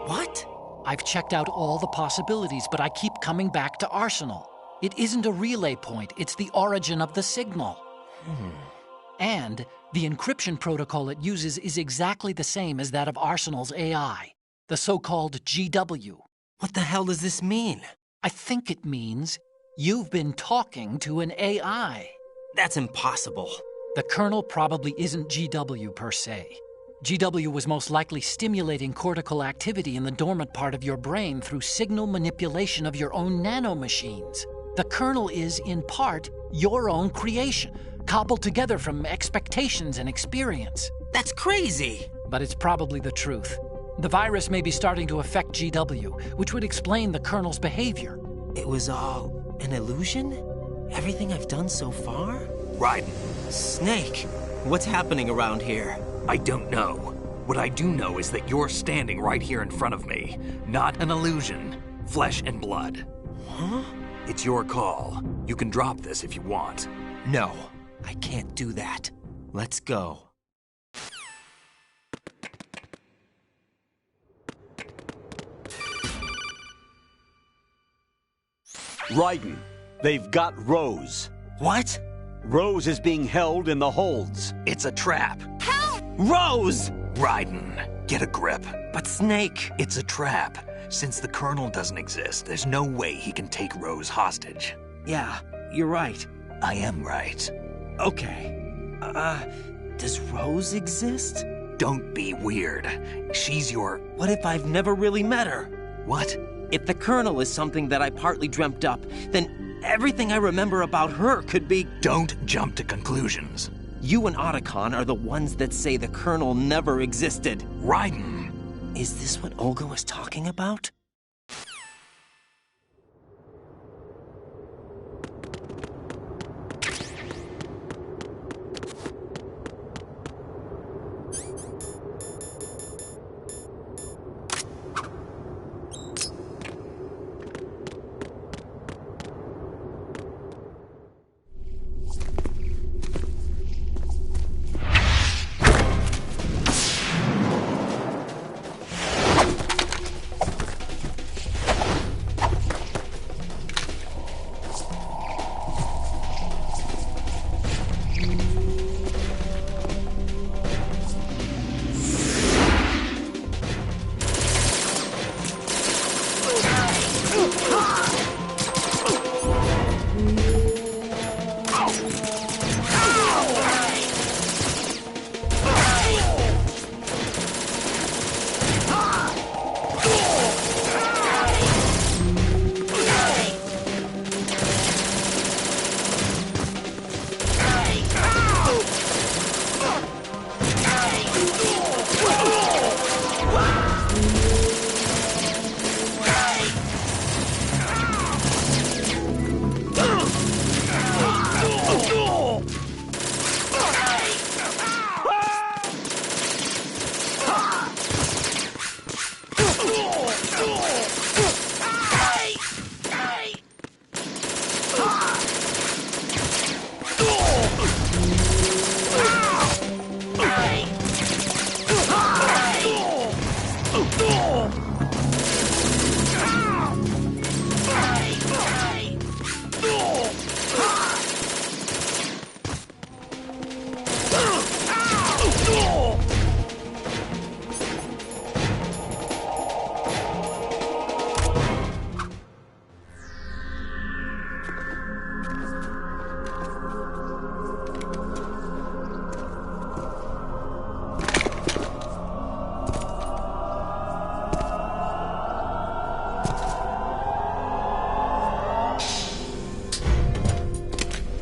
What? I've checked out all the possibilities, but I keep coming back to Arsenal. It isn't a relay point, it's the origin of the signal. And the encryption protocol it uses is exactly the same as that of Arsenal's AI, the so-called GW. What the hell does this mean? I think it means you've been talking to an AI. That's impossible. The Colonel probably isn't GW per se. GW was most likely stimulating cortical activity in the dormant part of your brain through signal manipulation of your own nanomachines. The Colonel is, in part, your own creation, cobbled together from expectations and experience. That's crazy! But it's probably the truth. The virus may be starting to affect GW, which would explain the Colonel's behavior. It was all an illusion? Everything I've done so far? Raiden. Snake, what's happening around here? I don't know. What I do know is that you're standing right here in front of me. Not an illusion. Flesh and blood. Huh? It's your call. You can drop this if you want. No, I can't do that. Let's go. Raiden, they've got Rose. What? Rose is being held in the holds. It's a trap. Help! Rose! Raiden, get a grip. But Snake... It's a trap. Since the Colonel doesn't exist, there's no way he can take Rose hostage. Yeah, you're right. I am right. Okay. Does Rose exist? Don't be weird. She's your... What if I've never really met her? What? If the Colonel is something that I partly dreamt up, then everything I remember about her could be... Don't jump to conclusions. You and Octagon are the ones that say the Colonel never existed. Raiden! Is this what Olga was talking about?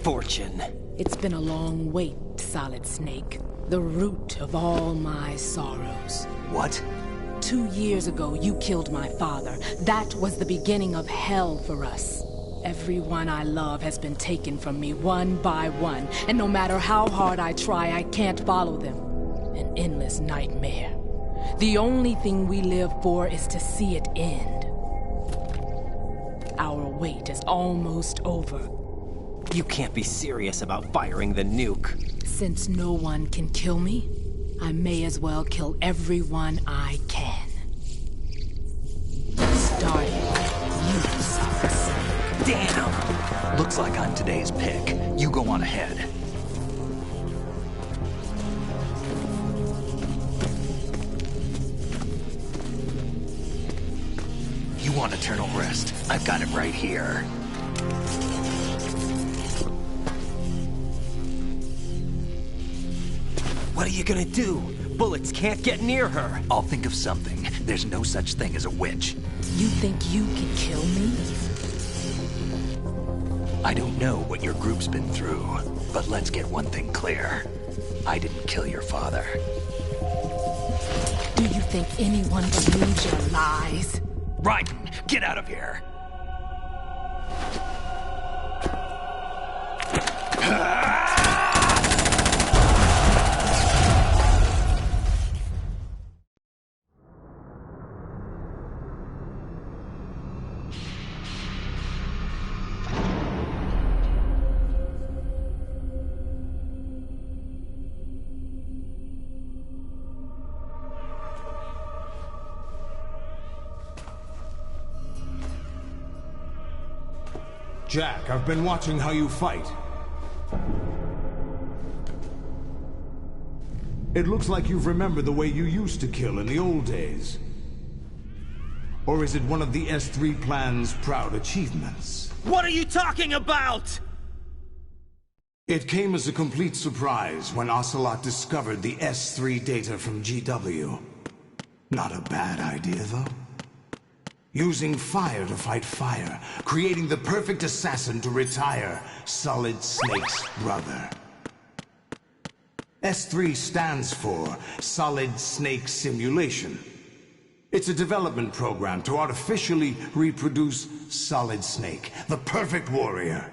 Fortune. It's been a long wait, Solid Snake. The root of all my sorrows. What? 2 years ago, you killed my father. That was the beginning of hell for us. Everyone I love has been taken from me one by one, and no matter how hard I try, I can't follow them. An endless nightmare. The only thing we live for is to see it end. Our wait is almost over. You can't be serious about firing the nuke. Since no one can kill me, I may as well kill everyone I can. Starting you, Solid Snake. Damn! Looks like I'm today's pick. You go on ahead. You want eternal rest? I've got it right here. What are you gonna do? Bullets can't get near her. I'll think of something. There's no such thing as a witch. You think you can kill me? I don't know what your group's been through, but let's get one thing clear. I didn't kill your father. Do you think anyone believes your lies? Raiden, get out of here! Jack, I've been watching how you fight. It looks like you've remembered the way you used to kill in the old days. Or is it one of the S3 plan's proud achievements? What are you talking about? It came as a complete surprise when Ocelot discovered the S3 data from GW. Not a bad idea, though. Using fire to fight fire, creating the perfect assassin to retire Solid Snake's brother. S3 stands for Solid Snake Simulation. It's a development program to artificially reproduce Solid Snake, the perfect warrior.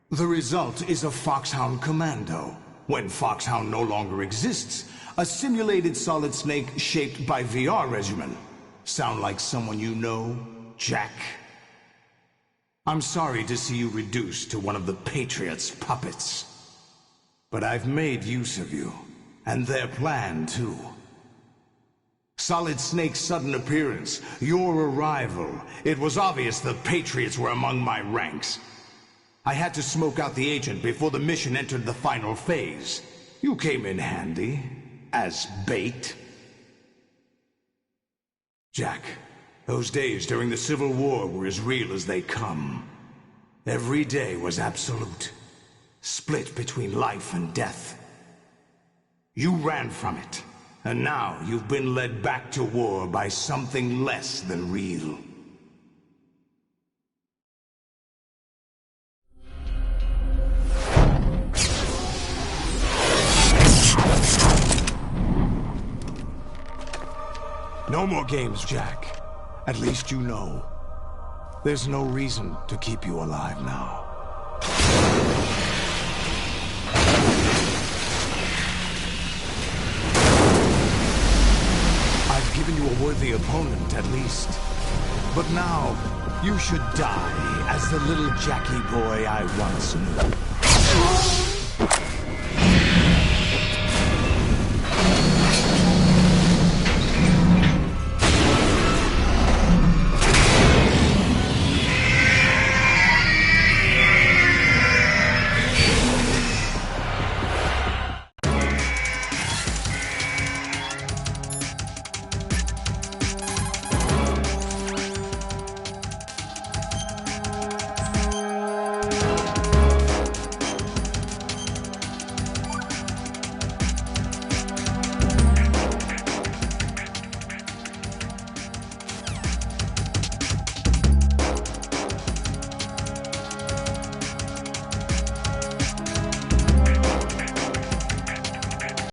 The result is a Foxhound Commando. When Foxhound no longer exists, a simulated Solid Snake shaped by VR regimen. Sound like someone you know, Jack? I'm sorry to see you reduced to one of the Patriots' puppets. But I've made use of you, and their plan too. Solid Snake's sudden appearance, your arrival, it was obvious the Patriots were among my ranks. I had to smoke out the agent before the mission entered the final phase. You came in handy, as bait. Jack, those days during the Civil War were as real as they come. Every day was absolute, split between life and death. You ran from it, and now you've been led back to war by something less than real. No more games, Jack. At least you know. There's no reason to keep you alive now. I've given you a worthy opponent, at least. But now, you should die as the little Jackie boy I once knew.